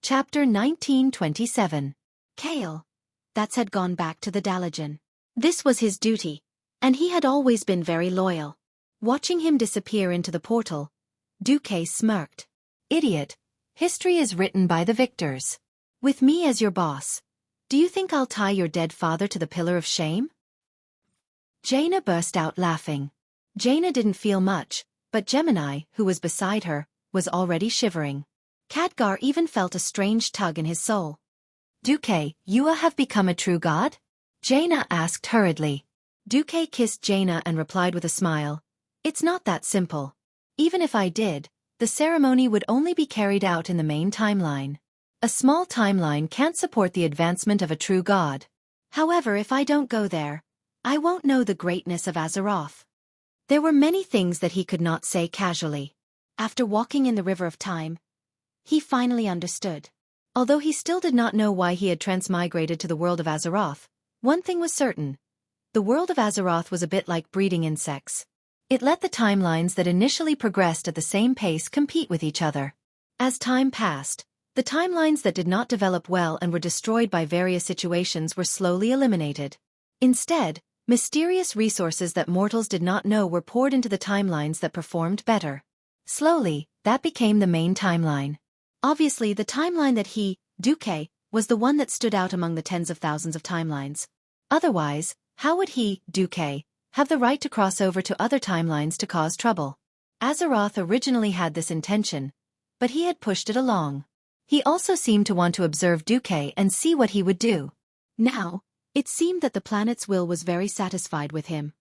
Chapter 1927. Kale. That's had gone back to the Dalajan. This was his duty, and he had always been very loyal. Watching him disappear into the portal, Xueqi smirked. Idiot. History is written by the victors. With me as your boss, do you think I'll tie your dead father to the pillar of shame? Jaina burst out laughing. Jaina didn't feel much, but Gemini, who was beside her, was already shivering. Khadgar even felt a strange tug in his soul. Xueqi, you have become a true god? Jaina asked hurriedly. Xueqi kissed Jaina and replied with a smile. It's not that simple. Even if I did, the ceremony would only be carried out in the main timeline. A small timeline can't support the advancement of a true god. However, if I don't go there, I won't know the greatness of Azeroth. There were many things that he could not say casually. After walking in the river of time, he finally understood. Although he still did not know why he had transmigrated to the world of Azeroth, one thing was certain. The world of Azeroth was a bit like breeding insects. It let the timelines that initially progressed at the same pace compete with each other. As time passed, the timelines that did not develop well and were destroyed by various situations were slowly eliminated. Instead, mysterious resources that mortals did not know were poured into the timelines that performed better. Slowly, that became the main timeline. Obviously, the timeline that he, Xueqi, was the one that stood out among the tens of thousands of timelines. Otherwise, how would he, Xueqi, have the right to cross over to other timelines to cause trouble? Azeroth originally had this intention, but he had pushed it along. He also seemed to want to observe Xueqi and see what he would do. Now, it seemed that the planet's will was very satisfied with him.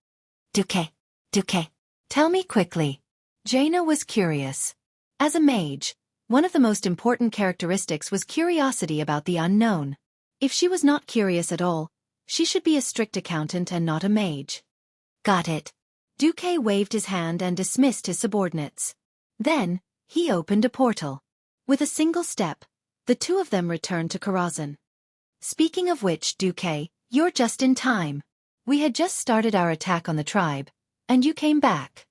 Xueqi, tell me quickly. Jaina was curious. As a mage, one of the most important characteristics was curiosity about the unknown. If she was not curious at all, she should be a strict accountant and not a mage. Got it. Xueqi waved his hand and dismissed his subordinates. Then, he opened a portal. With a single step, the two of them returned to Karazhan. Speaking of which, Xueqi, you're just in time. We had just started our attack on the tribe, and you came back.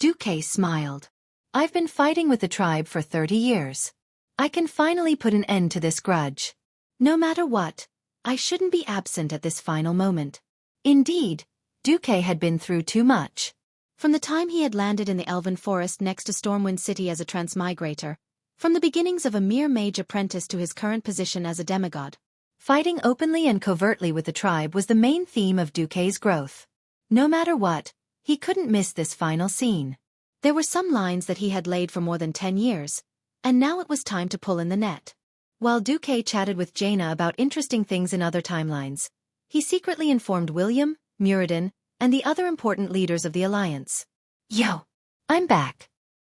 Xueqi smiled. I've been fighting with the tribe for 30 years. I can finally put an end to this grudge. No matter what, I shouldn't be absent at this final moment. Indeed, Xueqi had been through too much. From the time he had landed in the Elven Forest next to Stormwind City as a transmigrator, from the beginnings of a mere mage apprentice to his current position as a demigod, fighting openly and covertly with the tribe was the main theme of Xueqi's growth. No matter what, he couldn't miss this final scene. There were some lines that he had laid for more than 10 years, and now it was time to pull in the net. While Xueqi chatted with Jaina about interesting things in other timelines, he secretly informed William, Muradin, and the other important leaders of the Alliance. Yo! I'm back.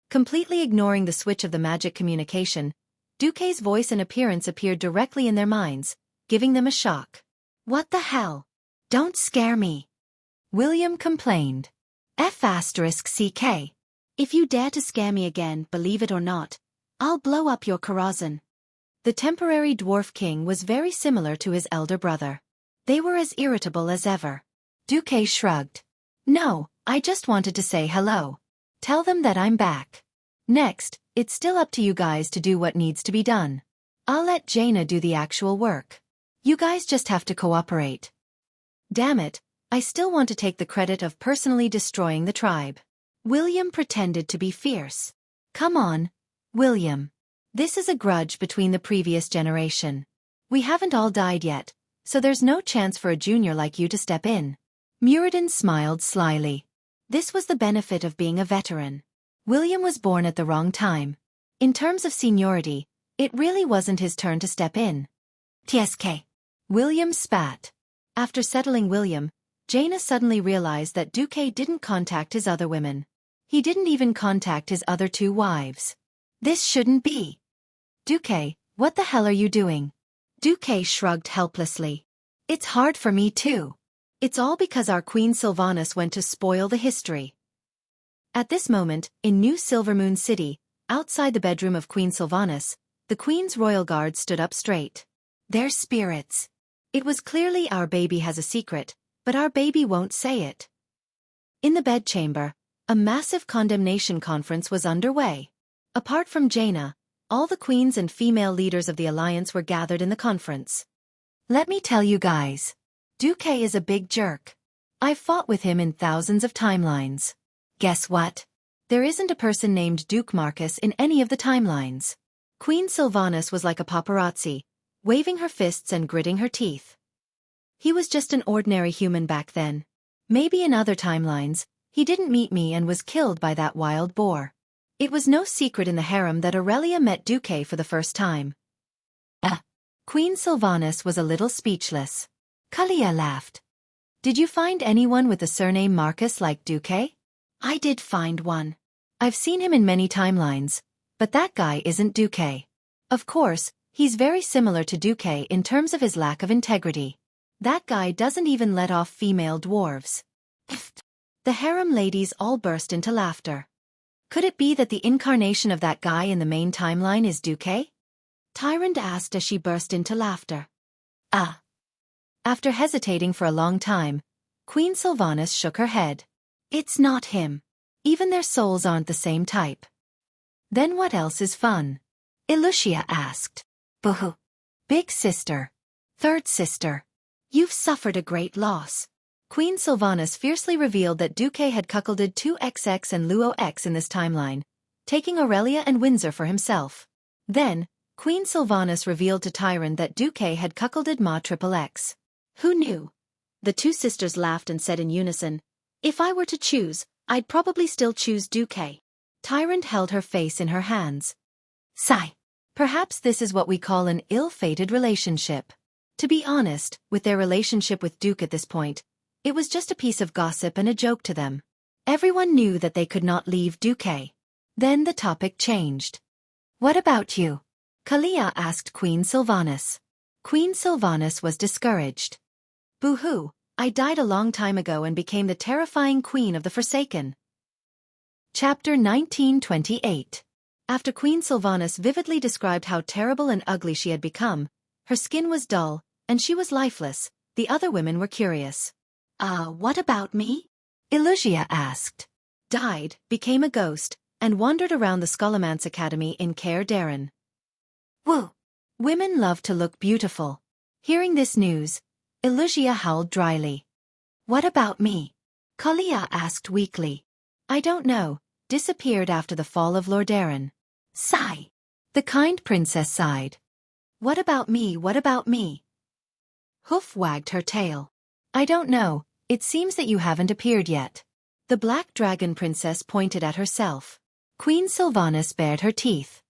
Completely ignoring the switch of the magic communication, Xueqi's voice and appearance appeared directly in their minds, giving them a shock. What the hell? Don't scare me. William complained. F***CK. If you dare to scare me again, believe it or not, I'll blow up your Karazhan. The temporary dwarf king was very similar to his elder brother. They were as irritable as ever. Xueqi shrugged. No, I just wanted to say hello. Tell them that I'm back. Next, it's still up to you guys to do what needs to be done. I'll let Jaina do the actual work. You guys just have to cooperate. Damn it, I still want to take the credit of personally destroying the tribe. William pretended to be fierce. Come on, William. This is a grudge between the previous generation. We haven't all died yet, so there's no chance for a junior like you to step in. Muradin smiled slyly. This was the benefit of being a veteran. William was born at the wrong time. In terms of seniority, it really wasn't his turn to step in. TSK. William spat. After settling William, Jaina suddenly realized that Xueqi didn't contact his other women. He didn't even contact his other 2 wives. This shouldn't be. Xueqi, what the hell are you doing? Xueqi shrugged helplessly. It's hard for me too. It's all because our Queen Sylvanas went to spoil the history. At this moment, in New Silvermoon City, outside the bedroom of Queen Sylvanas, the Queen's royal guard stood up straight. Their spirits. It was clearly our baby has a secret, but our baby won't say it. In the bedchamber, a massive condemnation conference was underway. Apart from Jaina, All the queens and female leaders of the alliance were gathered in the conference. Let me tell you guys. Xueqi is a big jerk. I've fought with him in thousands of timelines. Guess what? There isn't a person named Duke Marcus in any of the timelines. Queen Sylvanas was like a paparazzi, waving her fists and gritting her teeth. He was just an ordinary human back then. Maybe in other timelines, he didn't meet me and was killed by that wild boar. It was no secret in the harem that Aurelia met Xueqi for the first time. Queen Sylvanas was a little speechless. Kalia laughed. Did you find anyone with the surname Marcus like Xueqi? I did find one. I've seen him in many timelines, but that guy isn't Xueqi. Of course, he's very similar to Xueqi in terms of his lack of integrity. That guy doesn't even let off female dwarves. The harem ladies all burst into laughter. Could it be that the incarnation of that guy in the main timeline is Xueqi? Tyrant asked as she burst into laughter. After hesitating for a long time, Queen Sylvanas shook her head. It's not him. Even their souls aren't the same type. Then what else is fun? Ilusia asked. Boo-hoo. Big sister. Third sister. You've suffered a great loss. Queen Sylvanas fiercely revealed that Xueqi had cuckolded 2XX and Luo X in this timeline, taking Aurelia and Windsor for himself. Then, Queen Sylvanas revealed to Tyron that Xueqi had cuckolded Ma XXX. Who knew? The two sisters laughed and said in unison, if I were to choose, I'd probably still choose Xueqi. Tyrant held her face in her hands. Sigh. Perhaps this is what we call an ill-fated relationship. To be honest, with their relationship with Duke at this point, it was just a piece of gossip and a joke to them. Everyone knew that they could not leave Xueqi. Then the topic changed. What about you? Kalia asked Queen Sylvanas. Queen Sylvanas was discouraged. Boo-hoo, I died a long time ago and became the terrifying queen of the Forsaken. Chapter 1928. After Queen Sylvanas vividly described how terrible and ugly she had become, her skin was dull, and she was lifeless, the other women were curious. What about me? Ilusia asked. Died, became a ghost, and wandered around the Scholomance Academy in Caer Daren. Woo! Women love to look beautiful. Hearing this news, Ilusia howled dryly. What about me? Kalia asked weakly. I don't know, disappeared after the fall of Lordaeron. Sigh. The kind princess sighed. What about me, what about me? Hoof wagged her tail. I don't know, it seems that you haven't appeared yet. The black dragon princess pointed at herself. Queen Sylvanas bared her teeth.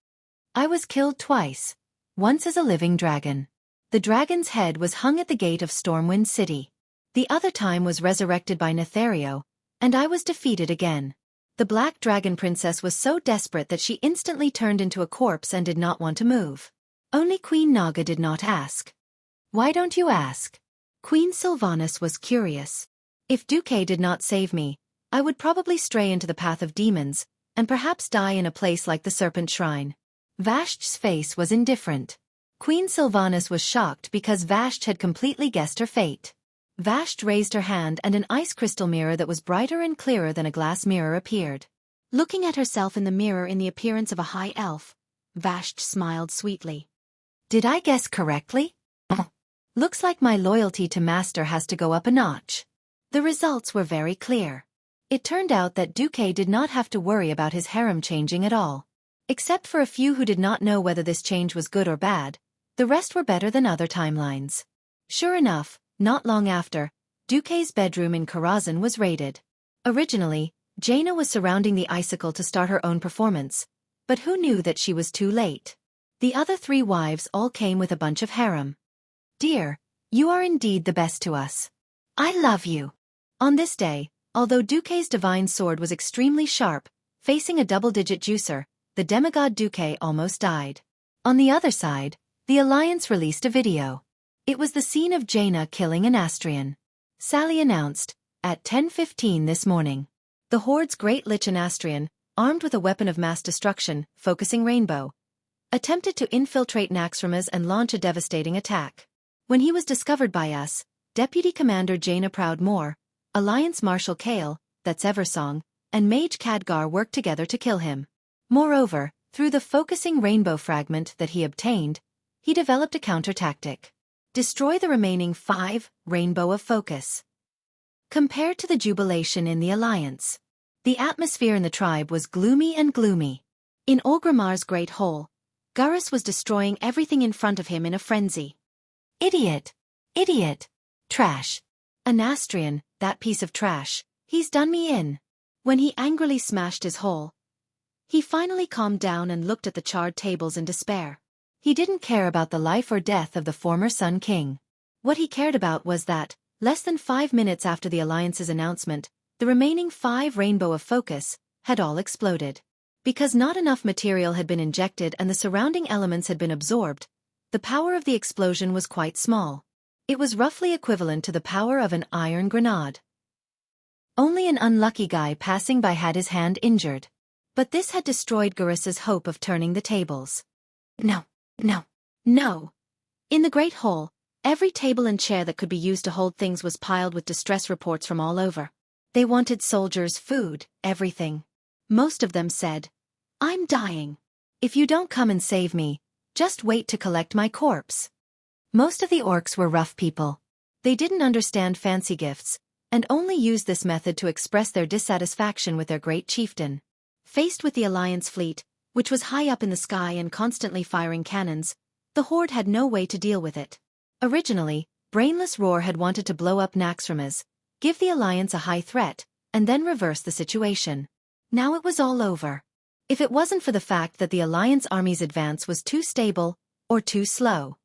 I was killed twice, once as a living dragon. The dragon's head was hung at the gate of Stormwind City. The other time was resurrected by Nethario, and I was defeated again. The black dragon princess was so desperate that she instantly turned into a corpse and did not want to move. Only Queen Naga did not ask. Why don't you ask? Queen Sylvanas was curious. If Xueqi did not save me, I would probably stray into the path of demons, and perhaps die in a place like the Serpent Shrine. Vashti's face was indifferent. Queen Sylvanas was shocked because Vashti had completely guessed her fate. Vashti raised her hand and an ice crystal mirror that was brighter and clearer than a glass mirror appeared. Looking at herself in the mirror in the appearance of a high elf, Vashti smiled sweetly. Did I guess correctly? Looks like my loyalty to Master has to go up a notch. The results were very clear. It turned out that Xueqi did not have to worry about his harem changing at all. Except for a few who did not know whether this change was good or bad, the rest were better than other timelines. Sure enough, not long after, Xueqi's bedroom in Karazhan was raided. Originally, Jaina was surrounding the icicle to start her own performance, but who knew that she was too late? The other three wives all came with a bunch of harem. Dear, you are indeed the best to us. I love you. On this day, although Xueqi's divine sword was extremely sharp, facing a double-digit juicer, the demigod Xueqi almost died. On the other side, the Alliance released a video. It was the scene of Jaina killing an Astrian. Sally announced, at 10:15 this morning. The Horde's great lich Astrian, armed with a weapon of mass destruction, focusing rainbow, attempted to infiltrate Naxxramas and launch a devastating attack. When he was discovered by us, Deputy Commander Jaina Proudmoore, Alliance Marshal Kale, that's Eversong, and Mage Khadgar worked together to kill him. Moreover, Through the focusing rainbow fragment that he obtained, he developed a counter-tactic. Destroy the remaining 5 rainbow of focus. Compared to the jubilation in the alliance, the atmosphere in the tribe was gloomy and gloomy. In Orgrimmar's Great Hole, Gurus was destroying everything in front of him in a frenzy. Idiot! Idiot! Trash! Anastrian, that piece of trash, he's done me in. When he angrily smashed his hole, he finally calmed down and looked at the charred tables in despair. He didn't care about the life or death of the former Sun King. What he cared about was that, less than 5 minutes after the Alliance's announcement, the remaining 5 rainbow of focus had all exploded. Because not enough material had been injected and the surrounding elements had been absorbed, the power of the explosion was quite small. It was roughly equivalent to the power of an iron grenade. Only an unlucky guy passing by had his hand injured. But this had destroyed Gurus's hope of turning the tables. No, no, no. In the Great Hall, every table and chair that could be used to hold things was piled with distress reports from all over. They wanted soldiers, food, everything. Most of them said, "I'm dying. If you don't come and save me, just wait to collect my corpse." Most of the orcs were rough people. They didn't understand fancy gifts, and only used this method to express their dissatisfaction with their great chieftain. Faced with the Alliance fleet, which was high up in the sky and constantly firing cannons, the Horde had no way to deal with it. Originally, Brainless Roar had wanted to blow up Naxxramas, give the Alliance a high threat, and then reverse the situation. Now it was all over. If it wasn't for the fact that the Alliance army's advance was too stable, or too slow,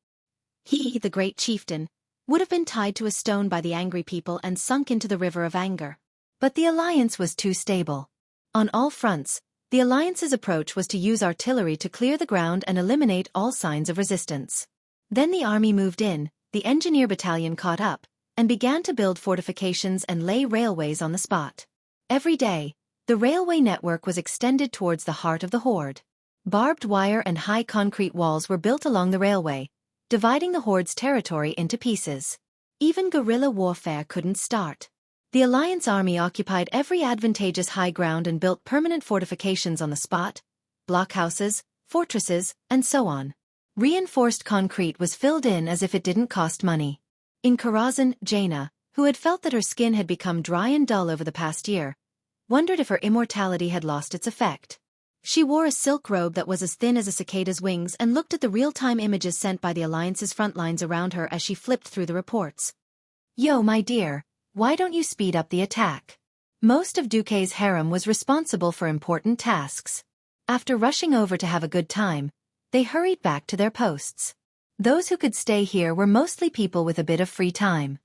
he, the great chieftain, would have been tied to a stone by the angry people and sunk into the river of anger. But the Alliance was too stable. On all fronts, the Alliance's approach was to use artillery to clear the ground and eliminate all signs of resistance. Then the army moved in, the engineer battalion caught up, and began to build fortifications and lay railways on the spot. Every day, the railway network was extended towards the heart of the Horde. Barbed wire and high concrete walls were built along the railway, dividing the Horde's territory into pieces. Even guerrilla warfare couldn't start. The Alliance army occupied every advantageous high ground and built permanent fortifications on the spot, blockhouses, fortresses, and so on. Reinforced concrete was filled in as if it didn't cost money. In Karazhan, Jaina, who had felt that her skin had become dry and dull over the past year, wondered if her immortality had lost its effect. She wore a silk robe that was as thin as a cicada's wings and looked at the real-time images sent by the Alliance's front lines around her as she flipped through the reports. "Yo, my dear. Why don't you speed up the attack?" Most of Duque's harem was responsible for important tasks. After rushing over to have a good time, they hurried back to their posts. Those who could stay here were mostly people with a bit of free time.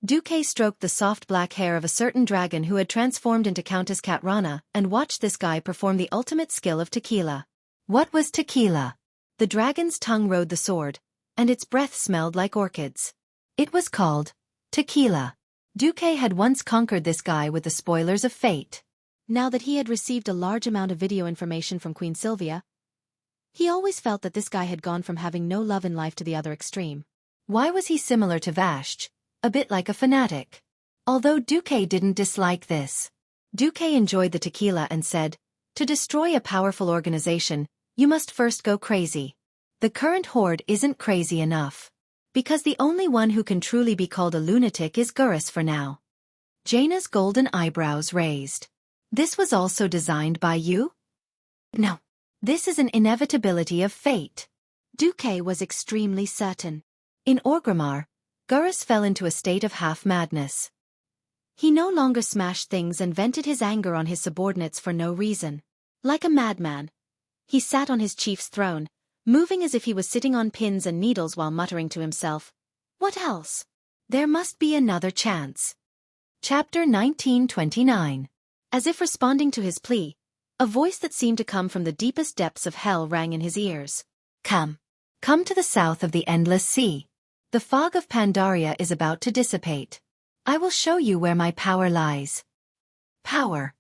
Duque stroked the soft black hair of a certain dragon who had transformed into Countess Katrana and watched this guy perform the ultimate skill of tequila. What was tequila? The dragon's tongue rode the sword, and its breath smelled like orchids. It was called tequila. Duque had once conquered this guy with the spoilers of fate. Now that he had received a large amount of video information from Queen Sylvia, he always felt that this guy had gone from having no love in life to the other extreme. Why was he similar to Vashj? A bit like a fanatic. Although Duque didn't dislike this. Duque enjoyed the tequila and said, "To destroy a powerful organization, you must first go crazy. The current Horde isn't crazy enough. Because the only one who can truly be called a lunatic is Gurus for now." Jaina's golden eyebrows raised. "This was also designed by you?" "No. This is an inevitability of fate." Duque was extremely certain. In Orgrimmar, Gurus fell into a state of half-madness. He no longer smashed things and vented his anger on his subordinates for no reason. Like a madman, he sat on his chief's throne, moving as if he was sitting on pins and needles while muttering to himself, "What else? There must be another chance." Chapter 1929. As if responding to his plea, a voice that seemed to come from the deepest depths of hell rang in his ears. Come to the south of the endless sea. The fog of Pandaria is about to dissipate. I will show you where my power lies." Power.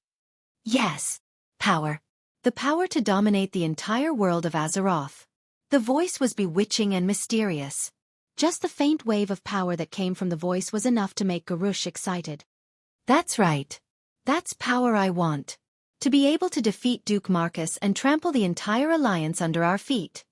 Yes, power. The power to dominate the entire world of Azeroth. The voice was bewitching and mysterious. Just the faint wave of power that came from the voice was enough to make Garrosh excited. "That's right. That's power I want. To be able to defeat Duke Marcus and trample the entire alliance under our feet.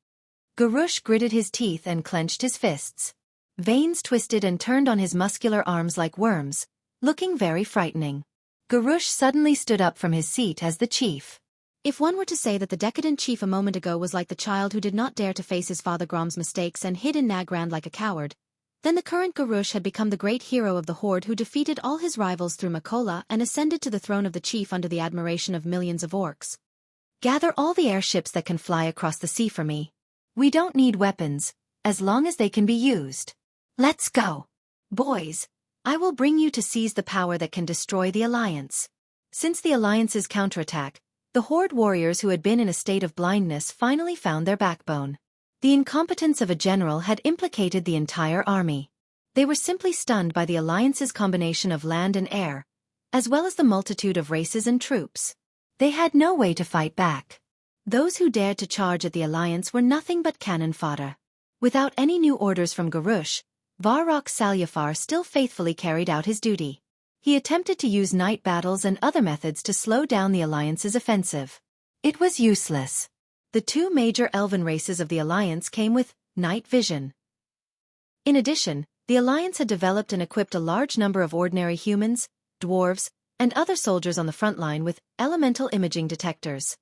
Garush gritted his teeth and clenched his fists. Veins twisted and turned on his muscular arms like worms, looking very frightening. Garush suddenly stood up from his seat as the chief. If one were to say that the decadent chief a moment ago was like the child who did not dare to face his father Grom's mistakes and hid in Nagrand like a coward, then the current Garush had become the great hero of the horde who defeated all his rivals through Makola and ascended to the throne of the chief under the admiration of millions of orcs. Gather all the airships that can fly across the sea for me. We don't need weapons, as long as they can be used. Let's go. Boys, I will bring you to seize the power that can destroy the Alliance. Since the Alliance's counterattack, the horde warriors who had been in a state of blindness finally found their backbone. The incompetence of a general had implicated the entire army. They were simply stunned by the Alliance's combination of land and air, as well as the multitude of races and troops. They had no way to fight back. Those who dared to charge at the Alliance were nothing but cannon fodder. Without any new orders from Garush, Varrock Salyafar still faithfully carried out his duty. He attempted to use night battles and other methods to slow down the Alliance's offensive. It was useless. The two major elven races of the Alliance came with night vision. In addition, the Alliance had developed and equipped a large number of ordinary humans, dwarves, and other soldiers on the front line with elemental imaging detectors.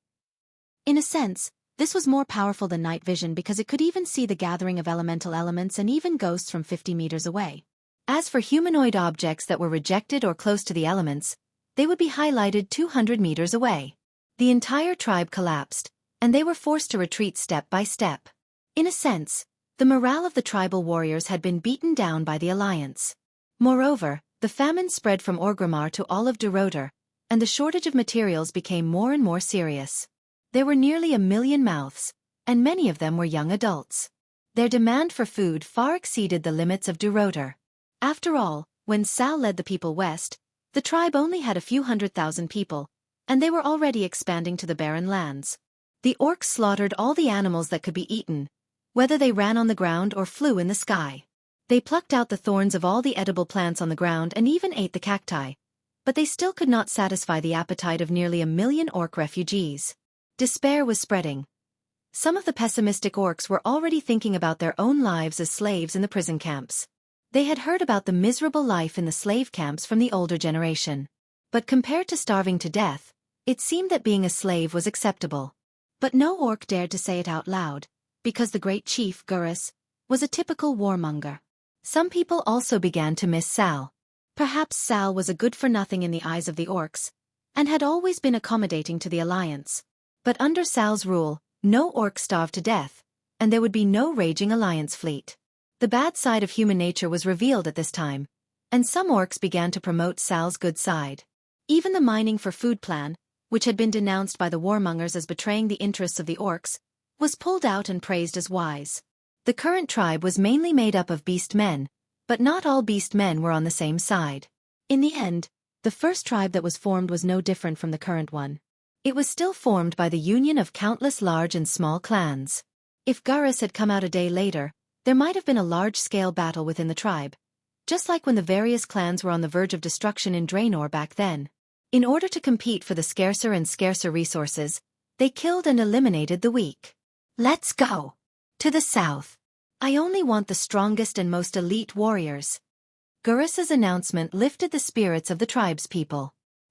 In a sense, this was more powerful than night vision because it could even see the gathering of elemental elements and even ghosts from 50 meters away. As for humanoid objects that were rejected or close to the elements, they would be highlighted 200 meters away. The entire tribe collapsed, and they were forced to retreat step by step. In a sense, the morale of the tribal warriors had been beaten down by the Alliance. Moreover, the famine spread from Orgrimmar to all of Durotar, and the shortage of materials became more and more serious. There were nearly 1 million mouths, and many of them were young adults. Their demand for food far exceeded the limits of Durotar. After all, when Sal led the people west, the tribe only had a few 100,000 people, and they were already expanding to the barren lands. The orcs slaughtered all the animals that could be eaten, whether they ran on the ground or flew in the sky. They plucked out the thorns of all the edible plants on the ground and even ate the cacti, but they still could not satisfy the appetite of nearly 1 million orc refugees. Despair was spreading. Some of the pessimistic orcs were already thinking about their own lives as slaves in the prison camps. They had heard about the miserable life in the slave camps from the older generation. But compared to starving to death, it seemed that being a slave was acceptable. But no orc dared to say it out loud, because the great chief, Gurus, was a typical warmonger. Some people also began to miss Sal. Perhaps Sal was a good-for-nothing in the eyes of the orcs, and had always been accommodating to the Alliance. But under Sal's rule, no orc starved to death, and there would be no raging Alliance fleet. The bad side of human nature was revealed at this time, and some orcs began to promote Sal's good side. Even the mining for food plan, which had been denounced by the warmongers as betraying the interests of the orcs, was pulled out and praised as wise. The current tribe was mainly made up of beast men, but not all beast men were on the same side. In the end, the first tribe that was formed was no different from the current one. It was still formed by the union of countless large and small clans. If Gurus had come out a day later, there might have been a large-scale battle within the tribe, just like when the various clans were on the verge of destruction in Draenor back then. In order to compete for the scarcer and scarcer resources, they killed and eliminated the weak. Let's go! To the south. I only want the strongest and most elite warriors. Gurus's announcement lifted the spirits of the tribespeople.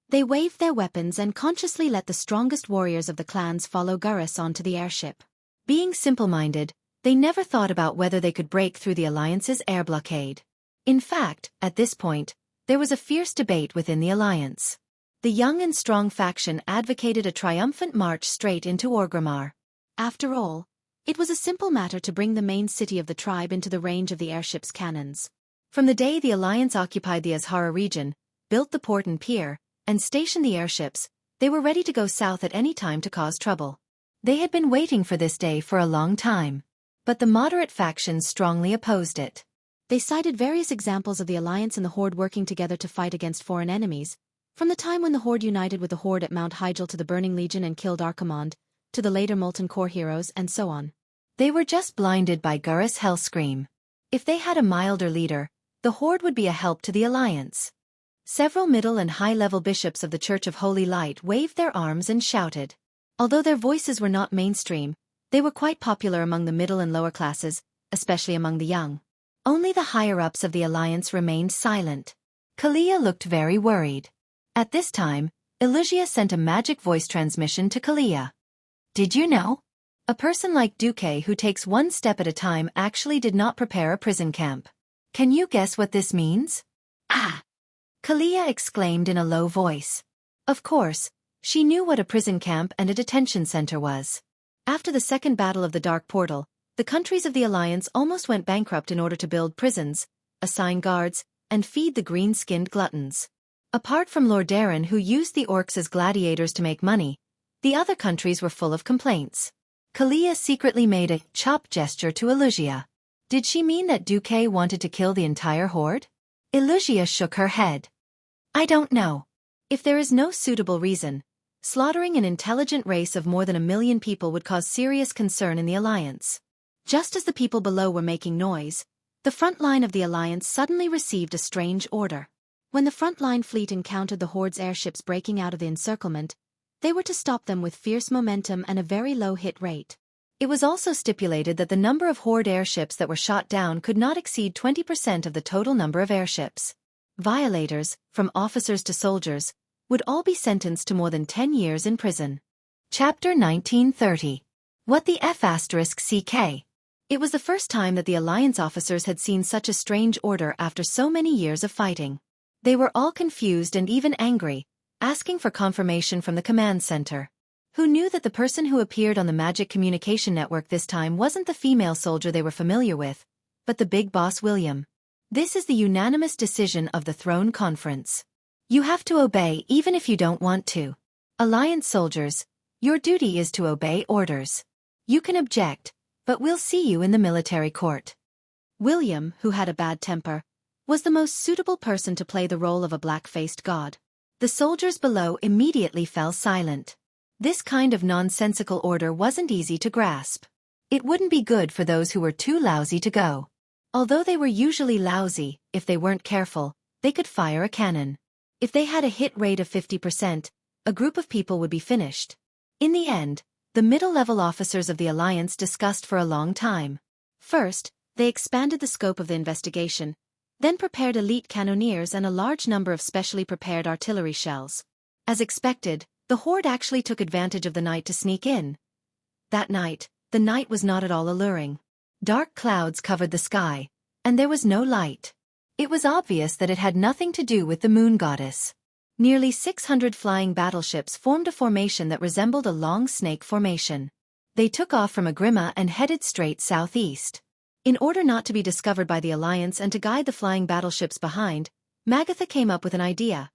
They waved their weapons and consciously let the strongest warriors of the clans follow Gurus onto the airship. Being simple-minded, they never thought about whether they could break through the Alliance's air blockade. In fact, at this point, there was a fierce debate within the Alliance. The young and strong faction advocated a triumphant march straight into Orgrimmar. After all, it was a simple matter to bring the main city of the tribe into the range of the airship's cannons. From the day the Alliance occupied the Azhara region, built the port and pier, and stationed the airships, they were ready to go south at any time to cause trouble. They had been waiting for this day for a long time. But the moderate factions strongly opposed it. They cited various examples of the Alliance and the Horde working together to fight against foreign enemies, from the time when the Horde united with the Horde at Mount Hyjal to the Burning Legion and killed Archimonde, to the later Molten Core heroes, and so on. They were just blinded by Gurus' Hellscream. If they had a milder leader, the Horde would be a help to the Alliance. Several middle and high-level bishops of the Church of Holy Light waved their arms and shouted. Although their voices were not mainstream, they were quite popular among the middle and lower classes, especially among the young. Only the higher-ups of the alliance remained silent. Kalia looked very worried. At this time, Ilusia sent a magic voice transmission to Kalia. Did you know? A person like Duque who takes one step at a time actually did not prepare a prison camp. Can you guess what this means? Ah! Kalia exclaimed in a low voice. Of course, she knew what a prison camp and a detention center was. After the Second Battle of the Dark Portal, the countries of the Alliance almost went bankrupt in order to build prisons, assign guards, and feed the green-skinned gluttons. Apart from Lord Darren who used the orcs as gladiators to make money, the other countries were full of complaints. Kalia secretly made a chop gesture to Ilusia. Did she mean that Duque wanted to kill the entire horde? Ilusia shook her head. I don't know. If there is no suitable reason, slaughtering an intelligent race of more than 1 million people would cause serious concern in the Alliance. Just as the people below were making noise, the front line of the Alliance suddenly received a strange order. When the front-line fleet encountered the Horde's airships breaking out of the encirclement, they were to stop them with fierce momentum and a very low hit rate. It was also stipulated that the number of Horde airships that were shot down could not exceed 20% of the total number of airships. Violators, from officers to soldiers, would all be sentenced to more than 10 years in prison. Chapter 1930. What the F***CK? It was the first time that the Alliance officers had seen such a strange order after so many years of fighting. They were all confused and even angry, asking for confirmation from the command center. Who knew that the person who appeared on the magic communication network this time wasn't the female soldier they were familiar with, but the big boss William. This is the unanimous decision of the Throne Conference. You have to obey even if you don't want to. Alliance soldiers, your duty is to obey orders. You can object, but we'll see you in the military court. William, who had a bad temper, was the most suitable person to play the role of a black-faced god. The soldiers below immediately fell silent. This kind of nonsensical order wasn't easy to grasp. It wouldn't be good for those who were too lousy to go. Although they were usually lousy, if they weren't careful, they could fire a cannon. If they had a hit rate of 50%, a group of people would be finished. In the end, the middle-level officers of the Alliance discussed for a long time. First, they expanded the scope of the investigation, then prepared elite cannoneers and a large number of specially prepared artillery shells. As expected, the Horde actually took advantage of the night to sneak in. That night, the night was not at all alluring. Dark clouds covered the sky, and there was no light. It was obvious that it had nothing to do with the moon goddess. Nearly 600 flying battleships formed a formation that resembled a long snake formation. They took off from Agrima and headed straight southeast. In order not to be discovered by the Alliance and to guide the flying battleships behind, Magatha came up with an idea.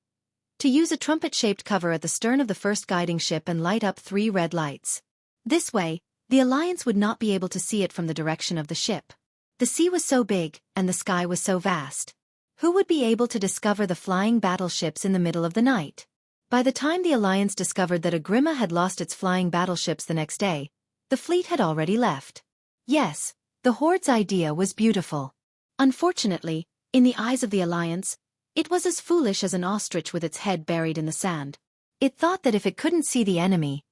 To use a trumpet-shaped cover at the stern of the first guiding ship and light up 3 red lights. This way, the Alliance would not be able to see it from the direction of the ship. The sea was so big, and the sky was so vast. Who would be able to discover the flying battleships in the middle of the night? By the time the Alliance discovered that Agrima had lost its flying battleships the next day, the fleet had already left. Yes, the Horde's idea was beautiful. Unfortunately, in the eyes of the Alliance, it was as foolish as an ostrich with its head buried in the sand. It thought that if it couldn't see the enemy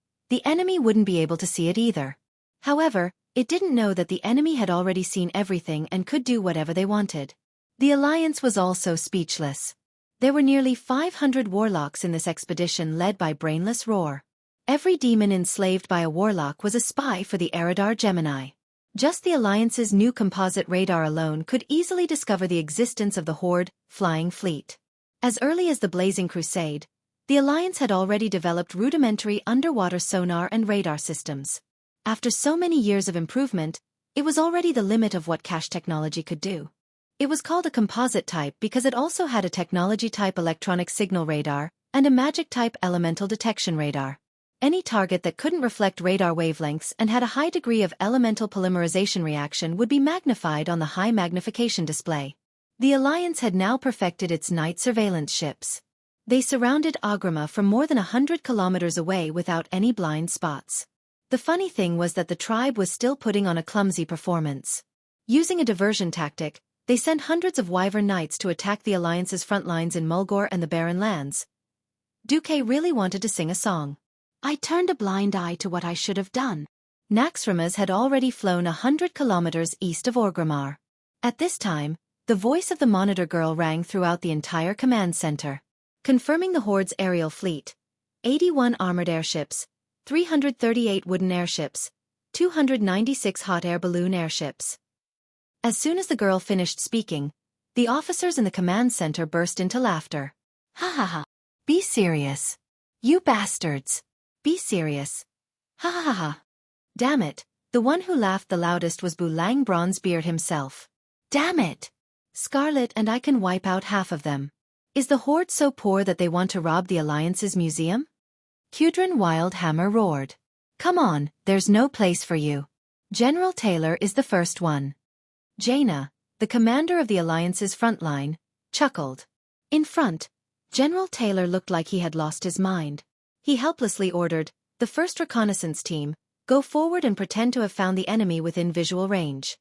wouldn't be able to see it either. However, it didn't know that the enemy had already seen everything and could do whatever they wanted. The Alliance was also speechless. There were nearly 500 warlocks in this expedition led by Brainless Roar. Every demon enslaved by a warlock was a spy for the Eridar Gemini. Just the Alliance's new composite radar alone could easily discover the existence of the Horde flying fleet. As early as the Blazing Crusade, the Alliance had already developed rudimentary underwater sonar and radar systems. After so many years of improvement, it was already the limit of what cache technology could do. It was called a composite type because it also had a technology-type electronic signal radar and a magic-type elemental detection radar. Any target that couldn't reflect radar wavelengths and had a high degree of elemental polymerization reaction would be magnified on the high magnification display. The Alliance had now perfected its night surveillance ships. They surrounded Agrima from more than 100 kilometers away without any blind spots. The funny thing was that the tribe was still putting on a clumsy performance. Using a diversion tactic, They sent hundreds of Wyvern Knights to attack the Alliance's front lines in Mulgore and the Barren Lands. Xueqi really wanted to sing a song. I turned a blind eye to what I should have done. Naxxramas had already flown 100 kilometers east of Orgrimmar. At this time, the voice of the Monitor Girl rang throughout the entire command center, confirming the Horde's aerial fleet: 81 armored airships, 338 wooden airships, 296 hot air balloon airships. As soon as the girl finished speaking, the officers in the command center burst into laughter. Ha ha ha. Be serious. You bastards. Be serious. Ha ha ha ha. Damn it, the one who laughed the loudest was Bulang Bronzebeard himself. Damn it. Scarlet and I can wipe out half of them. Is the Horde so poor that they want to rob the Alliance's museum? Cudrin Wildhammer roared. Come on, there's no place for you. General Taylor is the first one. Jaina, the commander of the Alliance's front line, chuckled. In front, General Taylor looked like he had lost his mind. He helplessly ordered, the first reconnaissance team, go forward and pretend to have found the enemy within visual range.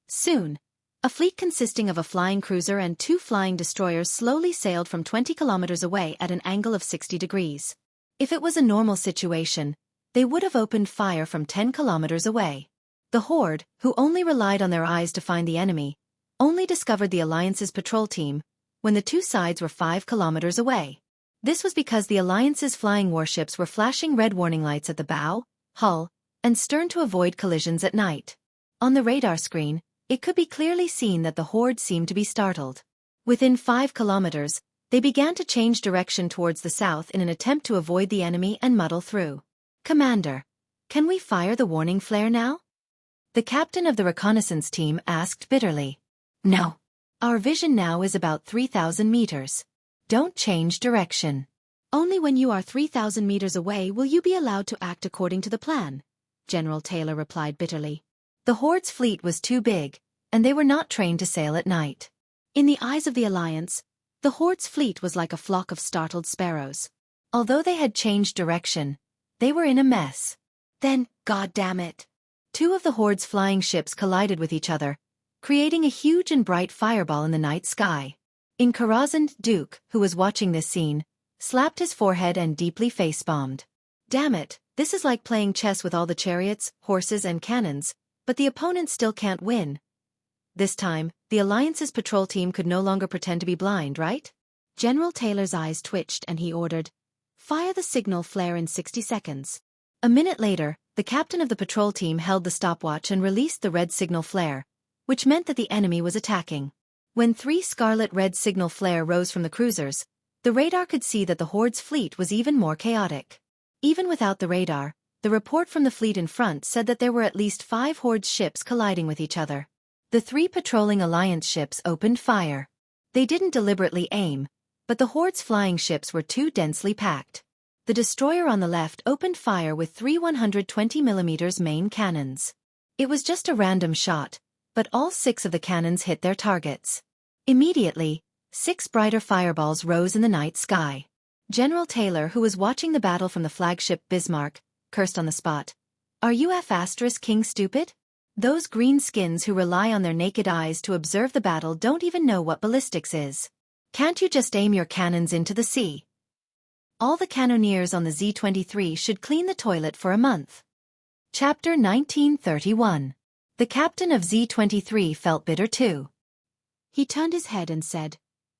Soon, a fleet consisting of a flying cruiser and 2 flying destroyers slowly sailed from 20 kilometers away at an angle of 60 degrees. If it was a normal situation, they would have opened fire from 10 kilometers away. The Horde, who only relied on their eyes to find the enemy, only discovered the Alliance's patrol team when the two sides were 5 kilometers away. This was because the Alliance's flying warships were flashing red warning lights at the bow, hull, and stern to avoid collisions at night. On the radar screen, it could be clearly seen that the Horde seemed to be startled. Within 5 kilometers, they began to change direction towards the south in an attempt to avoid the enemy and muddle through. Commander, can we fire the warning flare now? The captain of the reconnaissance team asked bitterly. No. Our vision now is about 3,000 meters. Don't change direction. Only when you are 3,000 meters away will you be allowed to act according to the plan, General Taylor replied bitterly. The Horde's fleet was too big, and they were not trained to sail at night. In the eyes of the Alliance, the Horde's fleet was like a flock of startled sparrows. Although they had changed direction, they were in a mess. Then, goddammit, 2 of the Horde's flying ships collided with each other, creating a huge and bright fireball in the night sky. Inkarazan Duke, who was watching this scene, slapped his forehead and deeply face-bombed. Damn it, this is like playing chess with all the chariots, horses and cannons, but the opponent still can't win. This time, the Alliance's patrol team could no longer pretend to be blind, right? General Taylor's eyes twitched and he ordered, fire the signal flare in 60 seconds. A minute later, the captain of the patrol team held the stopwatch and released the red signal flare, which meant that the enemy was attacking. When 3 scarlet red signal flare rose from the cruisers, the radar could see that the Horde's fleet was even more chaotic. Even without the radar, the report from the fleet in front said that there were at least 5 Horde ships colliding with each other. The 3 patrolling Alliance ships opened fire. They didn't deliberately aim, but the Horde's flying ships were too densely packed. The destroyer on the left opened fire with 3 120mm main cannons. It was just a random shot, but all 6 of the cannons hit their targets. Immediately, 6 brighter fireballs rose in the night sky. General Taylor, who was watching the battle from the flagship Bismarck, cursed on the spot. Are you *King stupid? Those green skins who rely on their naked eyes to observe the battle don't even know what ballistics is. Can't you just aim your cannons into the sea? All the cannoneers on the Z-23 should clean the toilet for a month. Chapter 1931. The captain of Z-23 felt bitter too. He turned his head and said,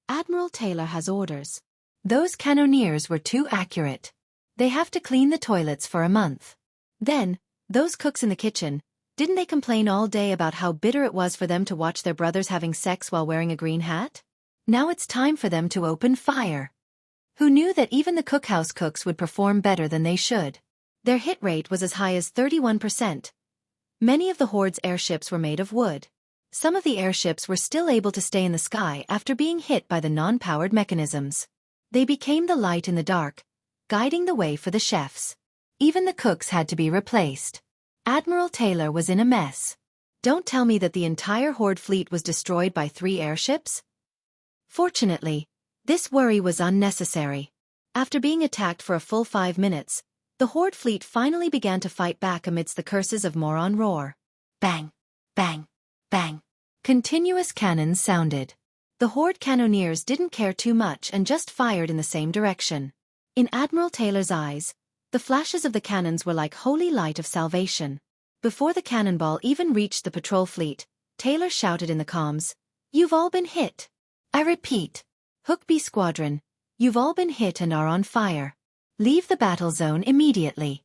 Admiral Taylor has orders. Those cannoneers were too accurate. They have to clean the toilets for a month. Then, those cooks in the kitchen, didn't they complain all day about how bitter it was for them to watch their brothers having sex while wearing a green hat? Now it's time for them to open fire. Who knew that even the cookhouse cooks would perform better than they should? Their hit rate was as high as 31%. Many of the Horde's airships were made of wood. Some of the airships were still able to stay in the sky after being hit by the non-powered mechanisms. They became the light in the dark, guiding the way for the chefs. Even the cooks had to be replaced. Admiral Taylor was in a mess. Don't tell me that the entire Horde fleet was destroyed by 3 airships? Fortunately, this worry was unnecessary. After being attacked for a full 5 minutes, the Horde fleet finally began to fight back amidst the curses of Moron Roar. Bang! Bang! Bang! Continuous cannons sounded. The Horde cannoneers didn't care too much and just fired in the same direction. In Admiral Taylor's eyes, the flashes of the cannons were like holy light of salvation. Before the cannonball even reached the patrol fleet, Taylor shouted in the comms, "You've all been hit. I repeat, Xueqi Squadron, you've all been hit and are on fire. Leave the battle zone immediately."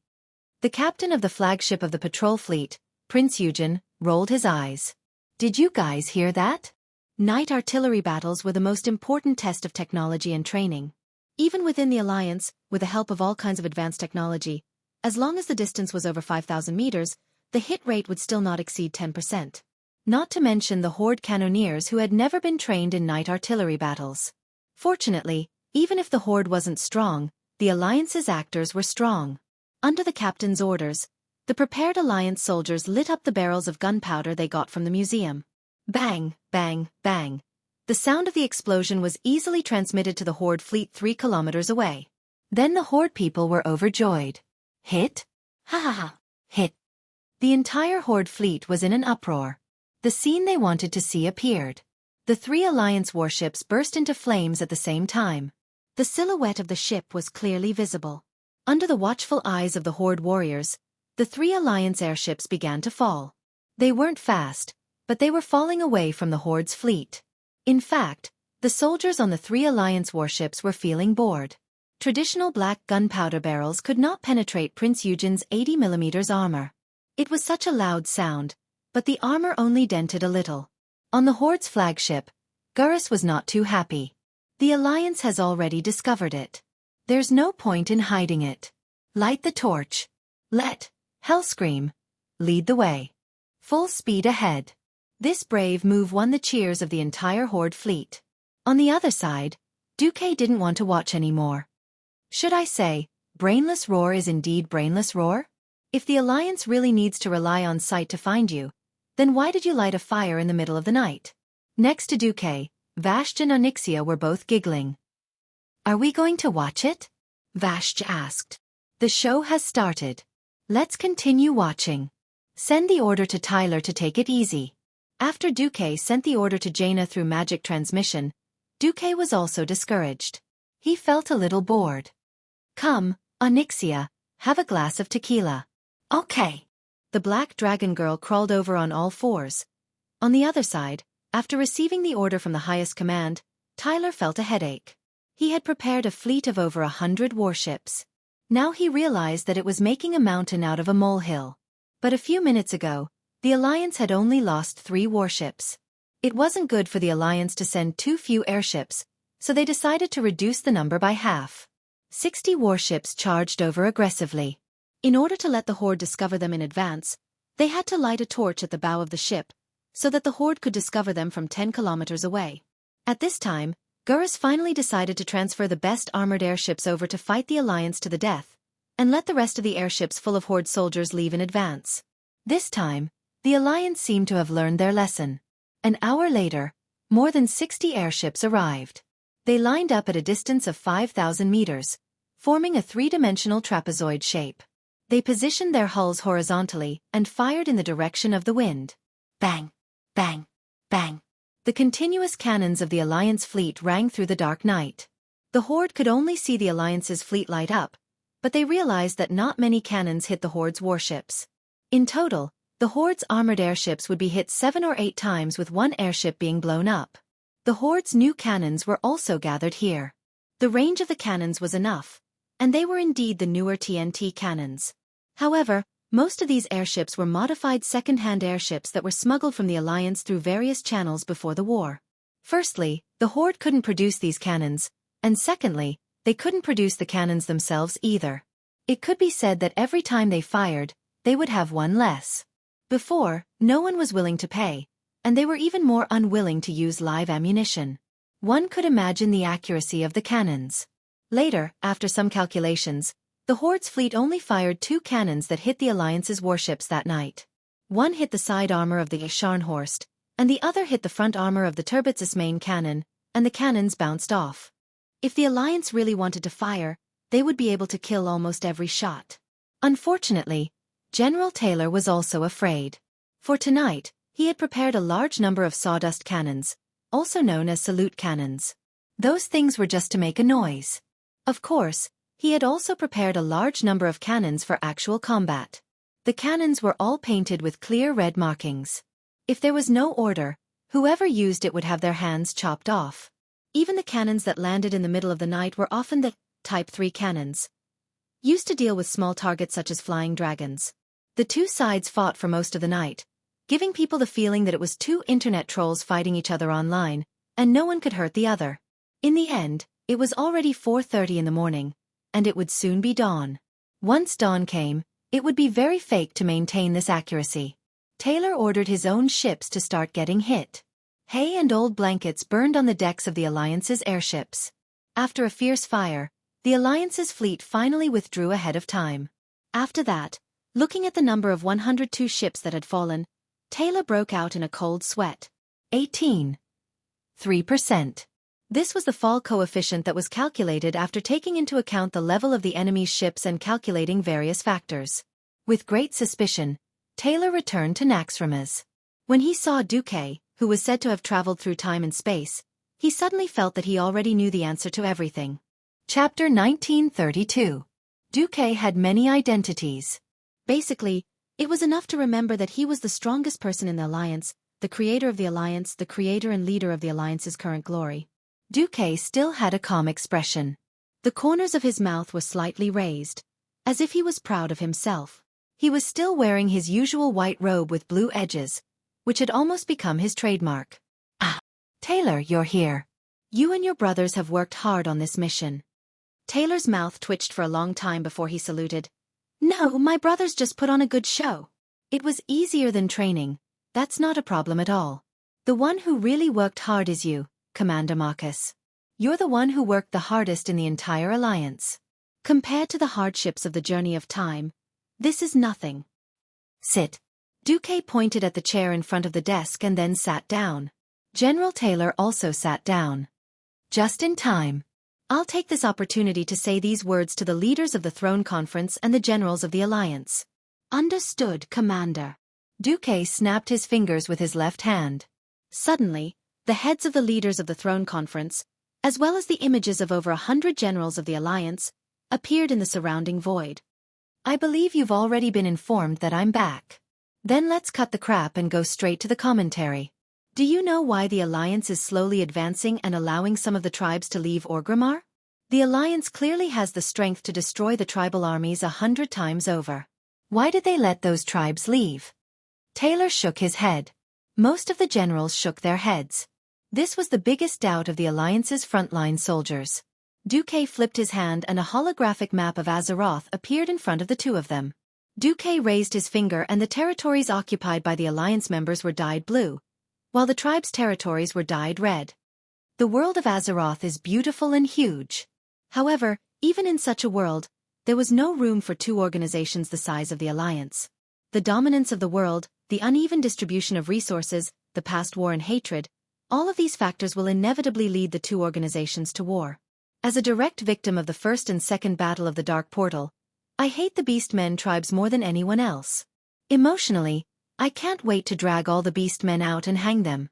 The captain of the flagship of the patrol fleet, Prince Eugen, rolled his eyes. "Did you guys hear that?" Night artillery battles were the most important test of technology and training. Even within the Alliance, with the help of all kinds of advanced technology, as long as the distance was over 5,000 meters, the hit rate would still not exceed 10%. Not to mention the Horde cannoneers who had never been trained in night artillery battles. Fortunately, even if the Horde wasn't strong, the Alliance's actors were strong. Under the captain's orders, the prepared Alliance soldiers lit up the barrels of gunpowder they got from the museum. Bang, bang, bang. The sound of the explosion was easily transmitted to the Horde fleet 3 kilometers away. Then the Horde people were overjoyed. Hit? Ha ha ha. Hit. The entire Horde fleet was in an uproar. The scene they wanted to see appeared. The 3 Alliance warships burst into flames at the same time. The silhouette of the ship was clearly visible. Under the watchful eyes of the Horde warriors, the 3 Alliance airships began to fall. They weren't fast, but they were falling away from the Horde's fleet. In fact, the soldiers on the 3 Alliance warships were feeling bored. Traditional black gunpowder barrels could not penetrate Prince Eugen's 80mm armor. It was such a loud sound, but the armor only dented a little. On the Horde's flagship, Gurus was not too happy. The Alliance has already discovered it. There's no point in hiding it. Light the torch. Let Hellscream lead the way. Full speed ahead. This brave move won the cheers of the entire Horde fleet. On the other side, Xueqi didn't want to watch anymore. Should I say, brainless roar is indeed brainless roar? If the Alliance really needs to rely on sight to find you, then why did you light a fire in the middle of the night? Next to Xueqi, Vashj and Onyxia were both giggling. Are we going to watch it? Vashj asked. The show has started. Let's continue watching. Send the order to Tyler to take it easy. After Xueqi sent the order to Jaina through magic transmission, Xueqi was also discouraged. He felt a little bored. Come, Onyxia, have a glass of tequila. Okay. The black dragon girl crawled over on all fours. On the other side, after receiving the order from the highest command, Tyler felt a headache. He had prepared a fleet of over 100 warships. Now he realized that it was making a mountain out of a molehill. But a few minutes ago, the Alliance had only lost 3 warships. It wasn't good for the Alliance to send too few airships, so they decided to reduce the number by half. 60 warships charged over aggressively. In order to let the Horde discover them in advance, they had to light a torch at the bow of the ship, so that the Horde could discover them from 10 kilometers away. At this time, Gurus finally decided to transfer the best armored airships over to fight the Alliance to the death, and let the rest of the airships full of Horde soldiers leave in advance. This time, the Alliance seemed to have learned their lesson. An hour later, more than 60 airships arrived. They lined up at a distance of 5,000 meters, forming a 3-dimensional trapezoid shape. They positioned their hulls horizontally and fired in the direction of the wind. Bang! Bang! Bang! The continuous cannons of the Alliance fleet rang through the dark night. The Horde could only see the Alliance's fleet light up, but they realized that not many cannons hit the Horde's warships. In total, the Horde's armored airships would be hit 7 or 8 times with one airship being blown up. The Horde's new cannons were also gathered here. The range of the cannons was enough, and they were indeed the newer TNT cannons. However, most of these airships were modified second-hand airships that were smuggled from the Alliance through various channels before the war. Firstly, the Horde couldn't produce these cannons, and secondly, they couldn't produce the cannons themselves either. It could be said that every time they fired, they would have one less. Before, no one was willing to pay, and they were even more unwilling to use live ammunition. One could imagine the accuracy of the cannons. Later, after some calculations, the Horde's fleet only fired 2 cannons that hit the Alliance's warships that night. One hit the side armor of the Scharnhorst, and the other hit the front armor of the Turbitz's main cannon, and the cannons bounced off. If the Alliance really wanted to fire, they would be able to kill almost every shot. Unfortunately, General Taylor was also afraid. For tonight, He had prepared a large number of sawdust cannons, also known as salute cannons. Those things were just to make a noise. Of course, he had also prepared a large number of cannons for actual combat. The cannons were all painted with clear red markings. If there was no order, whoever used it would have their hands chopped off. Even the cannons that landed in the middle of the night were often the Type 3 cannons, used to deal with small targets such as flying dragons. The two sides fought for most of the night, giving people the feeling that it was two internet trolls fighting each other online, and no one could hurt the other. In the end, it was already 4:30 in the morning, and it would soon be dawn. Once dawn came, it would be very fake to maintain this accuracy. Taylor ordered his own ships to start getting hit. Hay and old blankets burned on the decks of the Alliance's airships. After a fierce fire, the Alliance's fleet finally withdrew ahead of time. After that, looking at the number of 102 ships that had fallen, Taylor broke out in a cold sweat. 18.3%. This was the fall coefficient that was calculated after taking into account the level of the enemy's ships and calculating various factors. With great suspicion, Taylor returned to Naxxramas. When he saw Xueqi, who was said to have traveled through time and space, he suddenly felt that he already knew the answer to everything. Chapter 1932. Xueqi had many identities. Basically, it was enough to remember that he was the strongest person in the Alliance, the creator of the Alliance, the creator and leader of the Alliance's current glory. Xueqi still had a calm expression. The corners of his mouth were slightly raised, as if he was proud of himself. He was still wearing his usual white robe with blue edges, which had almost become his trademark. Ah, Taylor, you're here. You and your brothers have worked hard on this mission. Taylor's mouth twitched for a long time before he saluted. No, my brothers just put on a good show. It was easier than training. That's not a problem at all. The one who really worked hard is you, Commander Marcus. You're the one who worked the hardest in the entire Alliance. Compared to the hardships of the journey of time, this is nothing. Sit. Xueqi pointed at the chair in front of the desk and then sat down. General Taylor also sat down. Just in time. I'll take this opportunity to say these words to the leaders of the Throne Conference and the generals of the Alliance. Understood, Commander. Xueqi snapped his fingers with his left hand. Suddenly, the heads of the leaders of the Throne Conference, as well as the images of over 100 generals of the Alliance, appeared in the surrounding void. I believe you've already been informed that I'm back. Then let's cut the crap and go straight to the commentary. Do you know why the Alliance is slowly advancing and allowing some of the tribes to leave Orgrimmar? The Alliance clearly has the strength to destroy the tribal armies 100 times over. Why did they let those tribes leave? Taylor shook his head. Most of the generals shook their heads. This was the biggest doubt of the Alliance's frontline soldiers. Xueqi flipped his hand and a holographic map of Azeroth appeared in front of the two of them. Xueqi raised his finger and the territories occupied by the Alliance members were dyed blue, while the tribe's territories were dyed red. The world of Azeroth is beautiful and huge. However, even in such a world, there was no room for two organizations the size of the Alliance. The dominance of the world, the uneven distribution of resources, the past war and hatred, all of these factors will inevitably lead the two organizations to war. As a direct victim of the First and Second Battle of the Dark Portal, I hate the Beastmen tribes more than anyone else. Emotionally, I can't wait to drag all the Beastmen out and hang them.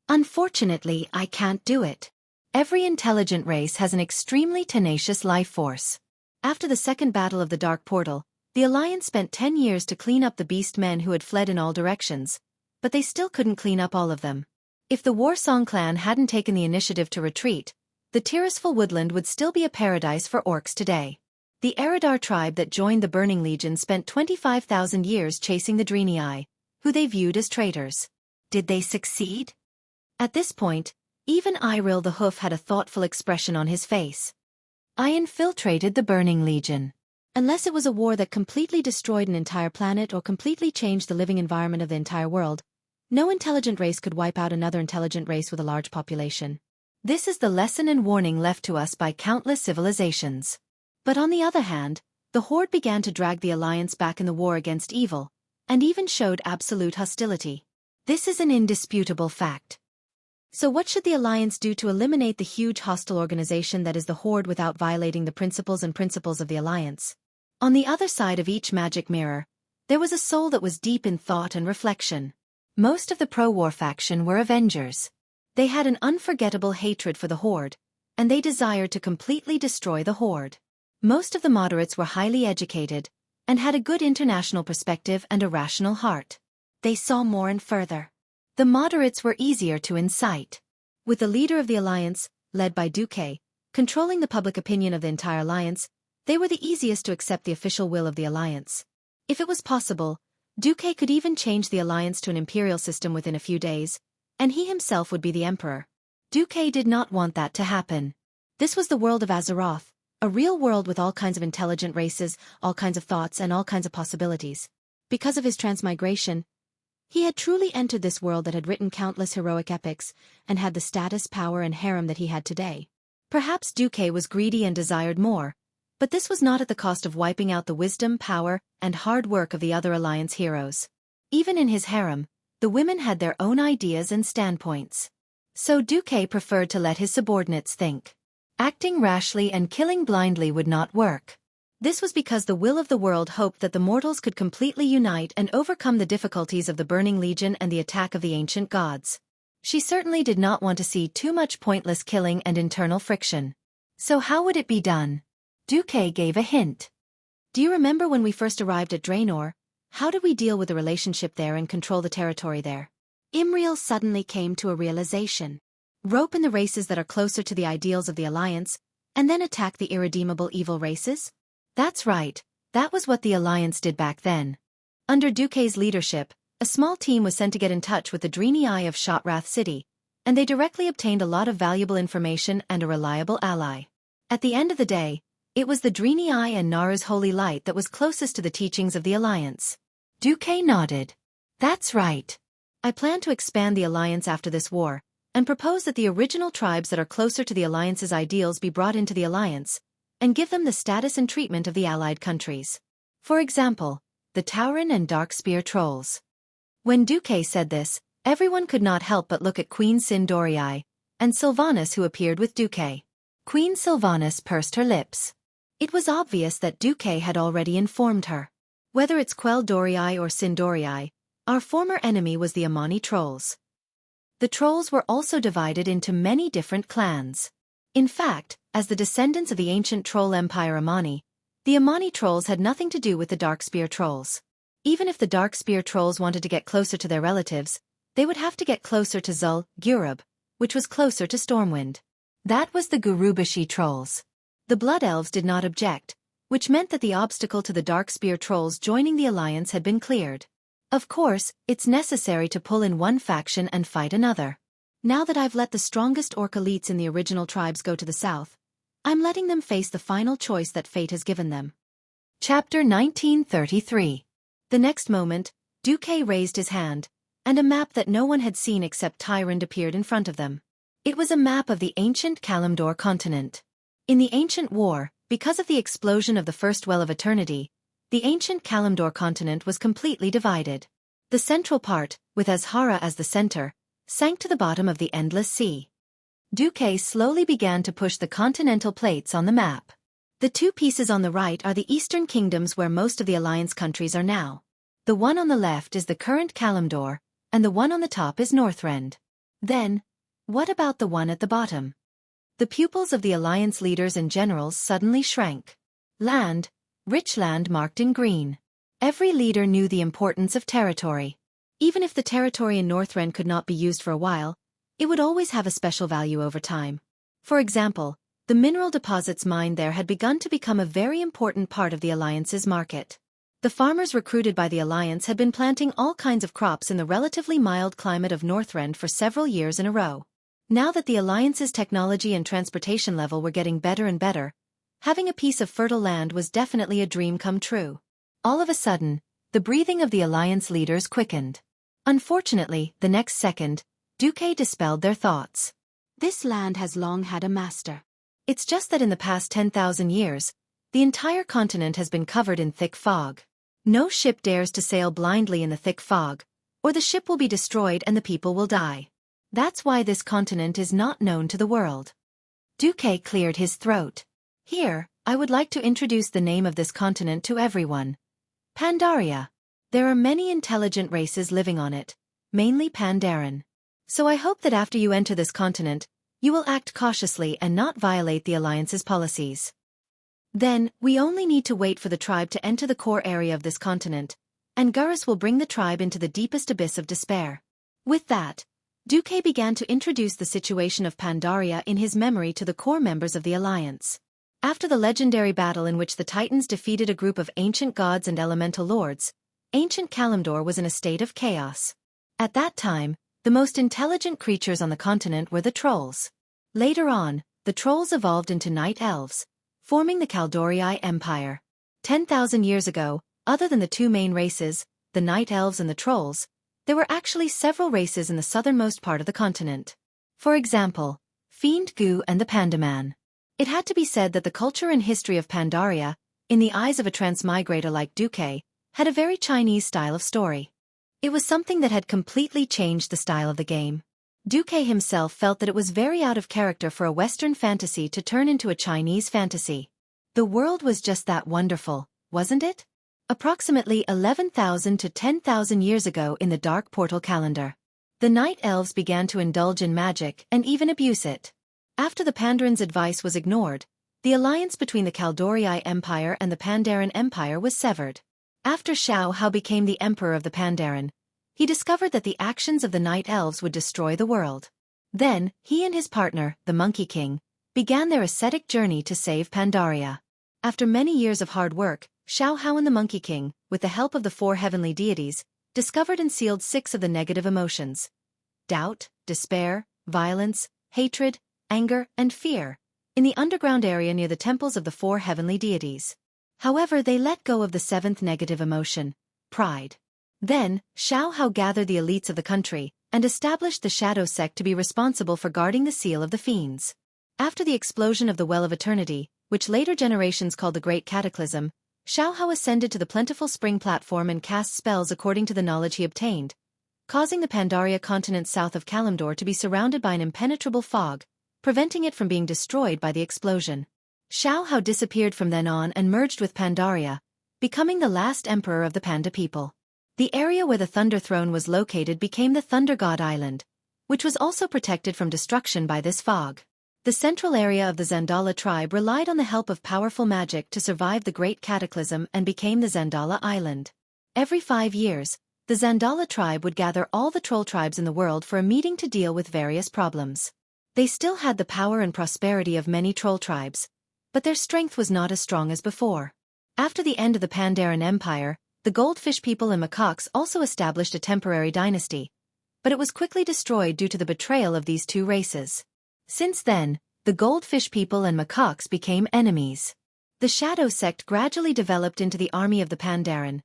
Unfortunately, I can't do it. Every intelligent race has an extremely tenacious life force. After the Second Battle of the Dark Portal, the Alliance spent 10 years to clean up the Beastmen who had fled in all directions, but they still couldn't clean up all of them. If the Warsong clan hadn't taken the initiative to retreat, the Tirisful Woodland would still be a paradise for orcs today. The Eridar tribe that joined the Burning Legion spent 25,000 years chasing the Draenei, who they viewed as traitors. Did they succeed? At this point, even Iril the Hoof had a thoughtful expression on his face. I infiltrated the Burning Legion. Unless it was a war that completely destroyed an entire planet or completely changed the living environment of the entire world, no intelligent race could wipe out another intelligent race with a large population. This is the lesson and warning left to us by countless civilizations. But on the other hand, the Horde began to drag the Alliance back in the war against evil, and even showed absolute hostility. This is an indisputable fact. So what should the Alliance do to eliminate the huge hostile organization that is the Horde without violating the principles of the Alliance? On the other side of each magic mirror, there was a soul that was deep in thought and reflection. Most of the pro-war faction were Avengers. They had an unforgettable hatred for the Horde, and they desired to completely destroy the Horde. Most of the moderates were highly educated, and had a good international perspective and a rational heart. They saw more and further. The moderates were easier to incite. With the leader of the alliance, led by Xueqi, controlling the public opinion of the entire alliance, they were the easiest to accept the official will of the alliance. If it was possible, Xueqi could even change the alliance to an imperial system within a few days, and he himself would be the emperor. Xueqi did not want that to happen. This was the world of Azeroth, a real world with all kinds of intelligent races, all kinds of thoughts, and all kinds of possibilities. Because of his transmigration, he had truly entered this world that had written countless heroic epics, and had the status, power, and harem that he had today. Perhaps Xueqi was greedy and desired more, but this was not at the cost of wiping out the wisdom, power, and hard work of the other alliance heroes. Even in his harem, the women had their own ideas and standpoints. So Xueqi preferred to let his subordinates think. Acting rashly and killing blindly would not work. This was because the will of the world hoped that the mortals could completely unite and overcome the difficulties of the Burning Legion and the attack of the ancient gods. She certainly did not want to see too much pointless killing and internal friction. So how would it be done? Xueqi gave a hint. Do you remember when we first arrived at Draenor? How did we deal with the relationship there and control the territory there? Imriel suddenly came to a realization. Rope in the races that are closer to the ideals of the Alliance, and then attack the irredeemable evil races? That's right, that was what the Alliance did back then. Under Xueqi's leadership, a small team was sent to get in touch with the Draenei Eye of Shotrath City, and they directly obtained a lot of valuable information and a reliable ally. At the end of the day, it was the Draenei Eye and Naru's holy light that was closest to the teachings of the Alliance. Xueqi nodded. That's right. I plan to expand the Alliance after this war, and propose that the original tribes that are closer to the Alliance's ideals be brought into the Alliance, and give them the status and treatment of the allied countries. For example, the Tauren and Darkspear Trolls. When Xueqi said this, everyone could not help but look at Queen Sin-Dorii, and Sylvanas who appeared with Xueqi. Queen Sylvanas pursed her lips. It was obvious that Xueqi had already informed her. Whether it's Quell-Dorii or Sin-Dorii, our former enemy was the Amani Trolls. The Trolls were also divided into many different clans. In fact, as the descendants of the ancient troll empire Amani, the Amani Trolls had nothing to do with the Darkspear Trolls. Even if the Darkspear Trolls wanted to get closer to their relatives, they would have to get closer to Zul-Gurub, which was closer to Stormwind. That was the Gurubashi Trolls. The Blood Elves did not object, which meant that the obstacle to the Darkspear Trolls joining the alliance had been cleared. Of course, it's necessary to pull in one faction and fight another. Now that I've let the strongest orc elites in the original tribes go to the south, I'm letting them face the final choice that fate has given them. Chapter 1933. The next moment, Xueqi raised his hand, and a map that no one had seen except Tyrande appeared in front of them. It was a map of the ancient Kalimdor continent. In the ancient war, because of the explosion of the First Well of Eternity, the ancient Kalimdor continent was completely divided. The central part, with Azhara as the center, sank to the bottom of the endless sea. Xueqi slowly began to push the continental plates on the map. The two pieces on the right are the eastern kingdoms where most of the alliance countries are now. The one on the left is the current Kalimdor, and the one on the top is Northrend. Then, what about the one at the bottom? The pupils of the alliance leaders and generals suddenly shrank. Land, rich land marked in green. Every leader knew the importance of territory. Even if the territory in Northrend could not be used for a while, it would always have a special value over time. For example, the mineral deposits mined there had begun to become a very important part of the Alliance's market. The farmers recruited by the Alliance had been planting all kinds of crops in the relatively mild climate of Northrend for several years in a row. Now that the Alliance's technology and transportation level were getting better and better, having a piece of fertile land was definitely a dream come true. All of a sudden, the breathing of the Alliance leaders quickened. Unfortunately, the next second, Xueqi dispelled their thoughts. This land has long had a master. It's just that in the past 10,000 years, the entire continent has been covered in thick fog. No ship dares to sail blindly in the thick fog, or the ship will be destroyed and the people will die. That's why this continent is not known to the world. Xueqi cleared his throat. Here, I would like to introduce the name of this continent to everyone. Pandaria. There are many intelligent races living on it, mainly Pandaren. So I hope that after you enter this continent, you will act cautiously and not violate the Alliance's policies. Then, we only need to wait for the tribe to enter the core area of this continent, and Gurus will bring the tribe into the deepest abyss of despair. With that, Xueqi began to introduce the situation of Pandaria in his memory to the core members of the Alliance. After the legendary battle in which the Titans defeated a group of ancient gods and elemental lords, ancient Kalimdor was in a state of chaos. At that time, the most intelligent creatures on the continent were the trolls. Later on, the trolls evolved into night elves, forming the Kaldorii Empire. 10,000 years ago, other than the two main races, the night elves and the trolls, there were actually several races in the southernmost part of the continent. For example, Fiend Gu and the Pandaman. It had to be said that the culture and history of Pandaria, in the eyes of a transmigrator like Xueqi, had a very Chinese style of story. It was something that had completely changed the style of the game. Xueqi himself felt that it was very out of character for a Western fantasy to turn into a Chinese fantasy. The world was just that wonderful, wasn't it? Approximately 11,000 to 10,000 years ago in the Dark Portal calendar, the Night Elves began to indulge in magic and even abuse it. After the Pandaran's advice was ignored, the alliance between the Kaldorii Empire and the Pandaren Empire was severed. After Xueqi became the emperor of the Pandaren, he discovered that the actions of the Night Elves would destroy the world. Then, he and his partner, the Monkey King, began their ascetic journey to save Pandaria. After many years of hard work, Xueqi and the Monkey King, with the help of the four heavenly deities, discovered and sealed 6 of the negative emotions: doubt, despair, violence, hatred, anger, and fear, in the underground area near the temples of the 4 heavenly deities. However, they let go of the 7th negative emotion, pride. Then, Xueqi gathered the elites of the country, and established the Shadow Sect to be responsible for guarding the seal of the fiends. After the explosion of the Well of Eternity, which later generations called the Great Cataclysm, Xueqi ascended to the plentiful spring platform and cast spells according to the knowledge he obtained, causing the Pandaria continent south of Kalimdor to be surrounded by an impenetrable fog, preventing it from being destroyed by the explosion. Xueqi disappeared from then on and merged with Pandaria, becoming the last emperor of the Panda people. The area where the Thunder Throne was located became the Thunder God Island, which was also protected from destruction by this fog. The central area of the Zandala tribe relied on the help of powerful magic to survive the Great Cataclysm and became the Zandala Island. Every 5 years, the Zandala tribe would gather all the troll tribes in the world for a meeting to deal with various problems. They still had the power and prosperity of many troll tribes, but their strength was not as strong as before. After the end of the Pandaren Empire, the Goldfish people and Macaques also established a temporary dynasty, but it was quickly destroyed due to the betrayal of these 2 races. Since then, the Goldfish people and Macaques became enemies. The Shadow Sect gradually developed into the army of the Pandaren,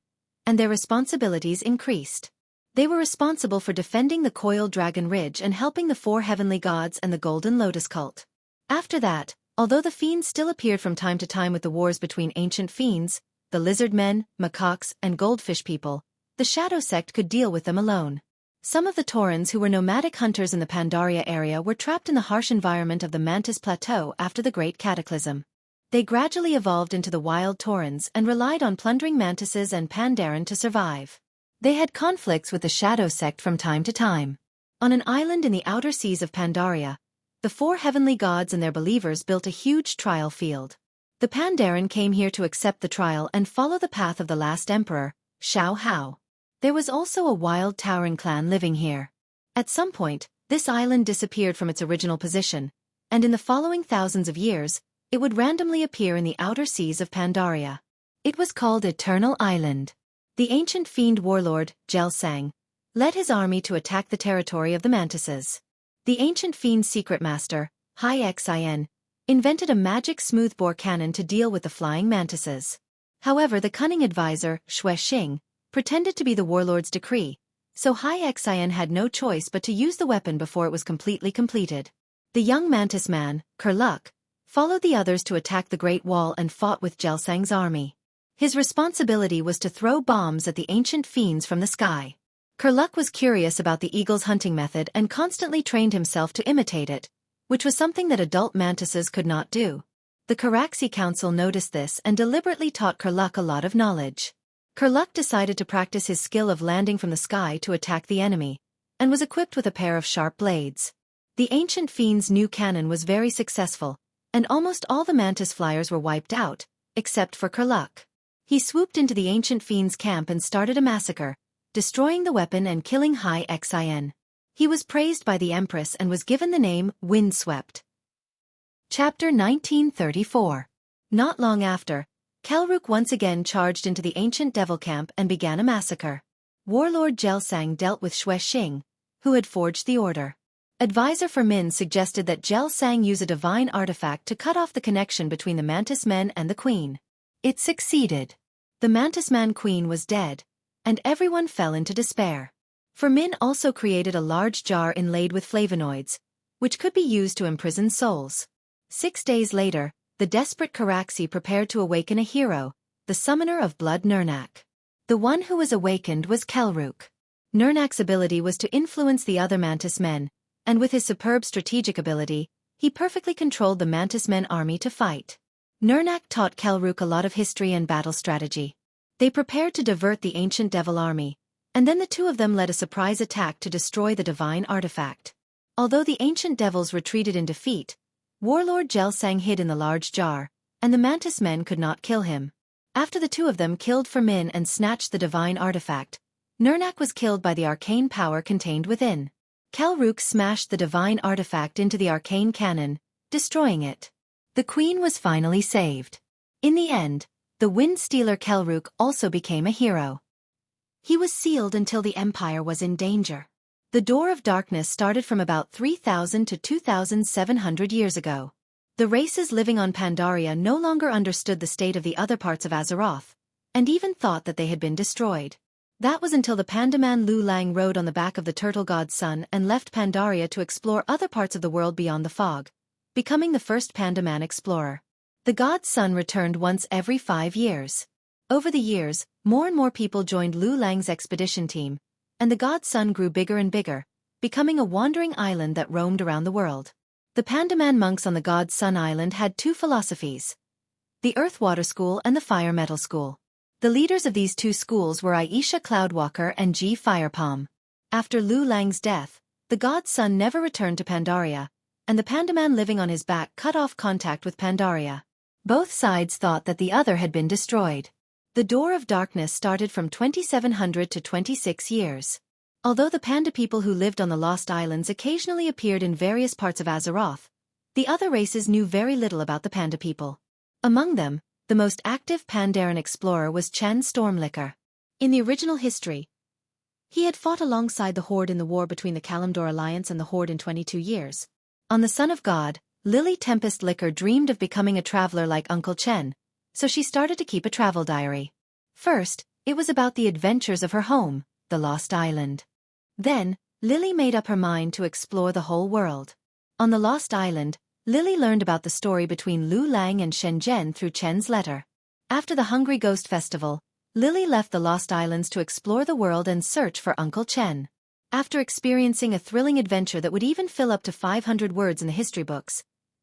and their responsibilities increased. They were responsible for defending the Coiled Dragon Ridge and helping the 4 heavenly gods and the Golden Lotus cult. After that, although the fiends still appeared from time to time with the wars between ancient fiends, the lizard men, macaques, and goldfish people, the Shadow Sect could deal with them alone. Some of the Taurans who were nomadic hunters in the Pandaria area were trapped in the harsh environment of the Mantis Plateau after the Great Cataclysm. They gradually evolved into the wild Taurans and relied on plundering mantises and Pandaren to survive. They had conflicts with the Shadow Sect from time to time. On an island in the outer seas of Pandaria, the 4 heavenly gods and their believers built a huge trial field. The Pandaren came here to accept the trial and follow the path of the last emperor, Xueqi. There was also a wild Tauren clan living here. At some point, this island disappeared from its original position, and in the following thousands of years, it would randomly appear in the outer seas of Pandaria. It was called Eternal Island. The ancient fiend warlord, Gelsang, led his army to attack the territory of the Mantises. The ancient fiend's secret master, Xueqi, invented a magic smoothbore cannon to deal with the flying mantises. However, the cunning advisor, Xueqi, pretended to be the warlord's decree, so Xueqi had no choice but to use the weapon before it was completely completed. The young mantis man, Kurluk, followed the others to attack the Great Wall and fought with Gelsang's army. His responsibility was to throw bombs at the ancient fiends from the sky. Kurluk was curious about the eagle's hunting method and constantly trained himself to imitate it, which was something that adult mantises could not do. The Caraxi Council noticed this and deliberately taught Kurluk a lot of knowledge. Kurluk decided to practice his skill of landing from the sky to attack the enemy, and was equipped with a pair of sharp blades. The ancient fiend's new cannon was very successful, and almost all the mantis flyers were wiped out, except for Kurluk. He swooped into the ancient fiend's camp and started a massacre, destroying the weapon and killing High Xin. He was praised by the Empress and was given the name Windswept. Chapter 1934. Not long after, Kelruk once again charged into the ancient devil camp and began a massacre. Warlord Gelsang dealt with Xueqi, who had forged the order. Advisor for Min suggested that Gelsang use a divine artifact to cut off the connection between the Mantis Men and the Queen. It succeeded. The Mantis Man Queen was dead, and everyone fell into despair. Min also created a large jar inlaid with flavonoids, which could be used to imprison souls. 6 days later, the desperate Karaxi prepared to awaken a hero, the summoner of blood Nurnak. The one who was awakened was Kelruk. Nurnak's ability was to influence the other Mantis Men, and with his superb strategic ability, he perfectly controlled the Mantis Men army to fight. Nurnak taught Kelruk a lot of history and battle strategy. They prepared to divert the ancient devil army, and then the two of them led a surprise attack to destroy the divine artifact. Although the ancient devils retreated in defeat, Warlord Gelsang hid in the large jar, and the Mantis Men could not kill him. After the two of them killed Min and snatched the divine artifact, Nurnak was killed by the arcane power contained within. Kelruk smashed the divine artifact into the arcane cannon, destroying it. The queen was finally saved. In the end, the Wind Stealer Kelruk also became a hero. He was sealed until the Empire was in danger. The Door of Darkness started from about 3,000 to 2,700 years ago. The races living on Pandaria no longer understood the state of the other parts of Azeroth, and even thought that they had been destroyed. That was until the Pandaman Lu Lang rode on the back of the turtle god's son and left Pandaria to explore other parts of the world beyond the fog, becoming the first Pandaman explorer. The god's son returned once every 5 years. Over the years, more and more people joined Lu Lang's expedition team, and the god's son grew bigger and bigger, becoming a wandering island that roamed around the world. The Pandaman monks on the god's son island had 2 philosophies: the Earth-Water School and the Fire-Metal School. The leaders of these 2 schools were Aisha Cloudwalker and G. Firepalm. After Lu Lang's death, the god's son never returned to Pandaria, and the Pandaman living on his back cut off contact with Pandaria. Both sides thought that the other had been destroyed. The Door of Darkness started from 2700 to 26 years. Although the Panda people who lived on the Lost Islands occasionally appeared in various parts of Azeroth, the other races knew very little about the Panda people. Among them, the most active Pandaren explorer was Chen Stormlicker. In the original history, he had fought alongside the Horde in the war between the Kalimdor Alliance and the Horde in 22 years. On the Son of God, Lily Tempest Licker dreamed of becoming a traveler like Uncle Chen, so she started to keep a travel diary. First, it was about the adventures of her home, the Lost Island. Then, Lily made up her mind to explore the whole world. On the Lost Island, Lily learned about the story between Lu Lang and Shenzhen through Chen's letter. After the Hungry Ghost Festival, Lily left the Lost Islands to explore the world and search for Uncle Chen. After experiencing a thrilling adventure that would even fill up to 500 words in the history books,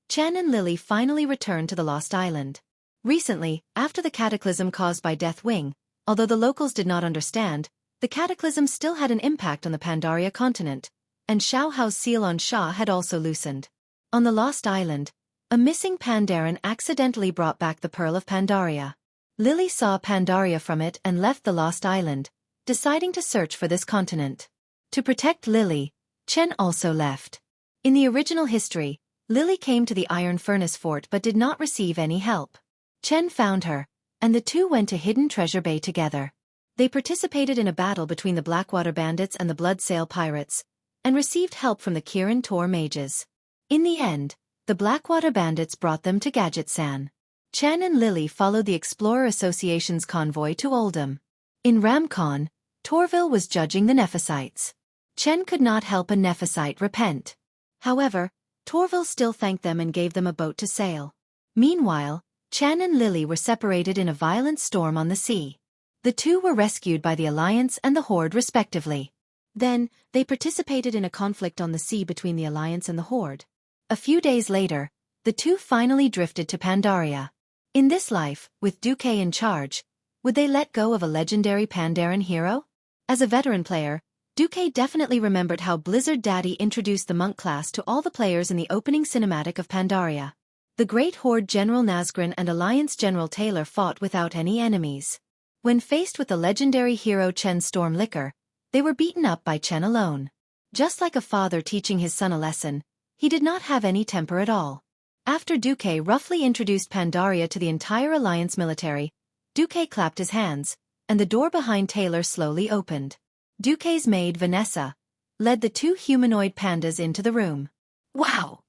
Chen and Lily finally returned to the Lost Island. Recently, after the cataclysm caused by Deathwing, although the locals did not understand, the cataclysm still had an impact on the Pandaria continent, and Xiao Hao's seal on Sha had also loosened. On the Lost Island, a missing Pandaren accidentally brought back the Pearl of Pandaria. Lily saw Pandaria from it and left the Lost Island, deciding to search for this continent. To protect Lily, Chen also left. In the original history, Lily came to the Iron Furnace Fort but did not receive any help. Chen found her, and the two went to Hidden Treasure Bay together. They participated in a battle between the Blackwater Bandits and the Bloodsail Pirates, and received help from the Kirin Tor mages. In the end, the Blackwater Bandits brought them to Gadget-san. Chen and Lily followed the Explorer Association's convoy to Oldham. In Ramcon, Torville was judging the Nephysites. Chen could not help a Nephysite repent. However, Torville still thanked them and gave them a boat to sail. Meanwhile, Chen and Lily were separated in a violent storm on the sea. The two were rescued by the Alliance and the Horde respectively. Then, they participated in a conflict on the sea between the Alliance and the Horde. A few days later, the two finally drifted to Pandaria. In this life, with Duque in charge, would they let go of a legendary Pandaren hero? As a veteran player, Duque definitely remembered how Blizzard Daddy introduced the monk class to all the players in the opening cinematic of Pandaria. The Great Horde General Nazgûl and Alliance General Taylor fought without any enemies. When faced with the legendary hero Chen Stormlicker, they were beaten up by Chen alone. Just like a father teaching his son a lesson, he did not have any temper at all. After Duque roughly introduced Pandaria to the entire Alliance military, Duque clapped his hands, and the door behind Taylor slowly opened. Duque's maid Vanessa led the two humanoid pandas into the room. Wow!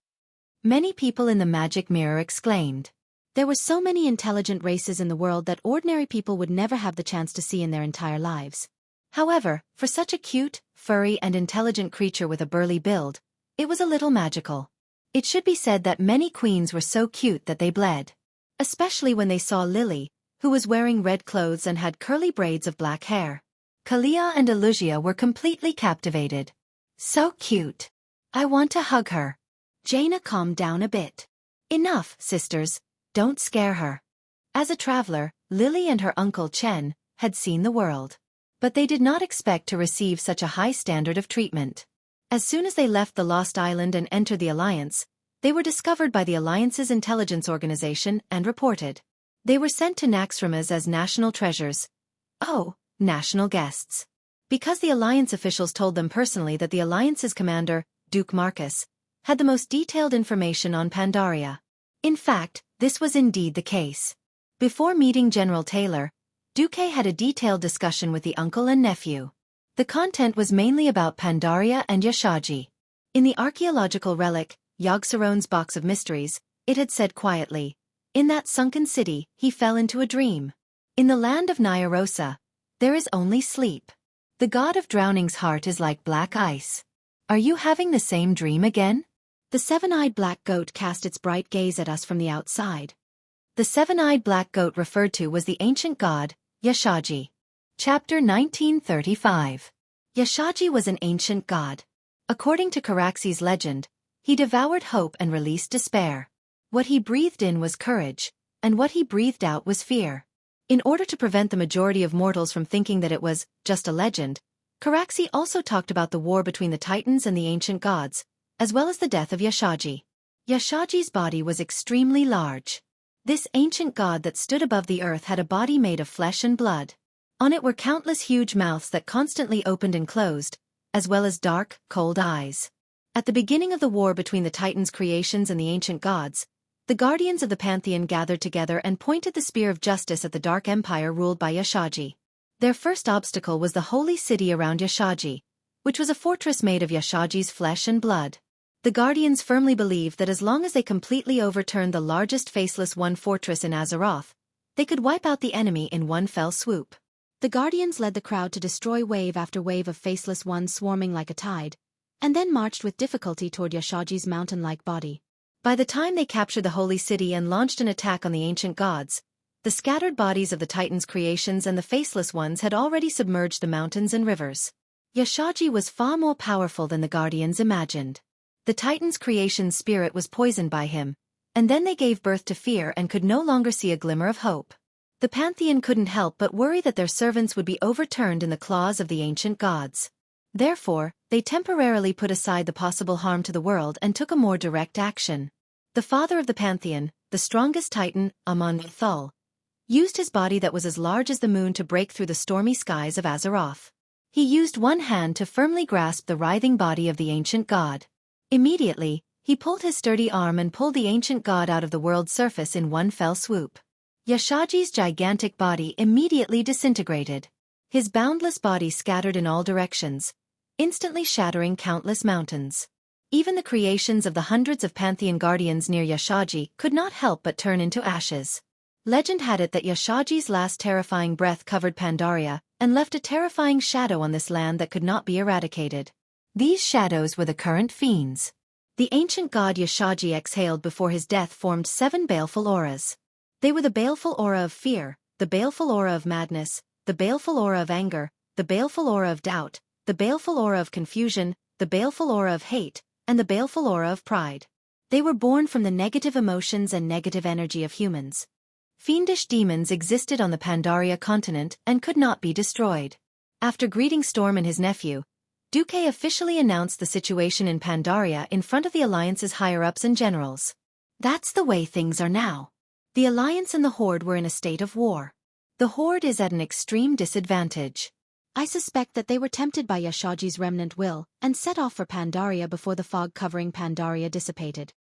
Many people in the magic mirror exclaimed. There were so many intelligent races in the world that ordinary people would never have the chance to see in their entire lives. However, for such a cute, furry and intelligent creature with a burly build, it was a little magical. It should be said that many queens were so cute that they bled. Especially when they saw Lily, who was wearing red clothes and had curly braids of black hair. Kalia and Elusia were completely captivated. So cute. I want to hug her. Jaina calmed down a bit. Enough, sisters, don't scare her. As a traveler, Lily and her uncle Chen had seen the world. But they did not expect to receive such a high standard of treatment. As soon as they left the Lost Island and entered the Alliance, they were discovered by the Alliance's intelligence organization and reported. They were sent to Naxxramas as national treasures. Oh, national guests. Because the Alliance officials told them personally that the Alliance's commander, Duke Marcus, had the most detailed information on Pandaria. In fact, this was indeed the case. Before meeting General Taylor, Duque had a detailed discussion with the uncle and nephew. The content was mainly about Pandaria and Yaxagi. In the archaeological relic, Yogg-Saron's Box of Mysteries, it had said quietly, "In that sunken city, he fell into a dream. In the land of Nyarosa, there is only sleep. The god of drowning's heart is like black ice. Are you having the same dream again?" The seven-eyed black goat cast its bright gaze at us from the outside. The seven-eyed black goat referred to was the ancient god, Yaxagi. Chapter 1935. Yaxagi was an ancient god. According to Caraxi's legend, he devoured hope and released despair. What he breathed in was courage, and what he breathed out was fear. In order to prevent the majority of mortals from thinking that it was just a legend, Caraxi also talked about the war between the Titans and the ancient gods, as well as the death of Yaxagi. Yaxagi's body was extremely large. This ancient god that stood above the earth had a body made of flesh and blood. On it were countless huge mouths that constantly opened and closed, as well as dark, cold eyes. At the beginning of the war between the Titans' creations and the ancient gods, the guardians of the pantheon gathered together and pointed the spear of justice at the Dark Empire ruled by Yaxagi. Their first obstacle was the holy city around Yaxagi, which was a fortress made of Yaxagi's flesh and blood. The guardians firmly believed that as long as they completely overturned the largest Faceless One fortress in Azeroth, they could wipe out the enemy in one fell swoop. The guardians led the crowd to destroy wave after wave of Faceless Ones swarming like a tide, and then marched with difficulty toward Yaxagi's mountain-like body. By the time they captured the holy city and launched an attack on the ancient gods, the scattered bodies of the Titans' creations and the Faceless Ones had already submerged the mountains and rivers. Yaxagi was far more powerful than the guardians imagined. The Titans' creation's spirit was poisoned by him, and then they gave birth to fear and could no longer see a glimmer of hope. The pantheon couldn't help but worry that their servants would be overturned in the claws of the ancient gods. Therefore, they temporarily put aside the possible harm to the world and took a more direct action. The father of the pantheon, the strongest titan, Amun-Thul, used his body that was as large as the moon to break through the stormy skies of Azeroth. He used one hand to firmly grasp the writhing body of the ancient god. Immediately, he pulled his sturdy arm and pulled the ancient god out of the world's surface in one fell swoop. Yaxagi's gigantic body immediately disintegrated. His boundless body scattered in all directions, instantly shattering countless mountains. Even the creations of the hundreds of Pantheon guardians near Yaxagi could not help but turn into ashes. Legend had it that Yaxagi's last terrifying breath covered Pandaria and left a terrifying shadow on this land that could not be eradicated. These shadows were the current fiends. The ancient god Yaxagi exhaled before his death formed 7 baleful auras. They were the baleful aura of fear, the baleful aura of madness, the baleful aura of anger, the baleful aura of doubt, the baleful aura of confusion, the baleful aura of hate, and the baleful aura of pride. They were born from the negative emotions and negative energy of humans. Fiendish demons existed on the Pandaria continent and could not be destroyed. After greeting Storm and his nephew, Duque officially announced the situation in Pandaria in front of the Alliance's higher-ups and generals. That's the way things are now. The Alliance and the Horde were in a state of war. The Horde is at an extreme disadvantage. I suspect that they were tempted by Yashaji's remnant will and set off for Pandaria before the fog covering Pandaria dissipated.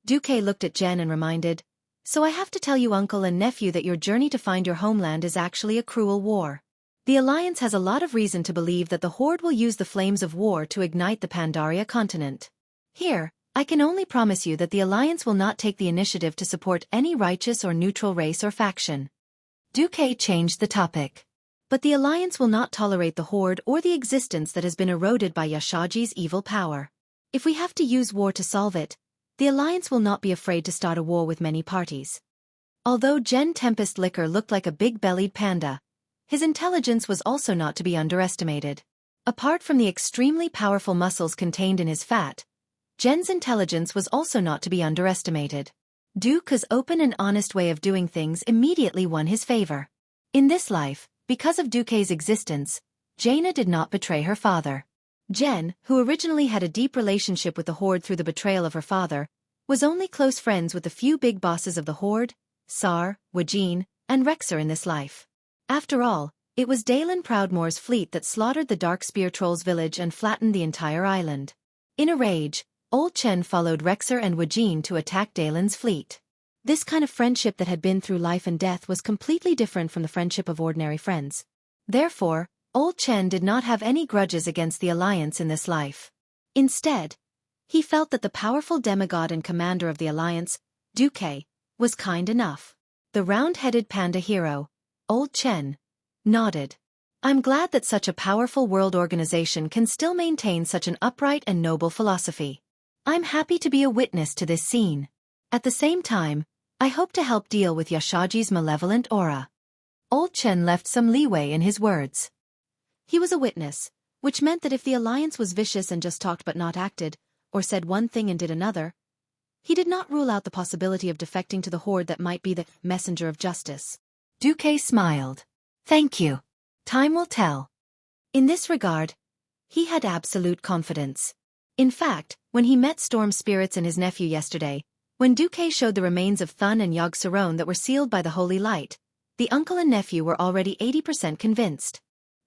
Duque looked at Jen and reminded, "So I have to tell you, uncle and nephew, that your journey to find your homeland is actually a cruel war. The Alliance has a lot of reason to believe that the Horde will use the flames of war to ignite the Pandaria continent. Here, I can only promise you that the Alliance will not take the initiative to support any righteous or neutral race or faction." Duque changed the topic. "But the Alliance will not tolerate the Horde or the existence that has been eroded by Yashaji's evil power. If we have to use war to solve it, the Alliance will not be afraid to start a war with many parties." Although Gen Tempest Liquor looked like a big-bellied panda, his intelligence was also not to be underestimated. Apart from the extremely powerful muscles contained in his fat, Gen's intelligence was also not to be underestimated. Duke's open and honest way of doing things immediately won his favor. In this life, because of Duque's existence, Jaina did not betray her father. Jen, who originally had a deep relationship with the Horde through the betrayal of her father, was only close friends with the few big bosses of the Horde, Sar, Wajin, and Rexer in this life. After all, it was Dalen Proudmoore's fleet that slaughtered the Darkspear Trolls village and flattened the entire island. In a rage, Old Chen followed Rexer and Wajin to attack Dalen's fleet. This kind of friendship that had been through life and death was completely different from the friendship of ordinary friends. Therefore, Old Chen did not have any grudges against the Alliance in this life. Instead, he felt that the powerful demigod and commander of the Alliance, Duque, was kind enough. The round-headed panda hero, Old Chen, nodded. "I'm glad that such a powerful world organization can still maintain such an upright and noble philosophy. I'm happy to be a witness to this scene. At the same time, I hope to help deal with Yashaji's malevolent aura." Old Chen left some leeway in his words. He was a witness, which meant that if the Alliance was vicious and just talked but not acted, or said one thing and did another, he did not rule out the possibility of defecting to the Horde that might be the messenger of justice. Duque smiled. "Thank you. Time will tell." In this regard, he had absolute confidence. In fact, when he met Storm Spirits and his nephew yesterday, when Duque showed the remains of Thun and Yog Saron that were sealed by the holy light, the uncle and nephew were already 80% convinced.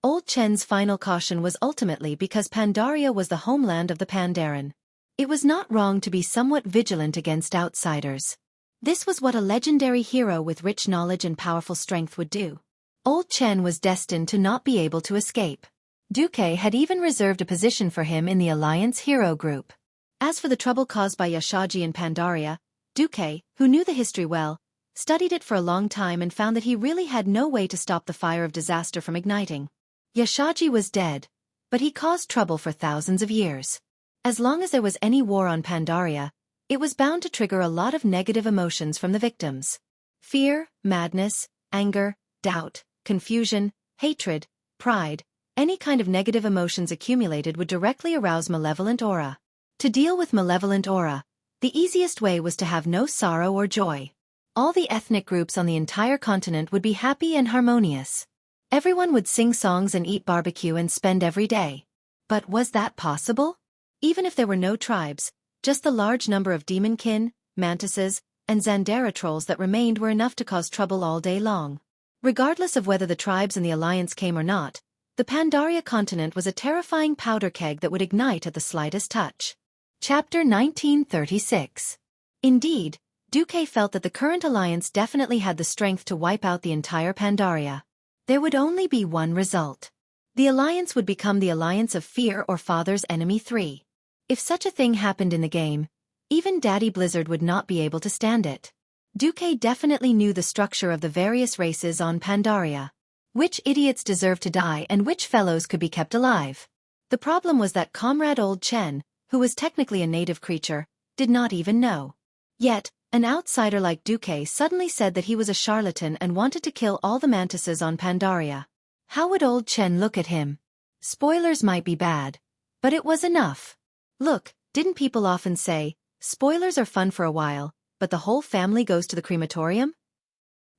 Old Chen's final caution was ultimately because Pandaria was the homeland of the Pandaren. It was not wrong to be somewhat vigilant against outsiders. This was what a legendary hero with rich knowledge and powerful strength would do. Old Chen was destined to not be able to escape. Duque had even reserved a position for him in the Alliance hero group. As for the trouble caused by Yashaji in Pandaria, Duque, who knew the history well, studied it for a long time and found that he really had no way to stop the fire of disaster from igniting. Yashaji was dead, but he caused trouble for thousands of years. As long as there was any war on Pandaria, it was bound to trigger a lot of negative emotions from the victims. Fear, madness, anger, doubt, confusion, hatred, pride, any kind of negative emotions accumulated would directly arouse malevolent aura. To deal with malevolent aura, the easiest way was to have no sorrow or joy. All the ethnic groups on the entire continent would be happy and harmonious. Everyone would sing songs and eat barbecue and spend every day. But was that possible? Even if there were no tribes, just the large number of demonkin, mantises, and Zandera trolls that remained were enough to cause trouble all day long. Regardless of whether the tribes in the Alliance came or not, the Pandaria continent was a terrifying powder keg that would ignite at the slightest touch. Chapter 1936. Indeed, Duque felt that the current alliance definitely had the strength to wipe out the entire Pandaria. There would only be one result. The alliance would become the alliance of fear or father's enemy 3. If such a thing happened in the game, even Daddy Blizzard would not be able to stand it. Duque definitely knew the structure of the various races on Pandaria. Which idiots deserved to die and which fellows could be kept alive. The problem was that Comrade Old Chen, who was technically a native creature, did not even know. Yet, an outsider like Duque suddenly said that he was a charlatan and wanted to kill all the mantises on Pandaria. How would Old Chen look at him? Spoilers might be bad, but it was enough. Look, didn't people often say, spoilers are fun for a while, but the whole family goes to the crematorium?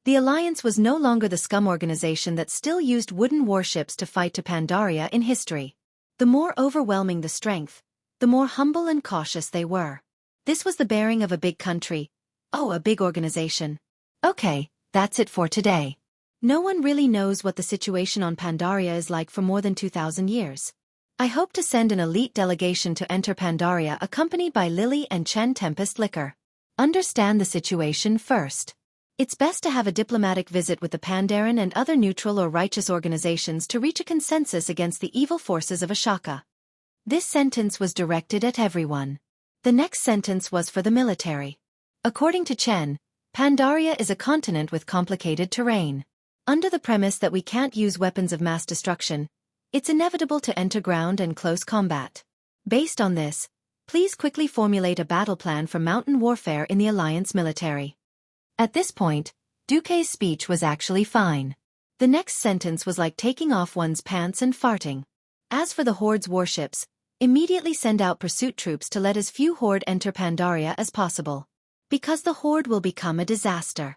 The Alliance was no longer the scum organization that still used wooden warships to fight to Pandaria in history. The more overwhelming the strength, the more humble and cautious they were. This was the bearing of a big country. Oh, a big organization. Okay, that's it for today. No one really knows what the situation on Pandaria is like for more than 2,000 years. I hope to send an elite delegation to enter Pandaria accompanied by Lily and Chen Tempest Liquor. Understand the situation first. It's best to have a diplomatic visit with the Pandaren and other neutral or righteous organizations to reach a consensus against the evil forces of Ashaka. This sentence was directed at everyone. The next sentence was for the military. According to Chen, Pandaria is a continent with complicated terrain. Under the premise that we can't use weapons of mass destruction, it's inevitable to enter ground and close combat. Based on this, please quickly formulate a battle plan for mountain warfare in the Alliance military. At this point, Duque's speech was actually fine. The next sentence was like taking off one's pants and farting. As for the Horde's warships, immediately send out pursuit troops to let as few Horde enter Pandaria as possible. Because the Horde will become a disaster.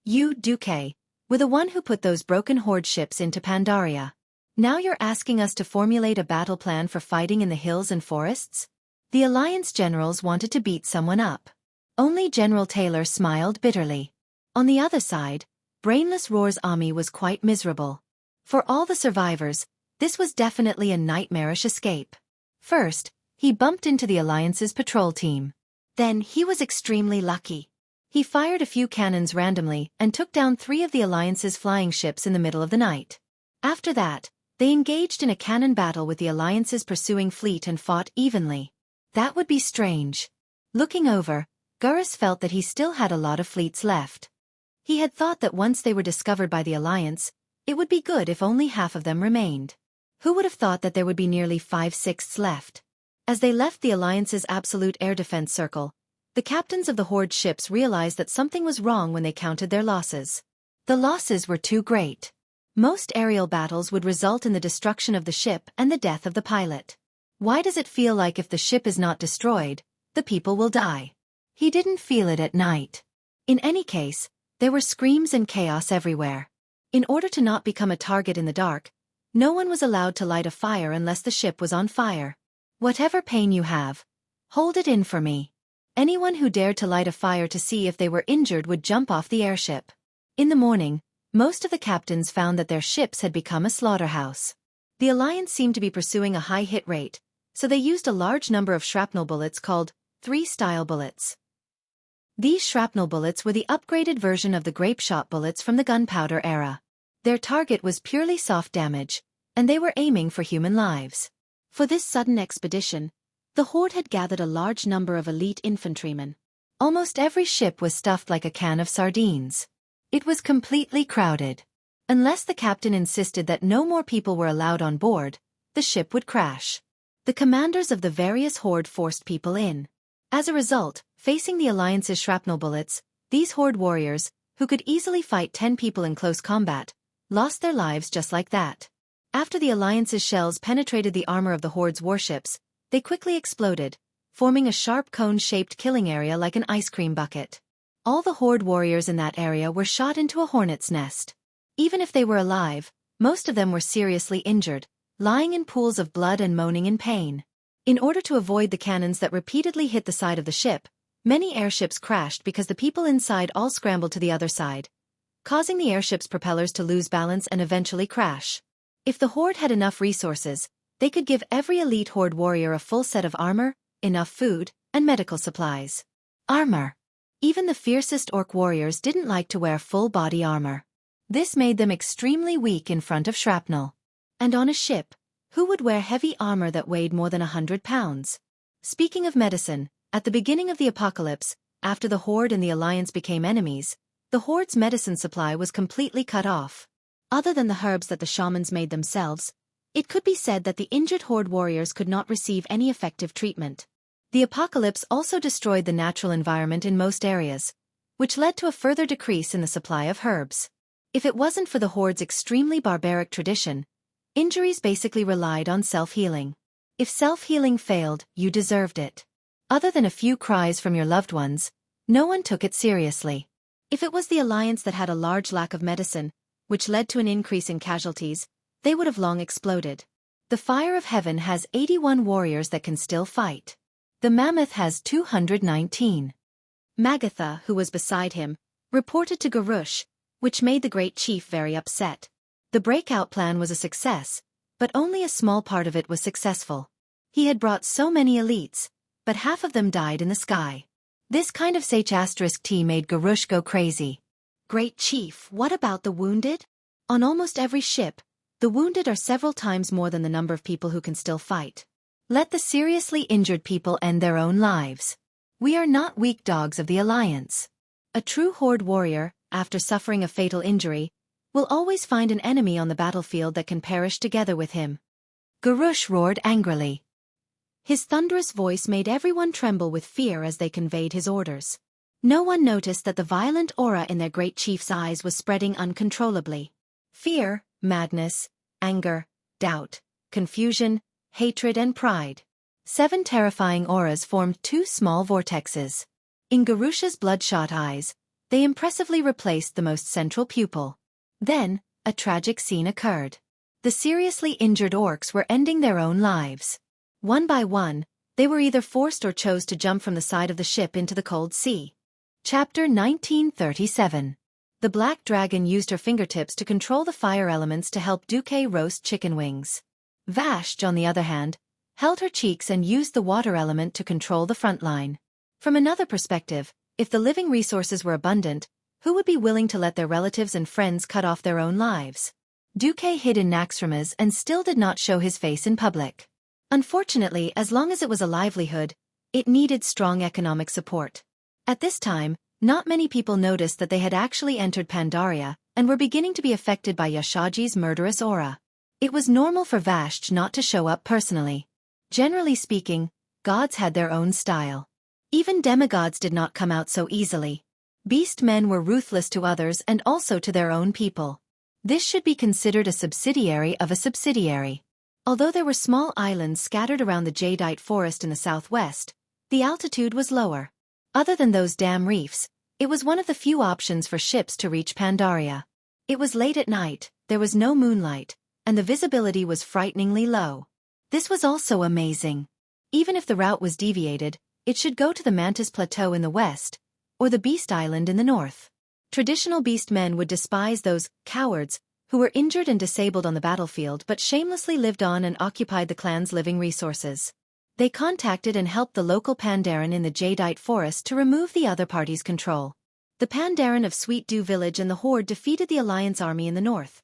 You, Duque, were the one who put those broken Horde ships into Pandaria. Now you're asking us to formulate a battle plan for fighting in the hills and forests? The Alliance generals wanted to beat someone up. Only General Taylor smiled bitterly. On the other side, Brainless Roar's army was quite miserable. For all the survivors, this was definitely a nightmarish escape. First, he bumped into the Alliance's patrol team. Then he was extremely lucky. He fired a few cannons randomly and took down 3 of the Alliance's flying ships in the middle of the night. After that, they engaged in a cannon battle with the Alliance's pursuing fleet and fought evenly. That would be strange. Looking over, Gurus felt that he still had a lot of fleets left. He had thought that once they were discovered by the Alliance, it would be good if only half of them remained. Who would have thought that there would be nearly 5/6 left? As they left the Alliance's absolute air defense circle, the captains of the Horde ships realized that something was wrong when they counted their losses. The losses were too great. Most aerial battles would result in the destruction of the ship and the death of the pilot. Why does it feel like if the ship is not destroyed, the people will die? He didn't feel it at night. In any case, there were screams and chaos everywhere. In order to not become a target in the dark, no one was allowed to light a fire unless the ship was on fire. Whatever pain you have, hold it in for me. Anyone who dared to light a fire to see if they were injured would jump off the airship. In the morning, most of the captains found that their ships had become a slaughterhouse. The Alliance seemed to be pursuing a high hit rate, so they used a large number of shrapnel bullets called 3-style bullets. These shrapnel bullets were the upgraded version of the grape shot bullets from the gunpowder era. Their target was purely soft damage, and they were aiming for human lives. For this sudden expedition, the Horde had gathered a large number of elite infantrymen. Almost every ship was stuffed like a can of sardines. It was completely crowded. Unless the captain insisted that no more people were allowed on board, the ship would crash. The commanders of the various Horde forced people in. As a result, facing the Alliance's shrapnel bullets, these Horde warriors, who could easily fight 10 people in close combat, lost their lives just like that. After the Alliance's shells penetrated the armor of the Horde's warships, they quickly exploded, forming a sharp cone-shaped killing area like an ice cream bucket. All the Horde warriors in that area were shot into a hornet's nest. Even if they were alive, most of them were seriously injured, lying in pools of blood and moaning in pain. In order to avoid the cannons that repeatedly hit the side of the ship, many airships crashed because the people inside all scrambled to the other side, causing the airship's propellers to lose balance and eventually crash. If the Horde had enough resources, they could give every elite Horde warrior a full set of armor, enough food, and medical supplies. Armor. Even the fiercest orc warriors didn't like to wear full-body armor. This made them extremely weak in front of shrapnel. And on a ship, who would wear heavy armor that weighed more than 100 pounds? Speaking of medicine, at the beginning of the apocalypse, after the Horde and the Alliance became enemies, the Horde's medicine supply was completely cut off. Other than the herbs that the shamans made themselves, it could be said that the injured Horde warriors could not receive any effective treatment. The apocalypse also destroyed the natural environment in most areas, which led to a further decrease in the supply of herbs. If it wasn't for the Horde's extremely barbaric tradition, injuries basically relied on self-healing. If self-healing failed, you deserved it. Other than a few cries from your loved ones, no one took it seriously. If it was the Alliance that had a large lack of medicine, which led to an increase in casualties, they would have long exploded. The Fire of Heaven has 81 warriors that can still fight. The Mammoth has 219. Magatha, who was beside him, reported to Garush, which made the great chief very upset. The breakout plan was a success, but only a small part of it was successful. He had brought so many elites, but half of them died in the sky. This kind of T made Garush go crazy. Great Chief, what about the wounded? On almost every ship, the wounded are several times more than the number of people who can still fight. Let the seriously injured people end their own lives. We are not weak dogs of the Alliance. A true Horde warrior, after suffering a fatal injury, will always find an enemy on the battlefield that can perish together with him. Garush roared angrily. His thunderous voice made everyone tremble with fear as they conveyed his orders. No one noticed that the violent aura in their great chief's eyes was spreading uncontrollably. Fear, madness, anger, doubt, confusion, hatred and pride. 7 terrifying auras formed 2 small vortexes. In Garush's bloodshot eyes, they impressively replaced the most central pupil. Then, a tragic scene occurred. The seriously injured orcs were ending their own lives. One by one, they were either forced or chose to jump from the side of the ship into the cold sea. Chapter 1937. The Black Dragon used her fingertips to control the fire elements to help Xueqi roast chicken wings. Vashj, on the other hand, held her cheeks and used the water element to control the front line. From another perspective, if the living resources were abundant, who would be willing to let their relatives and friends cut off their own lives? Xueqi hid in Naxxramas and still did not show his face in public. Unfortunately, as long as it was a livelihood, it needed strong economic support. At this time, not many people noticed that they had actually entered Pandaria and were beginning to be affected by Yashaji's murderous aura. It was normal for Vashj not to show up personally. Generally speaking, gods had their own style. Even demigods did not come out so easily. Beast men were ruthless to others and also to their own people. This should be considered a subsidiary of a subsidiary. Although there were small islands scattered around the jadeite forest in the southwest, the altitude was lower. Other than those damn reefs, it was one of the few options for ships to reach Pandaria. It was late at night, there was no moonlight, and the visibility was frighteningly low. This was also amazing. Even if the route was deviated, it should go to the Mantis Plateau in the west, or the Beast Island in the north. Traditional beast men would despise those cowards who were injured and disabled on the battlefield but shamelessly lived on and occupied the clan's living resources. They contacted and helped the local Pandaren in the jadeite forest to remove the other party's control. The Pandaren of Sweet Dew Village and the Horde defeated the Alliance army in the north.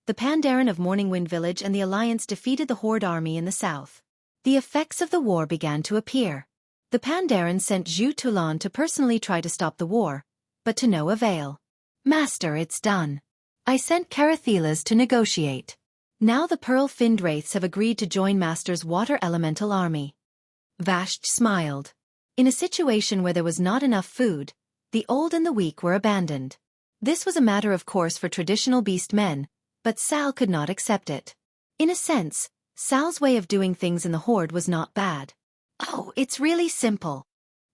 The Pandaren of Morningwind Village and the Alliance defeated the Horde army in the south. The effects of the war began to appear. The Pandaren sent Zhu Tulan to personally try to stop the war, but to no avail. "Master, it's done. I sent Carathilas to negotiate. Now the pearl-finned wraiths have agreed to join Master's water elemental army." Vashj smiled. In a situation where there was not enough food, the old and the weak were abandoned. This was a matter of course for traditional beast men, but Sal could not accept it. In a sense, Sal's way of doing things in the Horde was not bad. "Oh, it's really simple."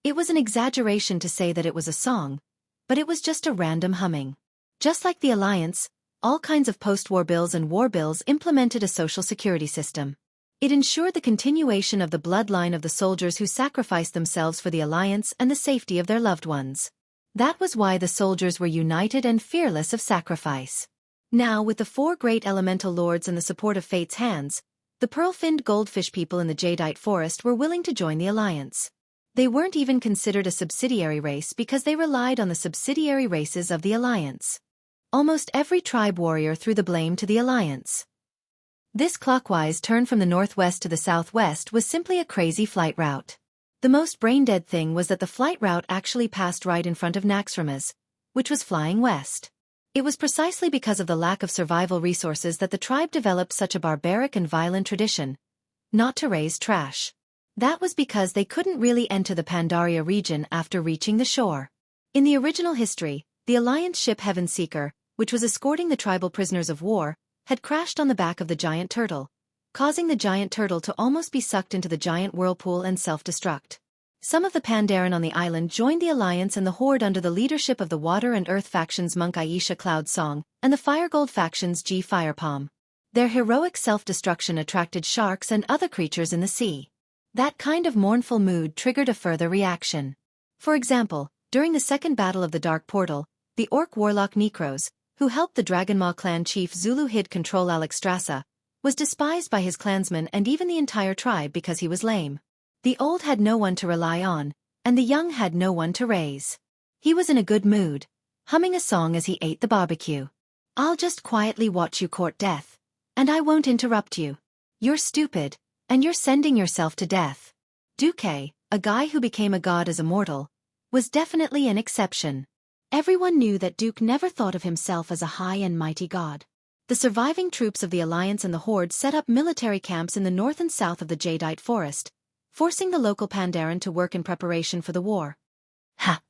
It was an exaggeration to say that it was a song, but it was just a random humming. Just like the Alliance, all kinds of post-war bills and war bills implemented a social security system. It ensured the continuation of the bloodline of the soldiers who sacrificed themselves for the Alliance and the safety of their loved ones. That was why the soldiers were united and fearless of sacrifice. Now, with the 4 great elemental lords and the support of Fate's hands, the pearl-finned goldfish people in the jadeite forest were willing to join the Alliance. They weren't even considered a subsidiary race because they relied on the subsidiary races of the Alliance. Almost every tribe warrior threw the blame to the Alliance. This clockwise turn from the northwest to the southwest was simply a crazy flight route. The most brain-dead thing was that the flight route actually passed right in front of Naxxramas, which was flying west. It was precisely because of the lack of survival resources that the tribe developed such a barbaric and violent tradition, not to raise trash. That was because they couldn't really enter the Pandaria region after reaching the shore. In the original history, the Alliance ship Heaven Seeker, which was escorting the tribal prisoners of war, had crashed on the back of the giant turtle, causing the giant turtle to almost be sucked into the giant whirlpool and self-destruct. Some of the Pandaren on the island joined the Alliance and the Horde under the leadership of the Water and Earth factions Monk Aisha Cloud Song and the Firegold factions G Firepalm. Their heroic self-destruction attracted sharks and other creatures in the sea. That kind of mournful mood triggered a further reaction. For example, during the Second Battle of the Dark Portal, the orc warlock Necros, who helped the Dragonmaw clan chief Zulu Hid control Alexstrasza, was despised by his clansmen and even the entire tribe because he was lame. The old had no one to rely on, and the young had no one to raise. He was in a good mood, humming a song as he ate the barbecue. "I'll just quietly watch you court death, and I won't interrupt you. You're stupid, and you're sending yourself to death." Xueqi, a guy who became a god as a mortal, was definitely an exception. Everyone knew that Duke never thought of himself as a high and mighty god. The surviving troops of the Alliance and the Horde set up military camps in the north and south of the Jadeite forest, forcing the local Pandaren to work in preparation for the war. Ha!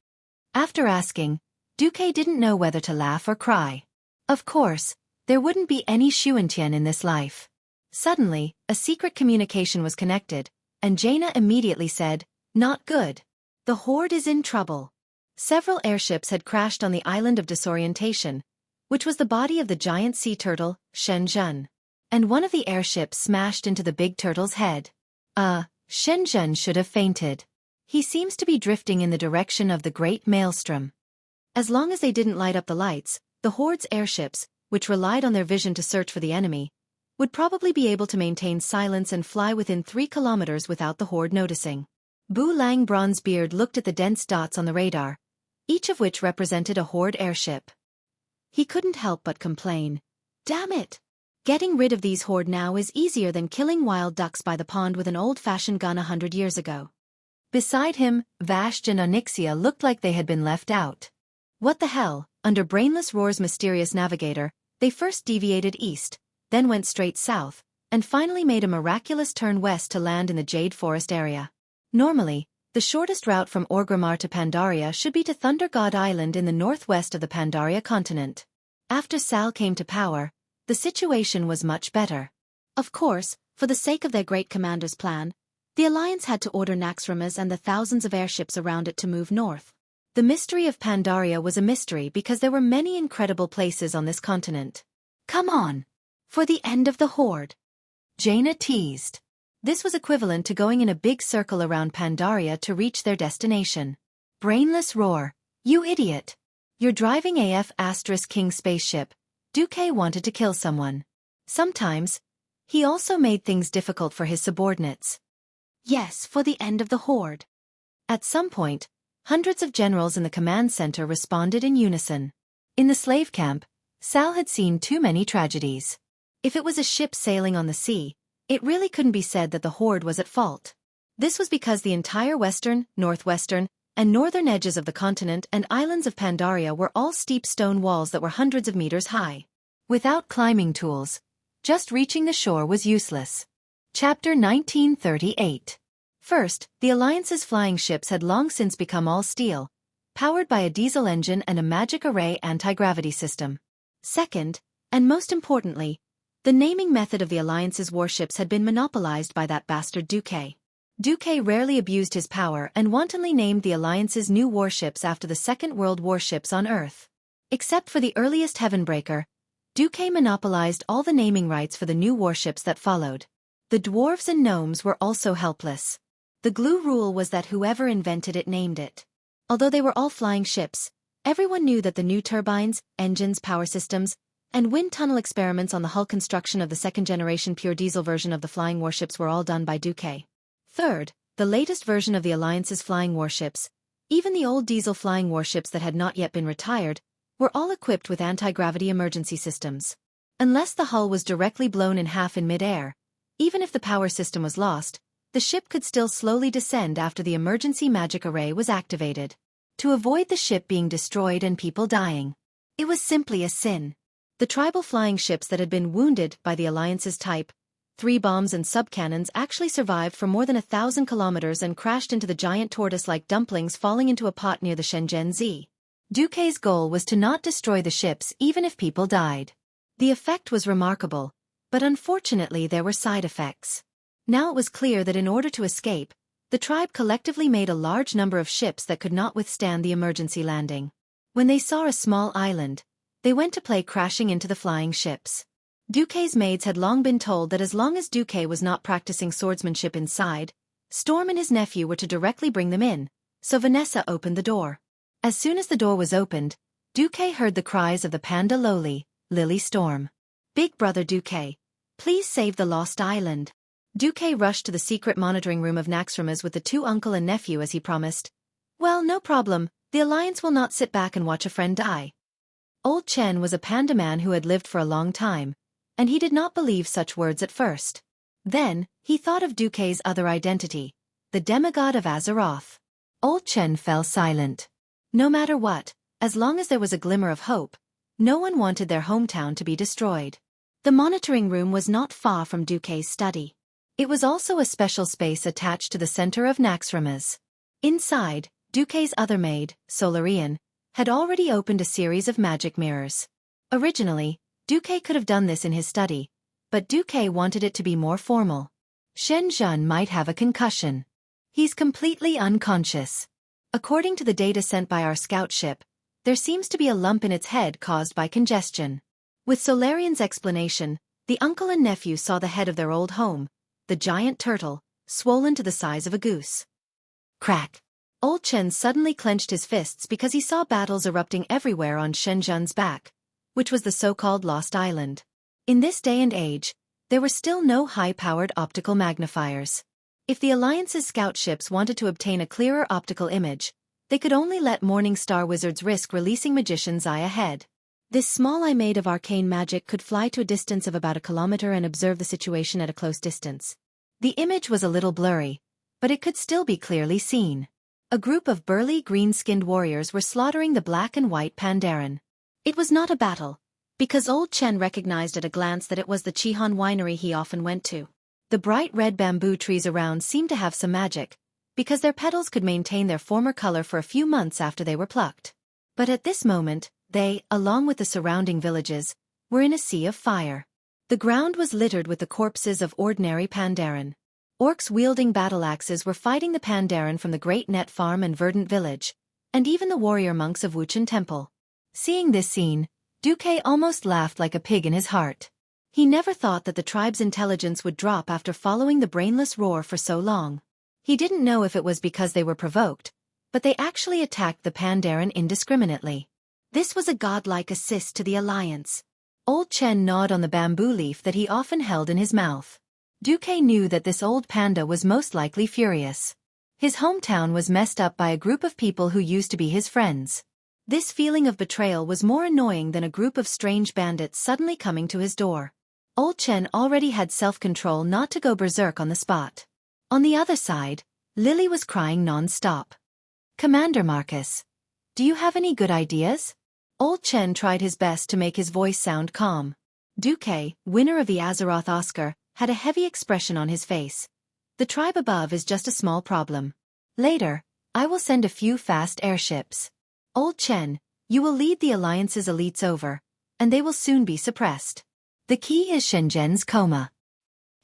After asking, Xueqi didn't know whether to laugh or cry. Of course, there wouldn't be any Xuantian in this life. Suddenly, a secret communication was connected, and Jaina immediately said, "Not good. The Horde is in trouble." Several airships had crashed on the island of disorientation, which was the body of the giant sea turtle, Shenzhen. And one of the airships smashed into the big turtle's head. Shenzhen should have fainted. He seems to be drifting in the direction of the Great Maelstrom. As long as they didn't light up the lights, the Horde's airships, which relied on their vision to search for the enemy, would probably be able to maintain silence and fly within 3 kilometers without the Horde noticing. Bu Lang Bronzebeard looked at the dense dots on the radar, each of which represented a Horde airship. He couldn't help but complain. "Damn it! Getting rid of these Horde now is easier than killing wild ducks by the pond with an old-fashioned gun 100 years ago." Beside him, Vashj and Onyxia looked like they had been left out. What the hell? Under Brainless Roar's mysterious navigator, they first deviated east, then went straight south, and finally made a miraculous turn west to land in the Jade Forest area. Normally, the shortest route from Orgrimmar to Pandaria should be to Thunder God Island in the northwest of the Pandaria continent. After Sal came to power, the situation was much better. Of course, for the sake of their great commander's plan, the Alliance had to order Naxxramas and the thousands of airships around it to move north. The mystery of Pandaria was a mystery because there were many incredible places on this continent. "Come on! For the end of the Horde!" Jaina teased. This was equivalent to going in a big circle around Pandaria to reach their destination. Brainless Roar, you idiot! You're driving AF*King spaceship. Xueqi wanted to kill someone. Sometimes, he also made things difficult for his subordinates. Yes, for the end of the Horde. At some point, hundreds of generals in the command center responded in unison. In the slave camp, Sal had seen too many tragedies. If it was a ship sailing on the sea, it really couldn't be said that the Horde was at fault. This was because the entire western, northwestern, and northern edges of the continent and islands of Pandaria were all steep stone walls that were hundreds of meters high. Without climbing tools, just reaching the shore was useless. Chapter 1938. First, the Alliance's flying ships had long since become all steel, powered by a diesel engine and a magic array anti-gravity system. Second, and most importantly, the naming method of the Alliance's warships had been monopolized by that bastard Xueqi. Xueqi rarely abused his power and wantonly named the Alliance's new warships after the Second World warships on Earth. Except for the earliest Heavenbreaker, Xueqi monopolized all the naming rights for the new warships that followed. The dwarves and gnomes were also helpless. The glue rule was that whoever invented it named it. Although they were all flying ships, everyone knew that the new turbines, engines, power systems, and wind tunnel experiments on the hull construction of the second-generation pure diesel version of the flying warships were all done by Xueqi. Third, the latest version of the Alliance's flying warships, even the old diesel flying warships that had not yet been retired, were all equipped with anti-gravity emergency systems. Unless the hull was directly blown in half in mid-air, even if the power system was lost, the ship could still slowly descend after the emergency magic array was activated. To avoid the ship being destroyed and people dying. It was simply a sin. The tribal flying ships that had been wounded by the Alliance's Type 3 bombs and subcannons actually survived for more than 1,000 kilometers and crashed into the giant tortoise-like dumplings falling into a pot near the Shenzhen Z. Xueqi's goal was to not destroy the ships even if people died. The effect was remarkable, but unfortunately there were side effects. Now it was clear that in order to escape, the tribe collectively made a large number of ships that could not withstand the emergency landing. When they saw a small island, they went to play crashing into the flying ships. Duque's maids had long been told that as long as Duque was not practicing swordsmanship inside, Storm and his nephew were to directly bring them in, so Vanessa opened the door. As soon as the door was opened, Duque heard the cries of the panda Lily Storm. "Big brother Duque, please save the lost island." Duque rushed to the secret monitoring room of Naxxramas with the two uncle and nephew as he promised. "Well, no problem, the Alliance will not sit back and watch a friend die." Old Chen was a panda man who had lived for a long time, and he did not believe such words at first. Then, he thought of Duque's other identity, the demigod of Azeroth. Old Chen fell silent. No matter what, as long as there was a glimmer of hope, no one wanted their hometown to be destroyed. The monitoring room was not far from Duque's study. It was also a special space attached to the center of Naxxramas. Inside, Duque's other maid, Solarian, had already opened a series of magic mirrors. Originally, Duque could have done this in his study, but Duque wanted it to be more formal. Shen Zhen might have a concussion. He's completely unconscious. According to the data sent by our scout ship, there seems to be a lump in its head caused by congestion. With Solarian's explanation, the uncle and nephew saw the head of their old home, the giant turtle, swollen to the size of a goose. Crack! Old Chen suddenly clenched his fists because he saw battles erupting everywhere on Shen Zhen's back, which was the so-called Lost Island. In this day and age, there were still no high-powered optical magnifiers. If the Alliance's scout ships wanted to obtain a clearer optical image, they could only let Morning Star wizards risk releasing Magician's Eye ahead. This small eye made of arcane magic could fly to a distance of about a kilometer and observe the situation at a close distance. The image was a little blurry, but it could still be clearly seen. A group of burly green-skinned warriors were slaughtering the black and white Pandaren. It was not a battle, because Old Chen recognized at a glance that it was the Chihan winery he often went to. The bright red bamboo trees around seemed to have some magic, because their petals could maintain their former color for a few months after they were plucked. But at this moment, they, along with the surrounding villages, were in a sea of fire. The ground was littered with the corpses of ordinary Pandaren. Orcs wielding battle axes were fighting the Pandaren from the Great Net Farm and Verdant Village, and even the warrior monks of Wuchen Temple. Seeing this scene, Duque almost laughed like a pig in his heart. He never thought that the tribe's intelligence would drop after following the brainless roar for so long. He didn't know if it was because they were provoked, but they actually attacked the Pandaren indiscriminately. This was a godlike assist to the Alliance. Old Chen gnawed on the bamboo leaf that he often held in his mouth. Duque knew that this old panda was most likely furious. His hometown was messed up by a group of people who used to be his friends. This feeling of betrayal was more annoying than a group of strange bandits suddenly coming to his door. Old Chen already had self-control not to go berserk on the spot. On the other side, Lily was crying non-stop. "Commander Marcus, do you have any good ideas?" Old Chen tried his best to make his voice sound calm. Duque, winner of the Azeroth Oscar, had a heavy expression on his face. "The tribe above is just a small problem. Later, I will send a few fast airships. Old Chen, you will lead the Alliance's elites over, and they will soon be suppressed. The key is Shenzhen's coma."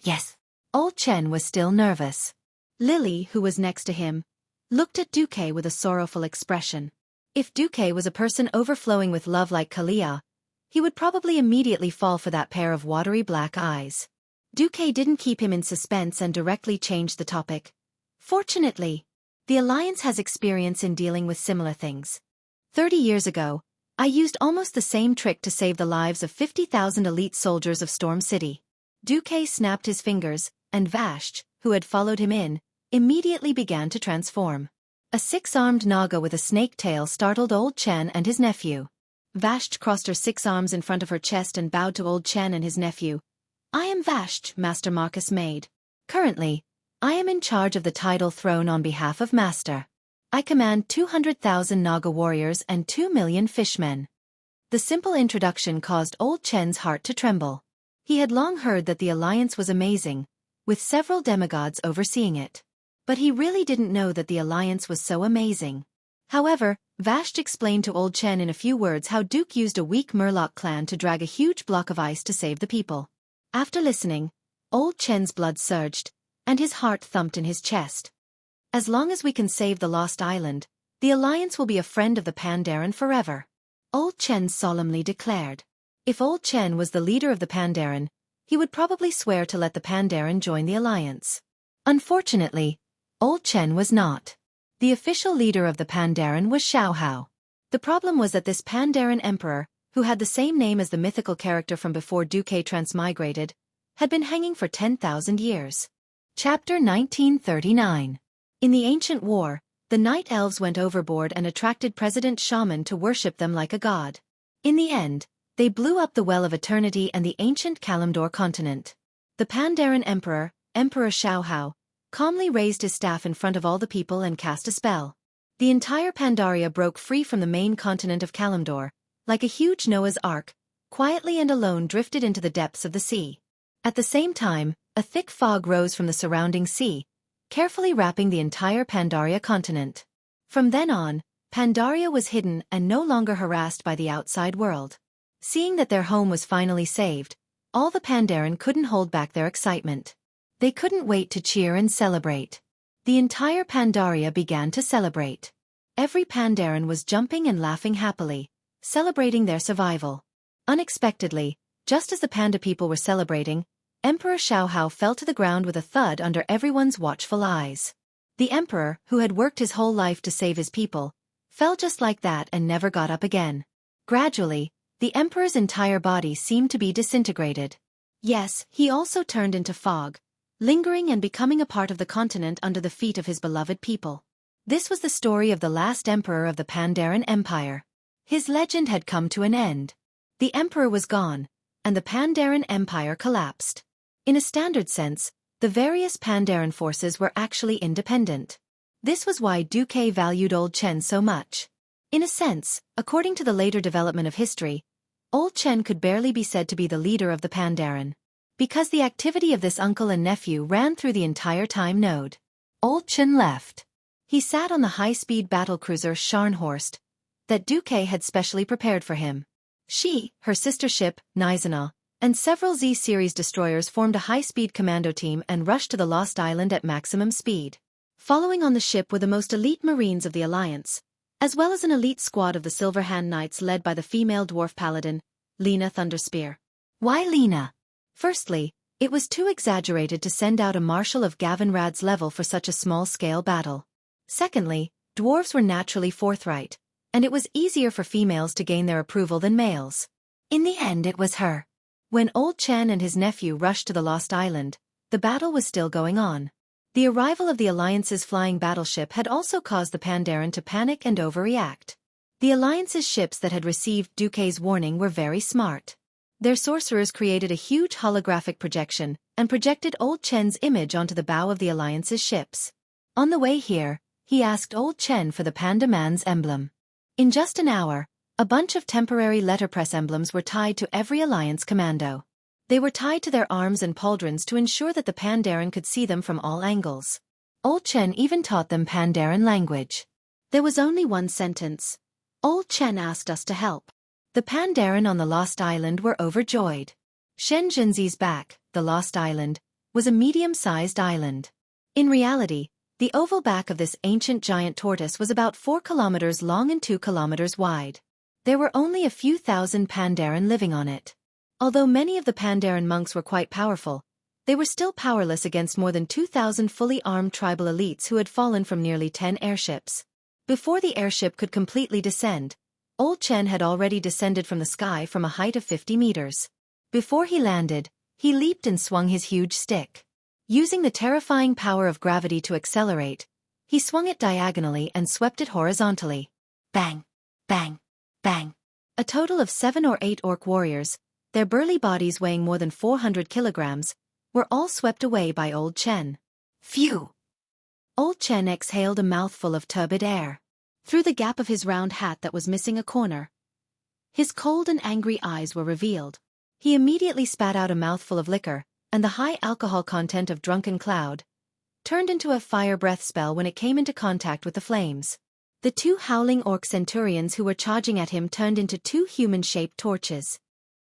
"Yes." Old Chen was still nervous. Lily, who was next to him, looked at Duque with a sorrowful expression. If Duque was a person overflowing with love like Kalia, he would probably immediately fall for that pair of watery black eyes. Duque didn't keep him in suspense and directly changed the topic. "Fortunately, the Alliance has experience in dealing with similar things. 30 years ago, I used almost the same trick to save the lives of 50,000 elite soldiers of Storm City." Duque snapped his fingers, and Vashj, who had followed him in, immediately began to transform. A 6-armed Naga with a snake tail startled Old Chen and his nephew. Vashj crossed her 6 arms in front of her chest and bowed to Old Chen and his nephew. "I am Vashj, Master Marcus Maid. Currently, I am in charge of the tidal throne on behalf of Master. I command 200,000 Naga warriors and 2 million fishmen." The simple introduction caused Old Chen's heart to tremble. He had long heard that the Alliance was amazing, with several demigods overseeing it. But he really didn't know that the Alliance was so amazing. However, Vashj explained to Old Chen in a few words how Duke used a weak Murloc clan to drag a huge block of ice to save the people. After listening, Old Chen's blood surged, and his heart thumped in his chest. "As long as we can save the Lost Island, the Alliance will be a friend of the Pandaren forever," Old Chen solemnly declared. If Old Chen was the leader of the Pandaren, he would probably swear to let the Pandaren join the alliance. Unfortunately, Old Chen was not. The official leader of the Pandaren was Xiaohao. The problem was that this Pandaren emperor, who had the same name as the mythical character from before Duque transmigrated, had been hanging for 10,000 years. Chapter 1939. In the ancient war, the night elves went overboard and attracted President Shaman to worship them like a god. In the end, they blew up the Well of Eternity and the ancient Kalimdor continent. The Pandaren emperor, Emperor Xiaohao, calmly raised his staff in front of all the people and cast a spell. The entire Pandaria broke free from the main continent of Kalimdor, like a huge Noah's Ark, quietly and alone drifted into the depths of the sea. At the same time, a thick fog rose from the surrounding sea, carefully wrapping the entire Pandaria continent. From then on, Pandaria was hidden and no longer harassed by the outside world. Seeing that their home was finally saved, all the Pandaren couldn't hold back their excitement. They couldn't wait to cheer and celebrate. The entire Pandaria began to celebrate. Every Pandaren was jumping and laughing happily, celebrating their survival. Unexpectedly, just as the Panda people were celebrating, Emperor Xiaohao fell to the ground with a thud under everyone's watchful eyes. The emperor, who had worked his whole life to save his people, fell just like that and never got up again. Gradually, the emperor's entire body seemed to be disintegrated. Yes, he also turned into fog, lingering and becoming a part of the continent under the feet of his beloved people. This was the story of the last emperor of the Pandaren Empire. His legend had come to an end. The emperor was gone, and the Pandaren Empire collapsed. In a standard sense, the various Pandaren forces were actually independent. This was why Duque valued Old Chen so much. In a sense, according to the later development of history, Old Chen could barely be said to be the leader of the Pandaren, because the activity of this uncle and nephew ran through the entire time node. Old Chen left. He sat on the high-speed battlecruiser Scharnhorst that Duque had specially prepared for him. She, her sister ship, Nizana, and several Z-series destroyers formed a high-speed commando team and rushed to the Lost Island at maximum speed. Following on the ship were the most elite marines of the Alliance, as well as an elite squad of the Silverhand Knights led by the female dwarf paladin, Lena Thunderspear. Why Lena? Firstly, it was too exaggerated to send out a marshal of Gavinrad's level for such a small-scale battle. Secondly, dwarves were naturally forthright, and it was easier for females to gain their approval than males. In the end it was her. When Old Chen and his nephew rushed to the Lost Island, the battle was still going on. The arrival of the Alliance's flying battleship had also caused the Pandaren to panic and overreact. The Alliance's ships that had received Duque's warning were very smart. Their sorcerers created a huge holographic projection and projected Old Chen's image onto the bow of the Alliance's ships. On the way here, he asked Old Chen for the Panda Man's emblem. In just an hour, a bunch of temporary letterpress emblems were tied to every Alliance commando. They were tied to their arms and pauldrons to ensure that the Pandaren could see them from all angles. Old Chen even taught them Pandaren language. There was only one sentence. Old Chen asked us to help. The Pandaren on the Lost Island were overjoyed. Shenzhenzi's back, the Lost Island, was a medium-sized island. In reality, the oval back of this ancient giant tortoise was about 4 kilometers long and 2 kilometers wide. There were only a few thousand Pandaren living on it. Although many of the Pandaren monks were quite powerful, they were still powerless against more than 2,000 fully armed tribal elites who had fallen from nearly 10 airships. Before the airship could completely descend, Old Chen had already descended from the sky from a height of 50 meters. Before he landed, he leaped and swung his huge stick. Using the terrifying power of gravity to accelerate, he swung it diagonally and swept it horizontally. Bang! Bang! Bang! A total of 7 or 8 orc warriors, their burly bodies weighing more than 400 kilograms, were all swept away by Old Chen. Phew! Old Chen exhaled a mouthful of turbid air. Through the gap of his round hat that was missing a corner, his cold and angry eyes were revealed. He immediately spat out a mouthful of liquor, and the high alcohol content of Drunken Cloud turned into a fire breath spell when it came into contact with the flames. The 2 howling orc centurions who were charging at him turned into 2 human-shaped torches.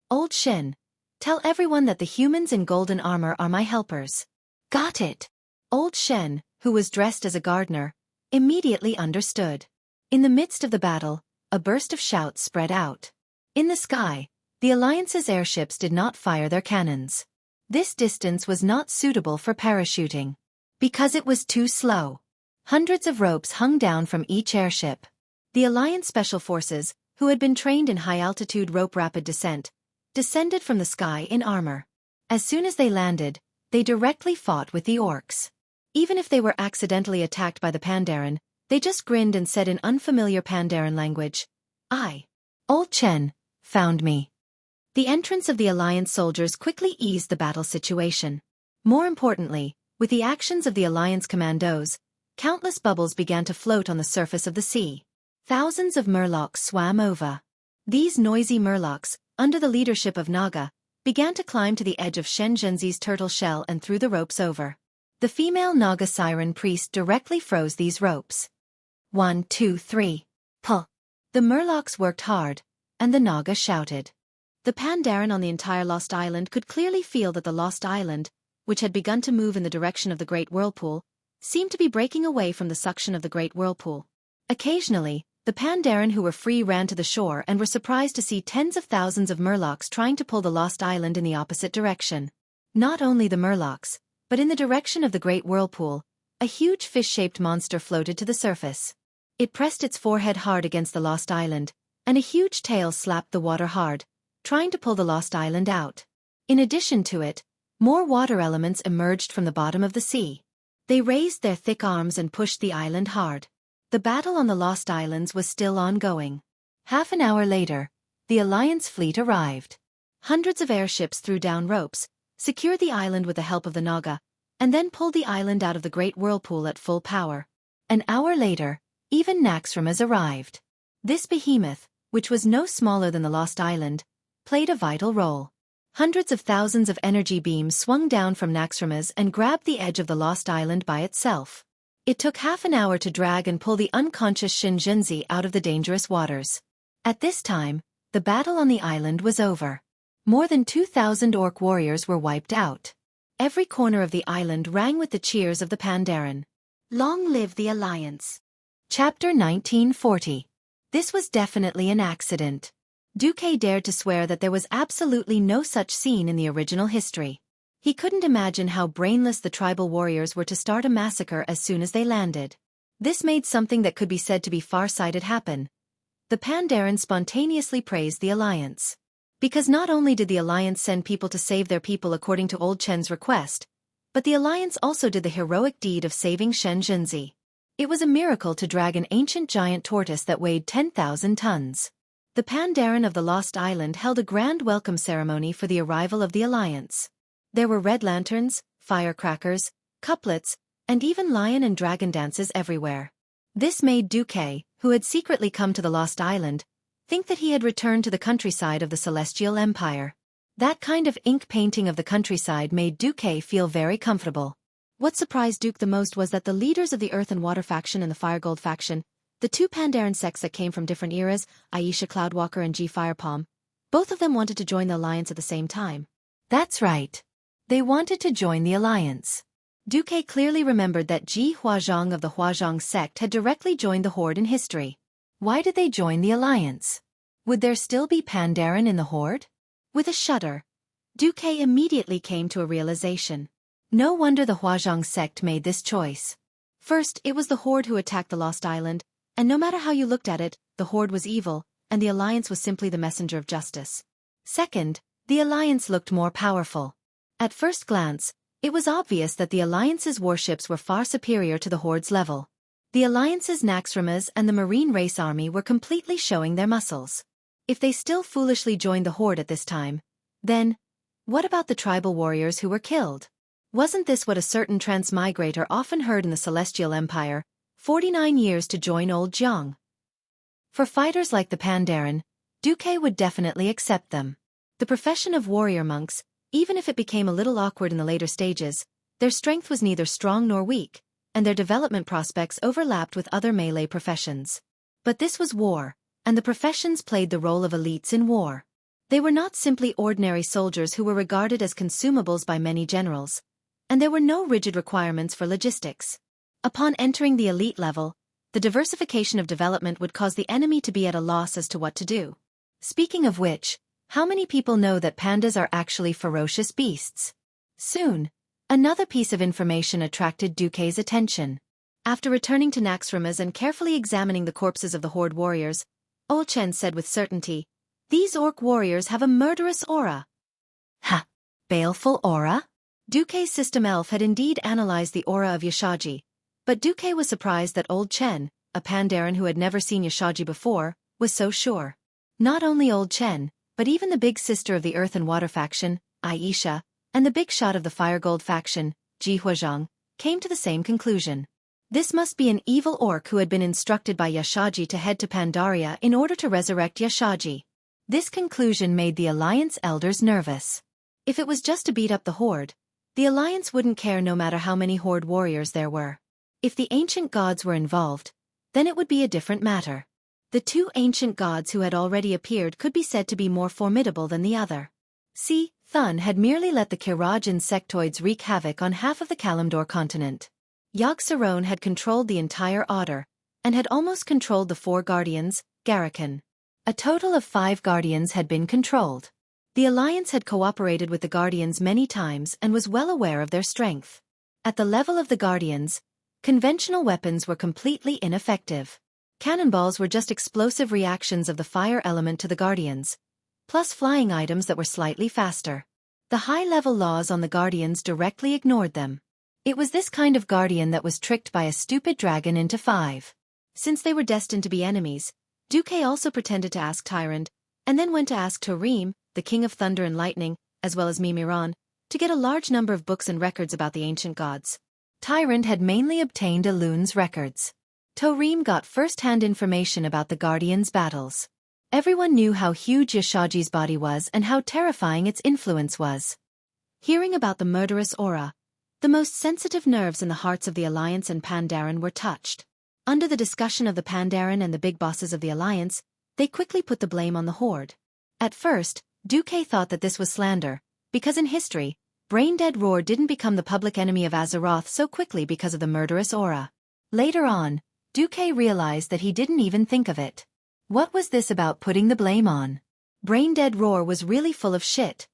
Old Shen, tell everyone that the humans in golden armor are my helpers. Got it. Old Shen, who was dressed as a gardener, immediately understood. In the midst of the battle, a burst of shouts spread out. In the sky, The Alliance's airships did not fire their cannons. This distance was not suitable for parachuting. Because it was too slow. Hundreds of ropes hung down from each airship. The Alliance Special Forces, who had been trained in high-altitude rope rapid descent, descended from the sky in armor. As soon as they landed, they directly fought with the orcs. Even if they were accidentally attacked by the Pandaren, they just grinned and said in unfamiliar Pandaren language, Old Chen, found me. The entrance of the Alliance soldiers quickly eased the battle situation. More importantly, with the actions of the Alliance commandos, countless bubbles began to float on the surface of the sea. Thousands of murlocs swam over. These noisy murlocs, under the leadership of Naga, began to climb to the edge of Shen Zhenzi's turtle shell and threw the ropes over. The female Naga siren priest directly froze these ropes. 1, 2, 3. Pull. The murlocs worked hard, and the Naga shouted. The Pandaren on the entire Lost Island could clearly feel that the Lost Island, which had begun to move in the direction of the Great Whirlpool, seemed to be breaking away from the suction of the Great Whirlpool. Occasionally, the Pandaren who were free ran to the shore and were surprised to see tens of thousands of murlocs trying to pull the Lost Island in the opposite direction. Not only the murlocs, but in the direction of the Great Whirlpool, a huge fish-shaped monster floated to the surface. It pressed its forehead hard against the Lost Island, and a huge tail slapped the water hard, trying to pull the Lost Island out. In addition to it, more water elements emerged from the bottom of the sea. They raised their thick arms and pushed the island hard. The battle on the Lost Islands was still ongoing. Half an hour later, the Alliance fleet arrived. Hundreds of airships threw down ropes, secured the island with the help of the Naga, and then pulled the island out of the Great Whirlpool at full power. An hour later, even Naxxramas arrived. This behemoth, which was no smaller than the Lost Island, played a vital role. Hundreds of thousands of energy beams swung down from Naxxramas and grabbed the edge of the Lost Island by itself. It took half an hour to drag and pull the unconscious Shen Zhenzi out of the dangerous waters. At this time, the battle on the island was over. More than 2,000 orc warriors were wiped out. Every corner of the island rang with the cheers of the Pandaren. Long live the Alliance. Chapter 1940. This was definitely an accident. Xueqi dared to swear that there was absolutely no such scene in the original history. He couldn't imagine how brainless the tribal warriors were to start a massacre as soon as they landed. This made something that could be said to be far-sighted happen. The Pandaren spontaneously praised the Alliance. Because not only did the Alliance send people to save their people according to Old Chen's request, but the Alliance also did the heroic deed of saving Shen Zhenzi. It was a miracle to drag an ancient giant tortoise that weighed 10,000 tons. The Pandaren of the Lost Island held a grand welcome ceremony for the arrival of the Alliance. There were red lanterns, firecrackers, couplets, and even lion and dragon dances everywhere. This made Xueqi, who had secretly come to the Lost Island, think that he had returned to the countryside of the Celestial Empire. That kind of ink painting of the countryside made Xueqi feel very comfortable. What surprised Duke the most was that the leaders of the Earth and Water faction and the Firegold faction, the two Pandaren sects that came from different eras, Aisha Cloudwalker and G Firepalm, both of them wanted to join the Alliance at the same time. That's right. They wanted to join the Alliance. Xueqi clearly remembered that Ji Huazhang of the Huazhang sect had directly joined the Horde in history. Why did they join the Alliance? Would there still be Pandaren in the Horde? With a shudder, Xueqi immediately came to a realization. No wonder the Huazhang sect made this choice. First, it was the Horde who attacked the Lost Island, and no matter how you looked at it, the Horde was evil, and the Alliance was simply the messenger of justice. Second, the Alliance looked more powerful. At first glance, it was obvious that the Alliance's warships were far superior to the Horde's level. The Alliance's Naxxramas and the Marine Race Army were completely showing their muscles. If they still foolishly joined the Horde at this time, then, what about the tribal warriors who were killed? Wasn't this what a certain transmigrator often heard in the Celestial Empire, 49 years to join Old Jiang? For fighters like the Pandaren, Xueqi would definitely accept them. The profession of warrior monks, even if it became a little awkward in the later stages, their strength was neither strong nor weak, and their development prospects overlapped with other melee professions. But this was war, and the professions played the role of elites in war. They were not simply ordinary soldiers who were regarded as consumables by many generals, and there were no rigid requirements for logistics. Upon entering the elite level, the diversification of development would cause the enemy to be at a loss as to what to do. Speaking of which, How many people know that pandas are actually ferocious beasts? Soon, another piece of information attracted Duque's attention. After returning to Naxxramas and carefully examining the corpses of the Horde warriors, Old Chen said with certainty, "These orc warriors have a murderous aura." Ha! Baleful aura? Duque's system elf had indeed analyzed the aura of Yashaji, but Duque was surprised that Old Chen, a Pandaren who had never seen Yashaji before, was so sure. Not only Old Chen, but even the big sister of the Earth and Water faction, Aisha, and the big shot of the Fire Gold faction, Ji Huazhang, came to the same conclusion. This must be an evil orc who had been instructed by Yashaji to head to Pandaria in order to resurrect Yashaji. This conclusion made the Alliance elders nervous. If it was just to beat up the Horde, the Alliance wouldn't care no matter how many Horde warriors there were. If the ancient gods were involved, then it would be a different matter. The two ancient gods who had already appeared could be said to be more formidable than the other. See, Thun had merely let the Kiraj insectoids wreak havoc on half of the Kalimdor continent. Yogg-Saron had controlled the entire Otter, and had almost controlled the 4 guardians, Garakan. A total of 5 guardians had been controlled. The Alliance had cooperated with the guardians many times and was well aware of their strength. At the level of the guardians, conventional weapons were completely ineffective. Cannonballs were just explosive reactions of the fire element to the guardians, plus flying items that were slightly faster. The high-level laws on the guardians directly ignored them. It was this kind of guardian that was tricked by a stupid dragon into 5. Since they were destined to be enemies, Duque also pretended to ask Tyrande, and then went to ask Torim, the king of thunder and lightning, as well as Mimiron, to get a large number of books and records about the ancient gods. Tyrande had mainly obtained Elun's records. Torim got first-hand information about the Guardians' battles. Everyone knew how huge Yashaji's body was and how terrifying its influence was. Hearing about the murderous aura, the most sensitive nerves in the hearts of the Alliance and Pandaren were touched. Under the discussion of the Pandaren and the big bosses of the Alliance, they quickly put the blame on the Horde. At first, Duque thought that this was slander, because in history, Braindead Roar didn't become the public enemy of Azeroth so quickly because of the murderous aura. Later on, Duque realized that he didn't even think of it. What was this about putting the blame on? Braindead Roar was really full of shit.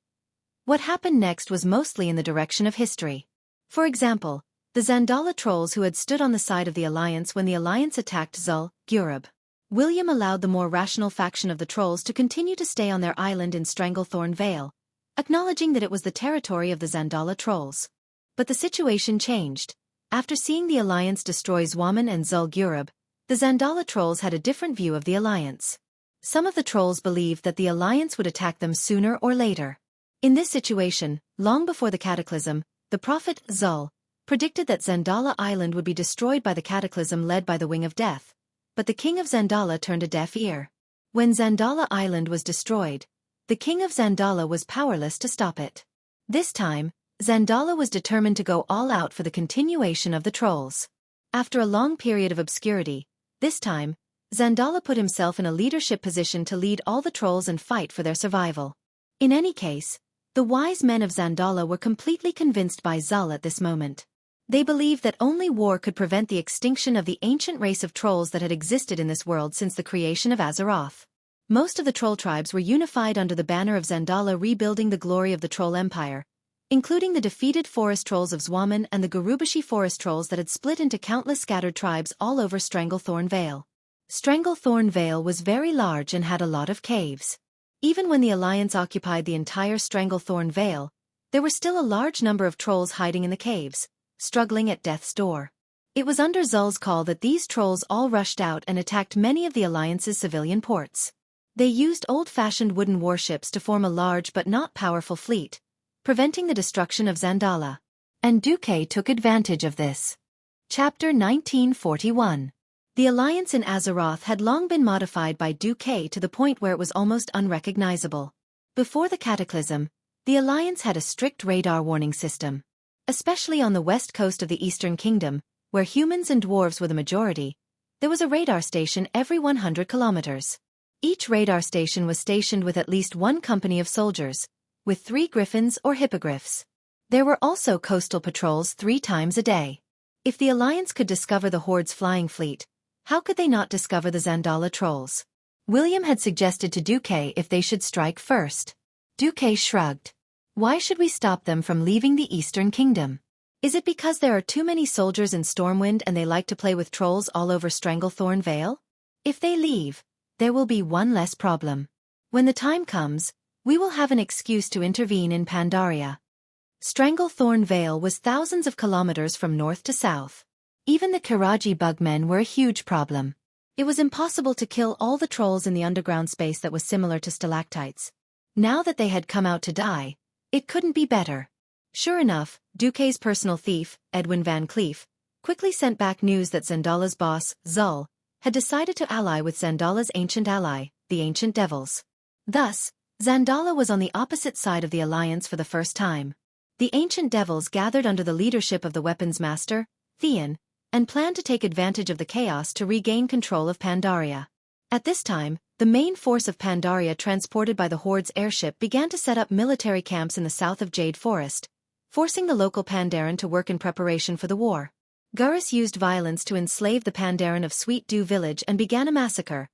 What happened next was mostly in the direction of history. For example, the Zandala trolls who had stood on the side of the Alliance when the Alliance attacked Zul, Gurub. William allowed the more rational faction of the trolls to continue to stay on their island in Stranglethorn Vale, acknowledging that it was the territory of the Zandala trolls. But the situation changed. After seeing the Alliance destroy Zwaman and Zul Gurub, the Zandala trolls had a different view of the Alliance. Some of the trolls believed that the Alliance would attack them sooner or later. In this situation, long before the Cataclysm, the prophet, Zul, predicted that Zandala Island would be destroyed by the Cataclysm led by the Wing of Death, but the king of Zandala turned a deaf ear. When Zandala Island was destroyed, the king of Zandala was powerless to stop it. This time, Zandala was determined to go all out for the continuation of the trolls. After a long period of obscurity, this time, Zandala put himself in a leadership position to lead all the trolls and fight for their survival. In any case, the wise men of Zandala were completely convinced by Zul at this moment. They believed that only war could prevent the extinction of the ancient race of trolls that had existed in this world since the creation of Azeroth. Most of the troll tribes were unified under the banner of Zandala rebuilding the glory of the Troll Empire, including the defeated forest trolls of Zwaman and the Gurubashi forest trolls that had split into countless scattered tribes all over Stranglethorn Vale. Stranglethorn Vale was very large and had a lot of caves. Even when the Alliance occupied the entire Stranglethorn Vale, there were still a large number of trolls hiding in the caves, struggling at death's door. It was under Zul's call that these trolls all rushed out and attacked many of the Alliance's civilian ports. They used old-fashioned wooden warships to form a large but not powerful fleet, preventing the destruction of Zandala. And Duque took advantage of this. Chapter 1941. The Alliance in Azeroth had long been modified by Duque to the point where it was almost unrecognizable. Before the Cataclysm, the Alliance had a strict radar warning system. Especially on the west coast of the Eastern Kingdom, where humans and dwarves were the majority, there was a radar station every 100 kilometers. Each radar station was stationed with at least one company of soldiers, with 3 griffins or hippogriffs. There were also coastal patrols 3 times a day. If the Alliance could discover the Horde's flying fleet, how could they not discover the Zandala trolls? William had suggested to Xueqi if they should strike first. Xueqi shrugged. Why should we stop them from leaving the Eastern Kingdom? Is it because there are too many soldiers in Stormwind and they like to play with trolls all over Stranglethorn Vale? If they leave, there will be one less problem. When the time comes, we will have an excuse to intervene in Pandaria. Stranglethorn Vale was thousands of kilometers from north to south. Even the Kiraji bugmen were a huge problem. It was impossible to kill all the trolls in the underground space that was similar to stalactites. Now that they had come out to die, it couldn't be better. Sure enough, Xueqi's personal thief, Edwin Van Cleef, quickly sent back news that Zandala's boss, Zul, had decided to ally with Zandala's ancient ally, the Ancient Devils. Thus, Zandala was on the opposite side of the alliance for the first time. The Ancient Devils gathered under the leadership of the weapons master, Theon, and planned to take advantage of the chaos to regain control of Pandaria. At this time, the main force of Pandaria transported by the Horde's airship began to set up military camps in the south of Jade Forest, forcing the local Pandaren to work in preparation for the war. Gurus used violence to enslave the Pandaren of Sweet Dew Village and began a massacre,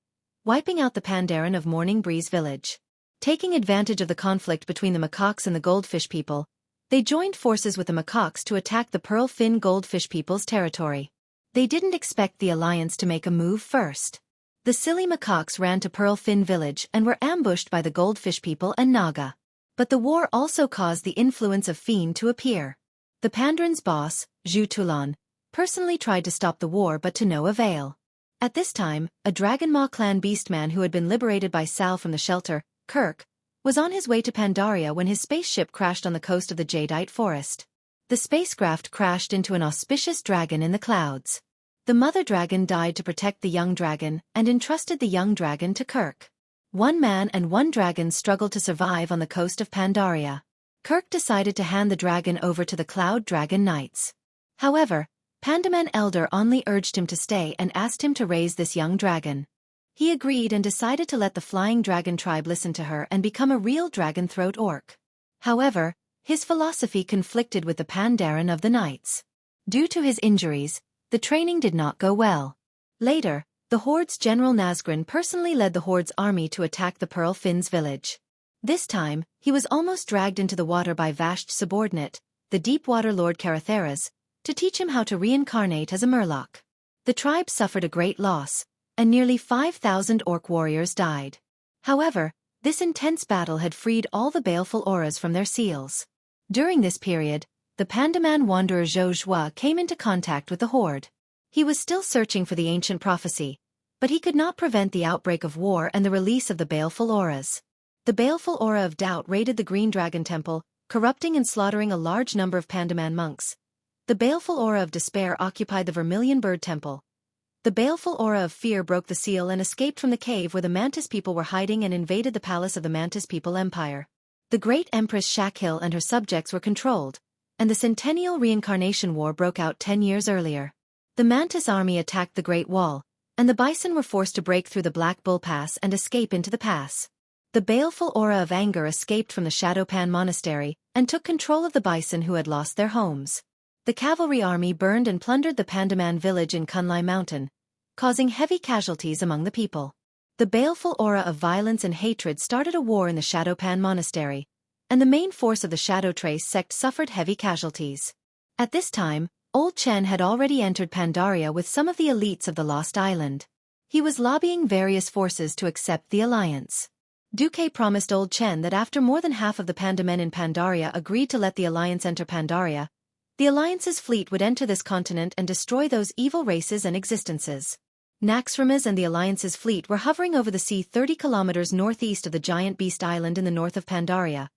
wiping out the Pandaren of Morning Breeze Village. Taking advantage of the conflict between the Macaques and the Goldfish people, they joined forces with the Macaques to attack the Pearl Fin Goldfish people's territory. They didn't expect the alliance to make a move first. The silly Macaques ran to Pearl Fin Village and were ambushed by the Goldfish people and Naga. But the war also caused the influence of Fiend to appear. The Pandaran's boss, Zhu Tulan, personally tried to stop the war but to no avail. At this time, a Dragonmaw clan beastman who had been liberated by Sal from the shelter, Kirk, was on his way to Pandaria when his spaceship crashed on the coast of the Jadeite forest. The spacecraft crashed into an auspicious dragon in the clouds. The mother dragon died to protect the young dragon and entrusted the young dragon to Kirk. One man and one dragon struggled to survive on the coast of Pandaria. Kirk decided to hand the dragon over to the Cloud Dragon Knights. However, Pandaman Elder only urged him to stay and asked him to raise this young dragon. He agreed and decided to let the Flying Dragon tribe listen to her and become a real dragon throat orc. However, his philosophy conflicted with the Pandaren of the Knights. Due to his injuries, the training did not go well. Later, the Horde's General Nazgrin personally led the Horde's army to attack the Pearl Fin's village. This time, he was almost dragged into the water by Vasht's subordinate, the Deepwater Lord Caratheras, to teach him how to reincarnate as a Murloc. The tribe suffered a great loss, and nearly 5,000 orc warriors died. However, this intense battle had freed all the baleful auras from their seals. During this period, the Pandaman wanderer Xueqi came into contact with the Horde. He was still searching for the ancient prophecy, but he could not prevent the outbreak of war and the release of the baleful auras. The baleful aura of doubt raided the Green Dragon Temple, corrupting and slaughtering a large number of Pandaman monks. The baleful aura of despair occupied the Vermilion Bird Temple. The baleful aura of fear broke the seal and escaped from the cave where the Mantis people were hiding and invaded the palace of the Mantis People Empire. The great Empress Shakhil and her subjects were controlled, and the Centennial Reincarnation War broke out 10 years earlier. The Mantis army attacked the Great Wall, and the Bison were forced to break through the Black Bull Pass and escape into the pass. The baleful aura of anger escaped from the Shadowpan Monastery and took control of the Bison who had lost their homes. The cavalry army burned and plundered the Pandaman village in Kunlai Mountain, causing heavy casualties among the people. The baleful aura of violence and hatred started a war in the Shadowpan Monastery, and the main force of the Shadow Trace sect suffered heavy casualties. At this time, Old Chen had already entered Pandaria with some of the elites of the Lost Island. He was lobbying various forces to accept the alliance. Xueqi promised Old Chen that after more than half of the Pandamen in Pandaria agreed to let the alliance enter Pandaria, the alliance's fleet would enter this continent and destroy those evil races and existences. Naxxramas and the alliance's fleet were hovering over the sea 30 kilometers northeast of the giant beast island in the north of Pandaria,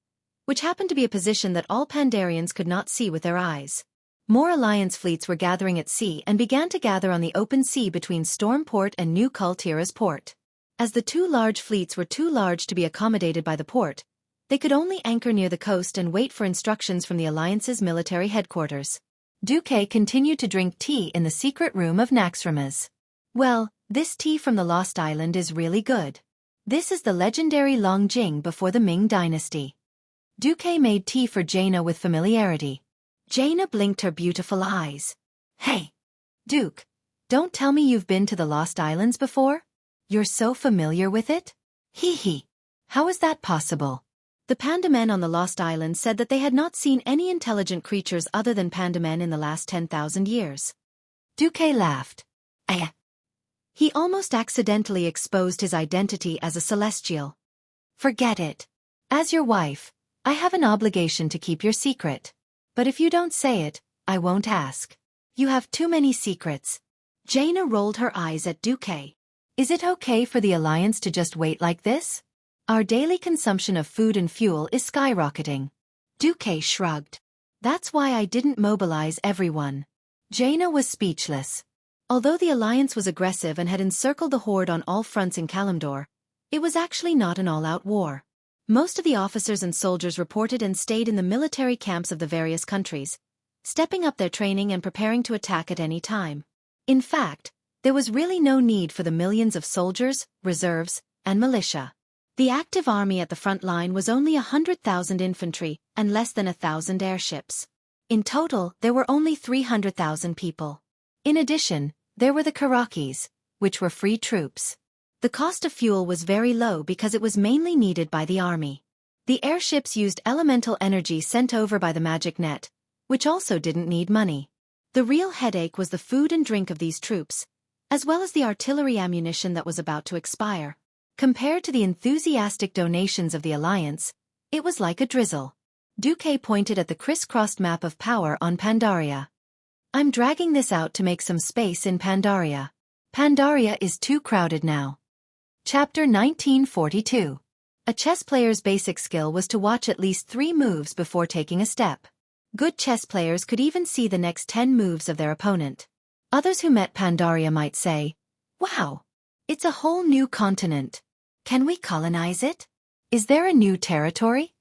which happened to be a position that all Pandarians could not see with their eyes. More alliance fleets were gathering at sea and began to gather on the open sea between Stormport and New Kultira's port. As the two large fleets were too large to be accommodated by the port, they could only anchor near the coast and wait for instructions from the alliance's military headquarters. Xueqi continued to drink tea in the secret room of Naxxramas. Well, this tea from the Lost Island is really good. This is the legendary Longjing before the Ming Dynasty. Xueqi made tea for Jaina with familiarity. Jaina blinked her beautiful eyes. Hey, Duke, don't tell me you've been to the Lost Islands before? You're so familiar with it? Hee hee. How is that possible? The panda men on the Lost Island said that they had not seen any intelligent creatures other than panda men in the last 10,000 years. Xueqi laughed. He almost accidentally exposed his identity as a celestial. Forget it. As your wife, I have an obligation to keep your secret. But if you don't say it, I won't ask. You have too many secrets. Jaina rolled her eyes at Xueqi. Is it okay for the Alliance to just wait like this? Our daily consumption of food and fuel is skyrocketing. Xueqi shrugged. That's why I didn't mobilize everyone. Jaina was speechless. Although the Alliance was aggressive and had encircled the Horde on all fronts in Kalimdor, it was actually not an all-out war. Most of the officers and soldiers reported and stayed in the military camps of the various countries, stepping up their training and preparing to attack at any time. In fact, there was really no need for the millions of soldiers, reserves, and militia. The active army at the front line was only 100,000 infantry and less than 1,000 airships. In total, there were only 300,000 people. In addition, there were the Karakis, which were free troops. The cost of fuel was very low because it was mainly needed by the army. The airships used elemental energy sent over by the magic net, which also didn't need money. The real headache was the food and drink of these troops, as well as the artillery ammunition that was about to expire. Compared to the enthusiastic donations of the Alliance, it was like a drizzle. Xueqi pointed at the crisscrossed map of power on Pandaria. I'm dragging this out to make some space in Pandaria. Pandaria is too crowded now. Chapter 1942. A chess player's basic skill was to watch at least 3 moves before taking a step. Good chess players could even see the next 10 moves of their opponent. Others who met Pandaria might say, "Wow! It's a whole new continent. Can we colonize it? Is there a new territory?"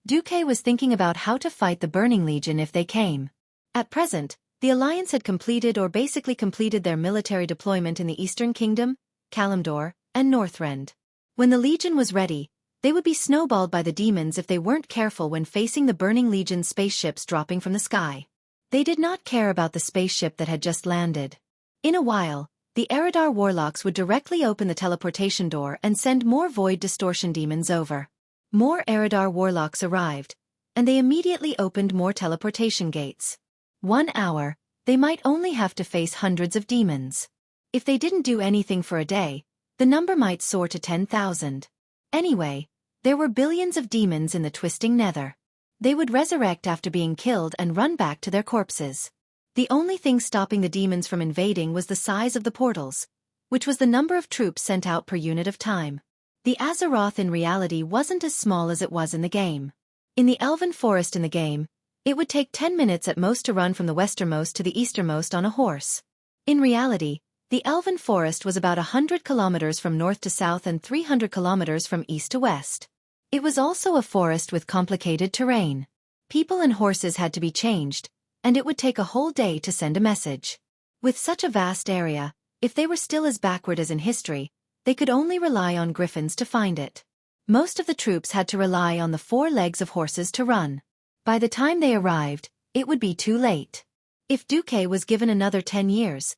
Xueqi was thinking about how to fight the Burning Legion if they came. At present, the Alliance had completed or basically completed their military deployment in the Eastern Kingdom, Kalimdor, and Northrend. When the Legion was ready, they would be snowballed by the demons if they weren't careful when facing the Burning Legion spaceships dropping from the sky. They did not care about the spaceship that had just landed. In a while, the Eridar warlocks would directly open the teleportation door and send more void distortion demons over. More Eridar warlocks arrived, and they immediately opened more teleportation gates. 1 hour, they might only have to face hundreds of demons. If they didn't do anything for a day, the number might soar to 10,000. Anyway, there were billions of demons in the twisting nether. They would resurrect after being killed and run back to their corpses. The only thing stopping the demons from invading was the size of the portals, which was the number of troops sent out per unit of time. The Azeroth in reality wasn't as small as it was in the game. In the Elven Forest in the game, it would take 10 minutes at most to run from the westernmost to the easternmost on a horse. In reality, the Elven Forest was about 100 kilometers from north to south and 300 kilometers from east to west. It was also a forest with complicated terrain. People and horses had to be changed, and it would take a whole day to send a message. With such a vast area, if they were still as backward as in history, they could only rely on griffins to find it. Most of the troops had to rely on the 4 legs of horses to run. By the time they arrived, it would be too late. If Xueqi was given another 10 years,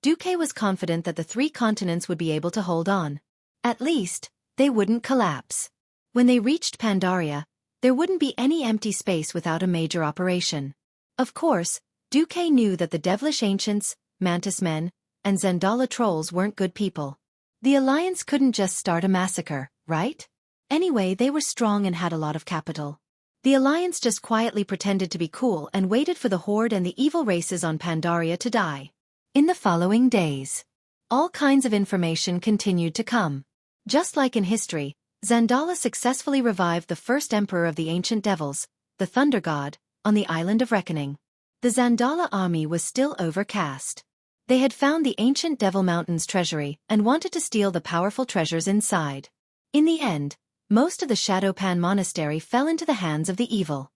Xueqi was confident that the 3 continents would be able to hold on. At least, they wouldn't collapse. When they reached Pandaria, there wouldn't be any empty space without a major operation. Of course, Xueqi knew that the devilish ancients, mantis men, and Zandala trolls weren't good people. The Alliance couldn't just start a massacre, right? Anyway, they were strong and had a lot of capital. The Alliance just quietly pretended to be cool and waited for the Horde and the evil races on Pandaria to die. In the following days, all kinds of information continued to come. Just like in history, Zandala successfully revived the first emperor of the ancient devils, the Thunder God, on the Island of Reckoning. The Zandala army was still overcast. They had found the ancient Devil Mountain's treasury and wanted to steal the powerful treasures inside. In the end, most of the Shadowpan Monastery fell into the hands of the evil.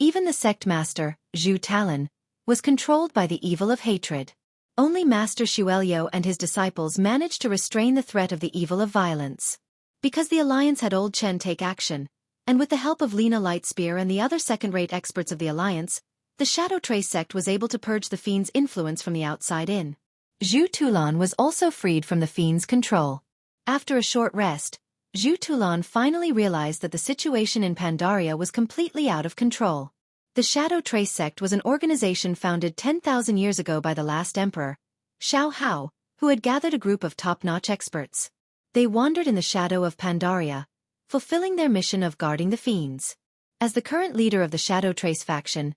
Even the sect master, Zhu Talon, was controlled by the evil of hatred. Only Master Xueqi and his disciples managed to restrain the threat of the evil of violence. Because the Alliance had Old Chen take action, and with the help of Lena Lightspear and the other second-rate experts of the Alliance, the Shadow Trace sect was able to purge the Fiend's influence from the outside in. Zhu Tulan was also freed from the Fiend's control. After a short rest, Zhu Tulan finally realized that the situation in Pandaria was completely out of control. The Shadow Trace sect was an organization founded 10,000 years ago by the last emperor, Xiao Hao, who had gathered a group of top-notch experts. They wandered in the shadow of Pandaria, fulfilling their mission of guarding the fiends. As the current leader of the Shadow Trace faction,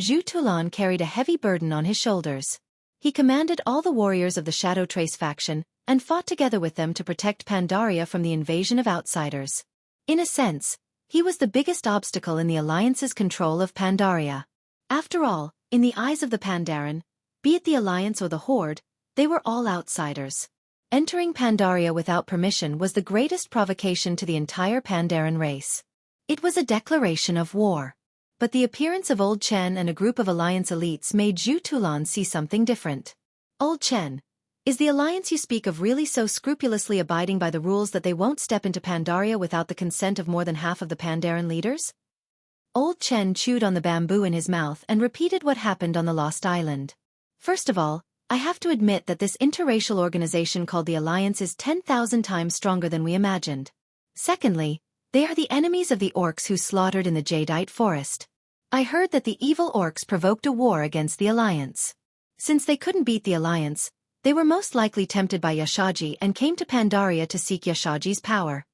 Zhu Tulan carried a heavy burden on his shoulders. He commanded all the warriors of the Shadow Trace faction and fought together with them to protect Pandaria from the invasion of outsiders. In a sense, he was the biggest obstacle in the Alliance's control of Pandaria. After all, in the eyes of the Pandaren, be it the Alliance or the Horde, they were all outsiders. Entering Pandaria without permission was the greatest provocation to the entire Pandaren race. It was a declaration of war. But the appearance of Old Chen and a group of Alliance elites made Zhu Tulan see something different. Old Chen, is the Alliance you speak of really so scrupulously abiding by the rules that they won't step into Pandaria without the consent of more than half of the Pandaren leaders? Old Chen chewed on the bamboo in his mouth and repeated what happened on the Lost Island. First of all, I have to admit that this interracial organization called the Alliance is 10,000 times stronger than we imagined. Secondly, they are the enemies of the orcs who slaughtered in the Jadeite forest. I heard that the evil orcs provoked a war against the Alliance. Since they couldn't beat the Alliance, they were most likely tempted by Yashaji and came to Pandaria to seek Yashaji's power.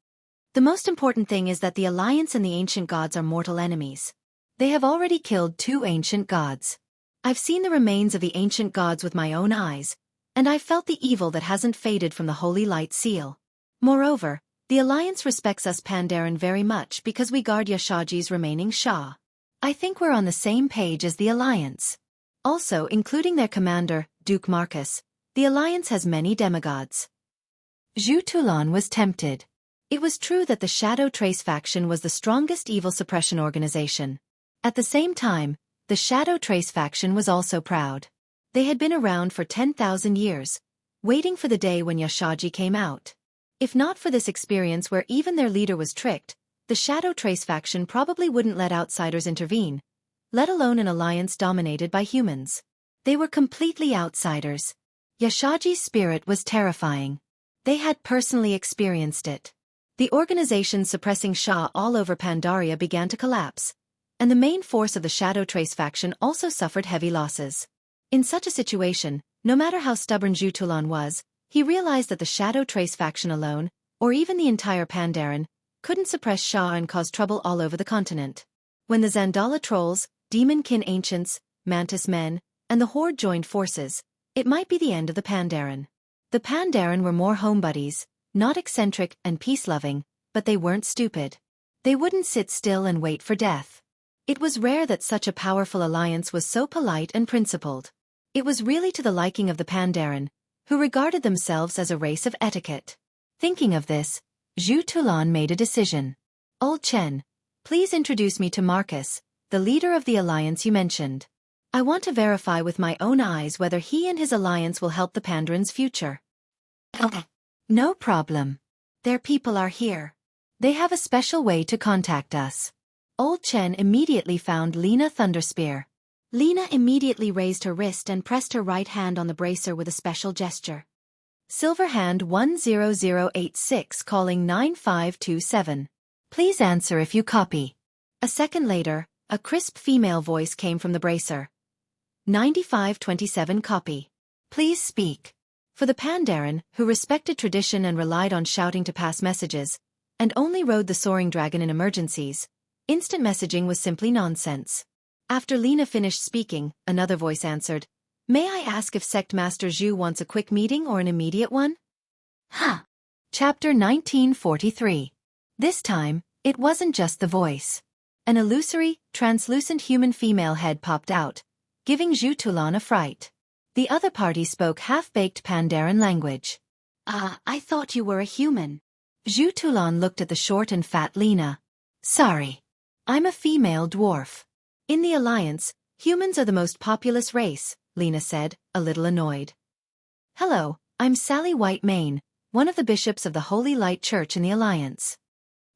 The most important thing is that the Alliance and the ancient gods are mortal enemies. They have already killed 2 ancient gods. I've seen the remains of the ancient gods with my own eyes, and I've felt the evil that hasn't faded from the Holy Light Seal. Moreover, the Alliance respects us Pandaren very much because we guard Yashaji's remaining Shah. I think we're on the same page as the Alliance. Also, including their commander, Duke Marcus, the Alliance has many demigods. Zhu Tulan was tempted. It was true that the Shadow Trace faction was the strongest evil suppression organization. At the same time, the Shadow Trace faction was also proud. They had been around for 10,000 years, waiting for the day when Yashaji came out. If not for this experience where even their leader was tricked, the Shadow Trace faction probably wouldn't let outsiders intervene, let alone an alliance dominated by humans. They were completely outsiders. Yashaji's spirit was terrifying. They had personally experienced it. The organization suppressing Shah all over Pandaria began to collapse, and the main force of the Shadow Trace faction also suffered heavy losses. In such a situation, no matter how stubborn Zhu Tulan was, he realized that the Shadow Trace faction alone, or even the entire Pandaren, couldn't suppress Shah and cause trouble all over the continent. When the Zandala trolls, Demon-kin ancients, Mantis men, and the Horde joined forces, it might be the end of the Pandaren. The Pandaren were more homebodies, not eccentric and peace-loving, but they weren't stupid. They wouldn't sit still and wait for death. It was rare that such a powerful alliance was so polite and principled. It was really to the liking of the Pandaren, who regarded themselves as a race of etiquette. Thinking of this, Zhu Tulan made a decision. Old Chen, please introduce me to Marcus, the leader of the alliance you mentioned. I want to verify with my own eyes whether he and his alliance will help the Pandaran's future. No problem. Their people are here. They have a special way to contact us. Old Chen immediately found Lena Thunderspear. Lena immediately raised her wrist and pressed her right hand on the bracer with a special gesture. Silverhand 10086 calling 9527. Please answer if you copy. A second later, a crisp female voice came from the bracer. 9527 copy. Please speak. For the Pandaren, who respected tradition and relied on shouting to pass messages, and only rode the soaring dragon in emergencies, instant messaging was simply nonsense. After Lena finished speaking, another voice answered, May I ask if Sect Master Zhu wants a quick meeting or an immediate one? Chapter 1943. This time, it wasn't just the voice. An illusory, translucent human female head popped out, giving Zhu Tulan a fright. The other party spoke half-baked Pandaren language. I thought you were a human. Zhu Tulan looked at the short and fat Lena. Sorry. I'm a female dwarf. In the Alliance, humans are the most populous race, Lena said, a little annoyed. Hello, I'm Sally Whitemane, one of the bishops of the Holy Light Church in the Alliance.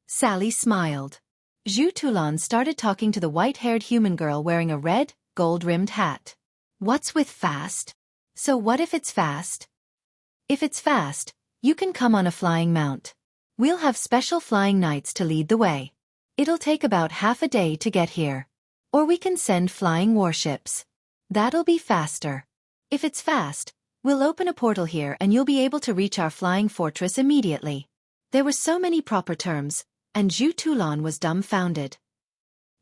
Sally smiled. Zhu Tulan started talking to the white-haired human girl wearing a red, gold-rimmed hat. What's with fast? So what if it's fast? If it's fast, You can come on a flying mount. We'll have special flying knights to lead the way. It'll take about half a day to get here. Or we can send flying warships. That'll be faster. If it's fast, we'll open a portal here and you'll be able to reach our flying fortress immediately. There were so many proper terms, and Xueqi was dumbfounded.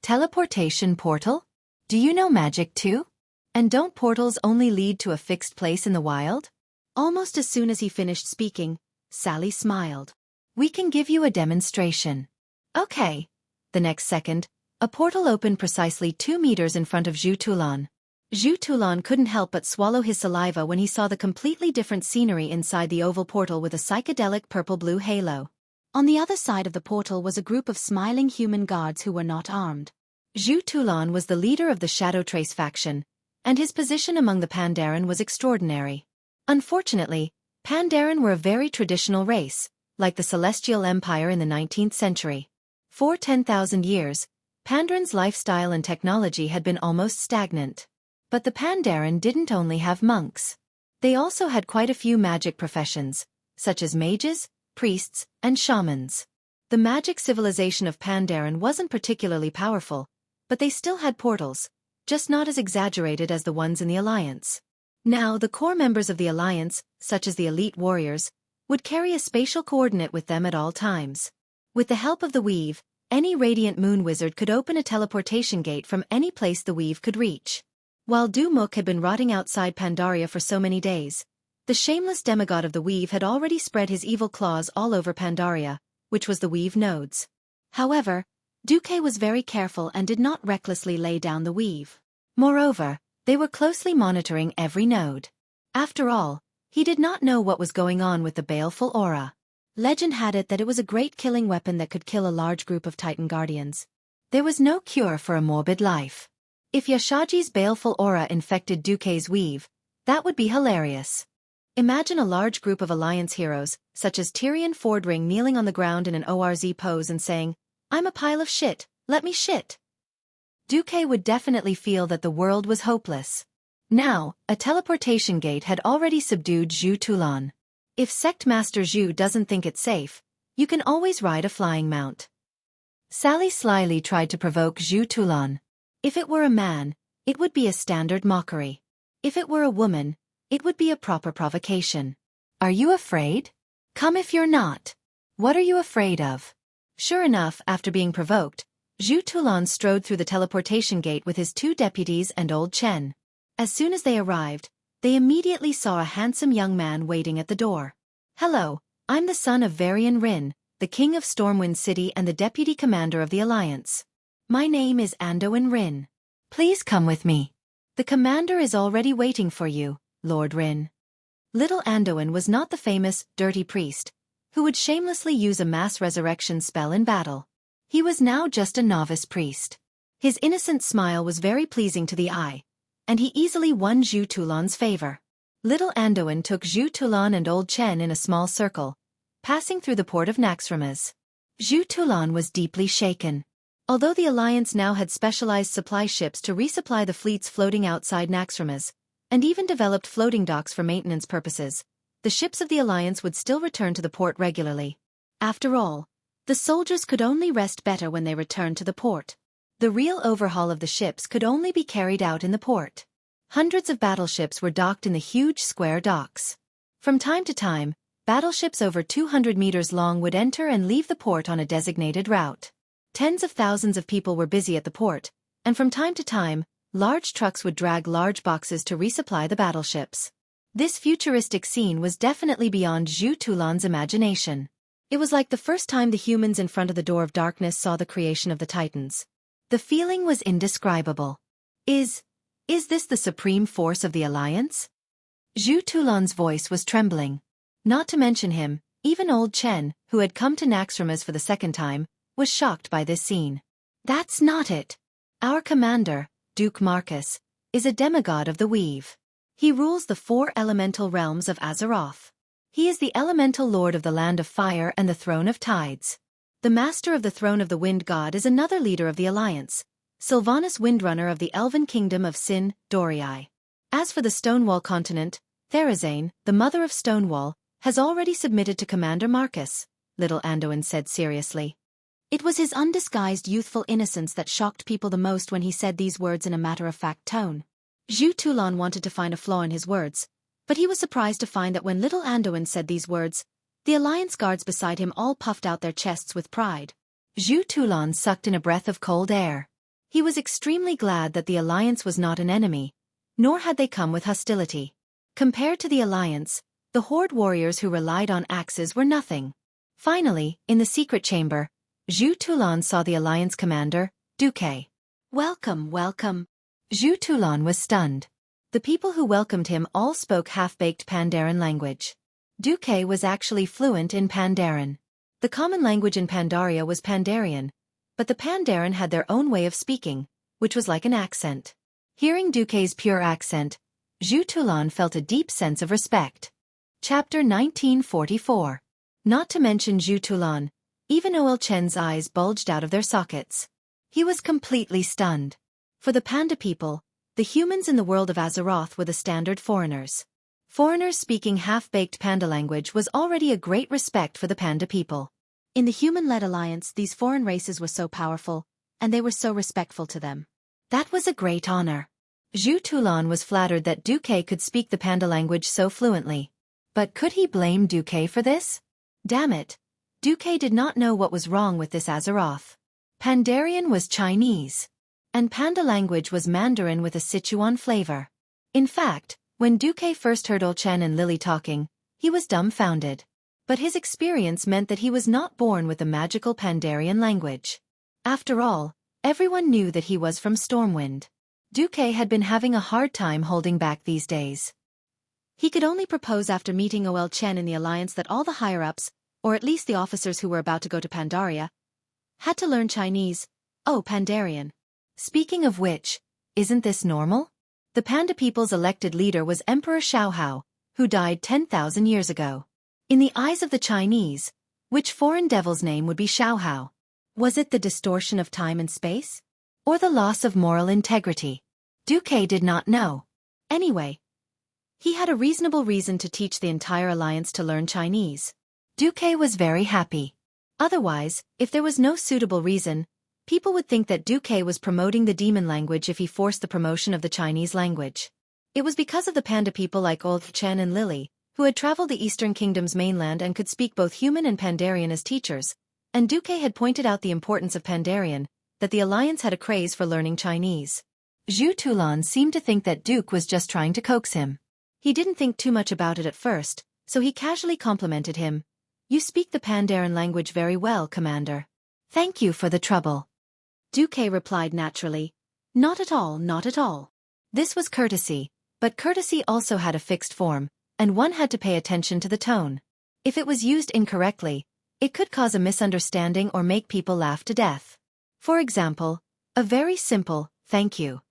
Teleportation portal? Do you know magic too? And don't portals only lead to a fixed place in the wild? Almost as soon as he finished speaking, Sally smiled. We can give you a demonstration. Okay. The next second, a portal opened precisely 2 meters in front of Xueqi. Xueqi couldn't help but swallow his saliva when he saw the completely different scenery inside the oval portal with a psychedelic purple-blue halo. On the other side of the portal was a group of smiling human guards who were not armed. Xueqi was the leader of the Shadow Trace faction, and his position among the Pandaren was extraordinary. Unfortunately, Pandaren were a very traditional race, like the Celestial Empire in the 19th century. For 10,000 years, Pandaren's lifestyle and technology had been almost stagnant. But the Pandaren didn't only have monks. They also had quite a few magic professions, such as mages, priests, and shamans. The magic civilization of Pandaren wasn't particularly powerful, but they still had portals, just not as exaggerated as the ones in the Alliance. Now, the core members of the Alliance, such as the elite warriors, would carry a spatial coordinate with them at all times. With the help of the weave, any radiant moon wizard could open a teleportation gate from any place the weave could reach. While Dumuk had been rotting outside Pandaria for so many days, the shameless demigod of the weave had already spread his evil claws all over Pandaria, which was the weave nodes. However, Duque was very careful and did not recklessly lay down the weave. Moreover, they were closely monitoring every node. After all, he did not know what was going on with the baleful aura. Legend had it that it was a great killing weapon that could kill a large group of Titan Guardians. There was no cure for a morbid life. If Yashaji's baleful aura infected Duque's weave, that would be hilarious. Imagine a large group of Alliance heroes, such as Tyrion Fordring ring on the ground in an ORZ pose and saying, "I'm a pile of shit, let me shit." Duque would definitely feel that the world was hopeless. Now, a teleportation gate had already subdued Xueqi. If Sect Master Zhu doesn't think it's safe, you can always ride a flying mount. Sally slyly tried to provoke Xueqi. If it were a man, it would be a standard mockery. If it were a woman, it would be a proper provocation. Are you afraid? Come if you're not. What are you afraid of? Sure enough, after being provoked, Xueqi strode through the teleportation gate with his 2 deputies and old Chen. As soon as they arrived, they immediately saw a handsome young man waiting at the door. "Hello, I'm the son of Varian Rin, the king of Stormwind City and the deputy commander of the Alliance. My name is Andoin Rin. Please come with me. The commander is already waiting for you, Lord Rin." Little Andoin was not the famous, dirty priest, who would shamelessly use a mass resurrection spell in battle. He was now just a novice priest. His innocent smile was very pleasing to the eye, and he easily won Xueqi's favor. Little Andoin took Xueqi and old Chen in a small circle, passing through the port of Naxxramas. Xueqi was deeply shaken. Although the Alliance now had specialized supply ships to resupply the fleets floating outside Naxxramas, and even developed floating docks for maintenance purposes, the ships of the Alliance would still return to the port regularly. After all, the soldiers could only rest better when they returned to the port. The real overhaul of the ships could only be carried out in the port. Hundreds of battleships were docked in the huge square docks. From time to time, battleships over 200 meters long would enter and leave the port on a designated route. Tens of thousands of people were busy at the port, and from time to time, large trucks would drag large boxes to resupply the battleships. This futuristic scene was definitely beyond Xueqi's imagination. It was like the first time the humans in front of the Door of Darkness saw the creation of the Titans. The feeling was indescribable. Is this the supreme force of the Alliance? Xueqi's voice was trembling. Not to mention him, even old Chen, who had come to Naxxramas for the second time, was shocked by this scene. That's not it. Our commander, Duke Marcus, is a demigod of the weave. He rules the 4 elemental realms of Azeroth. He is the elemental lord of the land of fire and the throne of tides. The master of the throne of the wind god is another leader of the Alliance, Sylvanas Windrunner of the elven kingdom of Sin, Dorii. As for the Stonewall continent, Therazane, the mother of Stonewall, has already submitted to Commander Marcus, little Anduin said seriously. It was his undisguised youthful innocence that shocked people the most when he said these words in a matter-of-fact tone. Zhu Tulan wanted to find a flaw in his words, but he was surprised to find that when little Anduin said these words, the Alliance guards beside him all puffed out their chests with pride. Zhu Tulan sucked in a breath of cold air. He was extremely glad that the Alliance was not an enemy, nor had they come with hostility. Compared to the Alliance, the Horde warriors who relied on axes were nothing. Finally, in the secret chamber, Zhu Tulan saw the Alliance commander, Xueqi. Welcome, welcome. Zhu Tulan was stunned. The people who welcomed him all spoke half-baked Pandaren language. Xueqi was actually fluent in Pandaren. The common language in Pandaria was Pandarian, but the Pandaren had their own way of speaking, which was like an accent. Hearing Xueqi's pure accent, Zhu Tulan felt a deep sense of respect. Chapter 1944. Not to mention Zhu Tulan, even Oil Chen's eyes bulged out of their sockets. He was completely stunned. For the Panda people, the humans in the world of Azeroth were the standard foreigners. Foreigners speaking half-baked Panda language was already a great respect for the Panda people. In the human-led alliance, these foreign races were so powerful, and they were so respectful to them. That was a great honor. Zhu Tulan was flattered that Xueqi could speak the Panda language so fluently. But could he blame Xueqi for this? Damn it. Xueqi did not know what was wrong with this Azeroth. Pandarian was Chinese, and Panda language was Mandarin with a Sichuan flavor. In fact, when Xueqi first heard Olchen and Lily talking, he was dumbfounded. But his experience meant that he was not born with the magical Pandarian language. After all, everyone knew that he was from Stormwind. Xueqi had been having a hard time holding back these days. He could only propose after meeting Olchen in the alliance that all the higher-ups, or at least the officers who were about to go to Pandaria, had to learn Chinese, Pandarian. Speaking of which, isn't this normal? The Panda people's elected leader was Emperor Xiaohao, who died 10,000 years ago. In the eyes of the Chinese, which foreign devil's name would be Xiaohao? Was it the distortion of time and space? Or the loss of moral integrity? Xueqi did not know. Anyway, he had a reasonable reason to teach the entire alliance to learn Chinese. Xueqi was very happy. Otherwise, if there was no suitable reason, people would think that Xueqi was promoting the demon language if he forced the promotion of the Chinese language. It was because of the Panda people like Olchen and Lily, who had traveled the Eastern Kingdom's mainland and could speak both human and Pandarian as teachers, and Xueqi had pointed out the importance of Pandarian, that the alliance had a craze for learning Chinese. Zhu Tulan seemed to think that Duke was just trying to coax him. He didn't think too much about it at first, so he casually complimented him. You speak the Pandaren language very well, Commander. Thank you for the trouble. Xueqi replied naturally. Not at all, not at all. This was courtesy, but courtesy also had a fixed form, and one had to pay attention to the tone. If it was used incorrectly, it could cause a misunderstanding or make people laugh to death. For example, a very simple, thank you.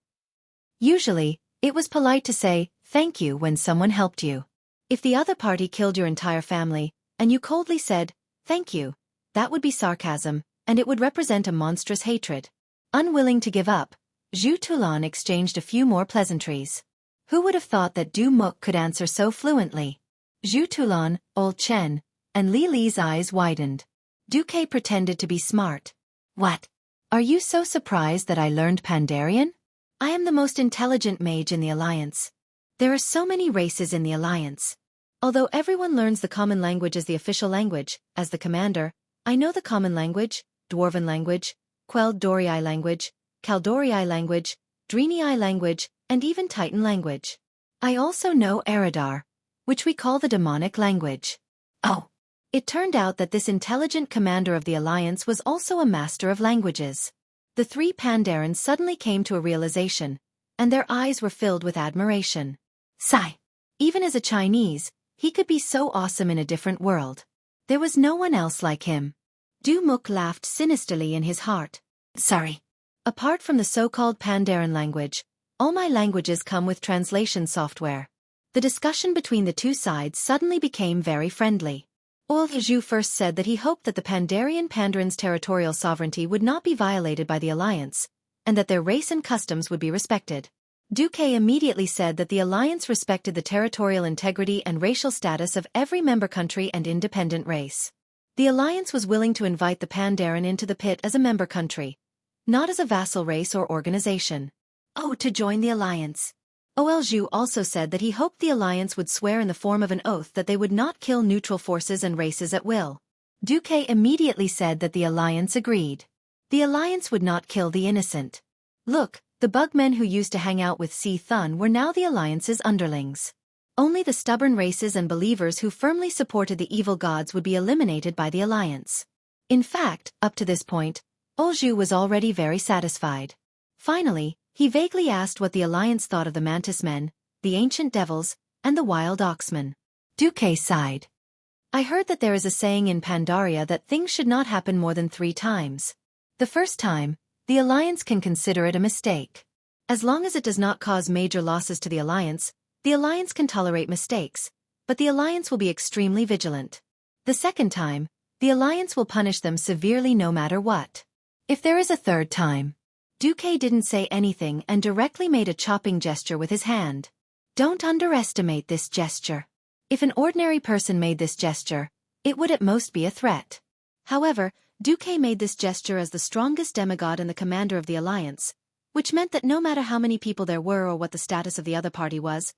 Usually, it was polite to say, thank you when someone helped you. If the other party killed your entire family, and you coldly said, thank you, that would be sarcasm, and it would represent a monstrous hatred. Unwilling to give up, Zhu Tulan exchanged a few more pleasantries. Who would have thought that Du Muk could answer so fluently? Zhu Tulan, Olchen, and Li Li's eyes widened. Xueqi pretended to be smart. What? Are you so surprised that I learned Pandarian? I am the most intelligent mage in the Alliance. There are so many races in the Alliance. Although everyone learns the common language as the official language, as the commander, I know the common language, Dwarven language, Quel'Dorii language, Kaldorii language, Draenei language, and even Titan language. I also know Eridar, which we call the demonic language. Oh! It turned out that this intelligent commander of the Alliance was also a master of languages. The three Pandarans suddenly came to a realization, and their eyes were filled with admiration. Sigh! Even as a Chinese, he could be so awesome in a different world. There was no one else like him. Du Muk laughed sinisterly in his heart. Sorry. Apart from the so-called Pandaren language, all my languages come with translation software. The discussion between the two sides suddenly became very friendly. Zhu first said that he hoped that the Pandarian Pandaran's territorial sovereignty would not be violated by the Alliance, and that their race and customs would be respected. Xueqi immediately said that the alliance respected the territorial integrity and racial status of every member country and independent race. The alliance was willing to invite the Pandaren into the pit as a member country, not as a vassal race or organization. Oh, to join the alliance. Zhu also said that he hoped the alliance would swear in the form of an oath that they would not kill neutral forces and races at will. Xueqi immediately said that the alliance agreed. The alliance would not kill the innocent. Look, the bugmen who used to hang out with Si Thun were now the alliance's underlings. Only the stubborn races and believers who firmly supported the evil gods would be eliminated by the alliance. In fact, up to this point, Zhu was already very satisfied. Finally, he vaguely asked what the alliance thought of the mantis men, the ancient devils, and the wild oxmen. Xueqi sighed. I heard that there is a saying in Pandaria that things should not happen more than 3 times. The first time, the alliance can consider it a mistake. As long as it does not cause major losses to the alliance can tolerate mistakes, but the alliance will be extremely vigilant. The second time, the alliance will punish them severely no matter what. If there is a third time, Xueqi didn't say anything and directly made a chopping gesture with his hand. Don't underestimate this gesture. If an ordinary person made this gesture, it would at most be a threat. However, Xueqi made this gesture as the strongest demigod and the commander of the alliance, which meant that no matter how many people there were or what the status of the other party was,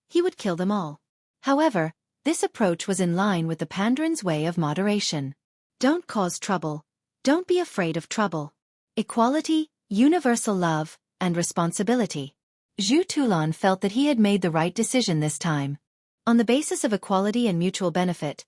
he would kill them all. However, this approach was in line with the Pandaran's way of moderation. Don't cause trouble. Don't be afraid of trouble. Equality, universal love, and responsibility. Zhu Tulan felt that he had made the right decision this time. On the basis of equality and mutual benefit,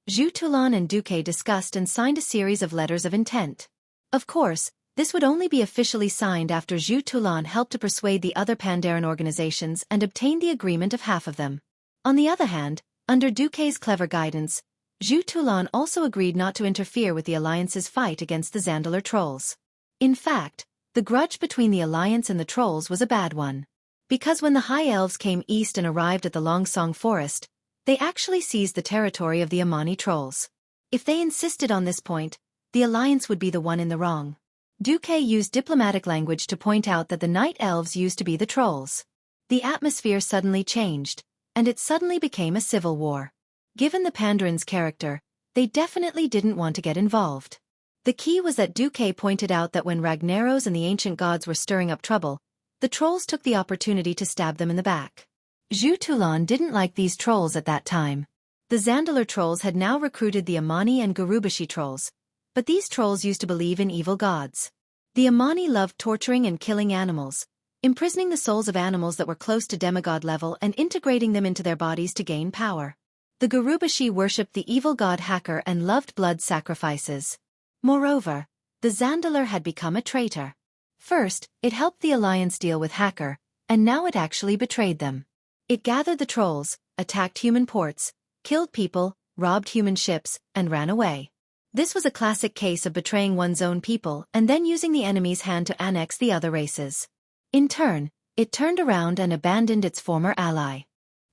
Zhu Tulan and Xueqi discussed and signed a series of letters of intent. Of course, this would only be officially signed after Zhu Tulan helped to persuade the other Pandaren organizations and obtained the agreement of half of them. On the other hand, under Xueqi's clever guidance, Zhu Tulan also agreed not to interfere with the alliance's fight against the Zandalar trolls. In fact, the grudge between the alliance and the trolls was a bad one. Because when the High Elves came east and arrived at the Longsong Forest, they actually seized the territory of the Amani trolls. If they insisted on this point, the alliance would be the one in the wrong. Xueqi used diplomatic language to point out that the Night Elves used to be the trolls. The atmosphere suddenly changed, and it suddenly became a civil war. Given the Pandaran's character, they definitely didn't want to get involved. The key was that Xueqi pointed out that when Ragnaros and the ancient gods were stirring up trouble, the trolls took the opportunity to stab them in the back. Zhu Tulan didn't like these trolls at that time. The Zandalar trolls had now recruited the Amani and Gurubashi trolls, but these trolls used to believe in evil gods. The Amani loved torturing and killing animals, imprisoning the souls of animals that were close to demigod level and integrating them into their bodies to gain power. The Gurubashi worshipped the evil god Hacker and loved blood sacrifices. Moreover, the Zandalar had become a traitor. First, it helped the alliance deal with Hacker, and now it actually betrayed them. It gathered the trolls, attacked human ports, killed people, robbed human ships, and ran away. This was a classic case of betraying one's own people and then using the enemy's hand to annex the other races. In turn, it turned around and abandoned its former ally.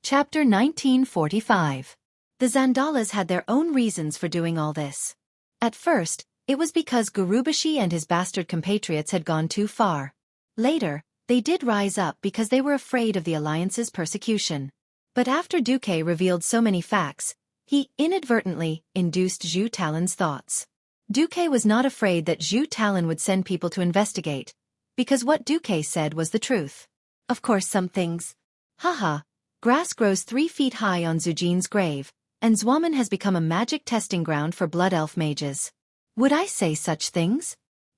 Chapter 1945. The Zandalas had their own reasons for doing all this. At first, it was because Gurubashi and his bastard compatriots had gone too far. Later, they did rise up because they were afraid of the alliance's persecution. But after Xueqi revealed so many facts, he inadvertently induced Zhu Talan's thoughts. Xueqi was not afraid that Zhu Talan would send people to investigate, because what Xueqi said was the truth. Of course some things. Haha, grass grows 3 feet high on Zujin's grave, and Zwaman has become a magic testing ground for blood elf mages. Would I say such things?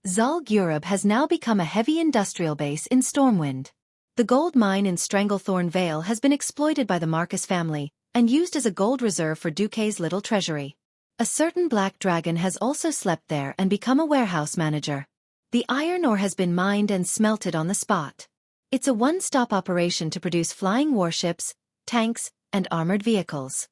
Zul'Gurub has now become a heavy industrial base in Stormwind. The gold mine in Stranglethorn Vale has been exploited by the Marcus family, and used as a gold reserve for Xueqi's little treasury. A certain black dragon has also slept there and become a warehouse manager. The iron ore has been mined and smelted on the spot. It's a one-stop operation to produce flying warships, tanks, and armored vehicles.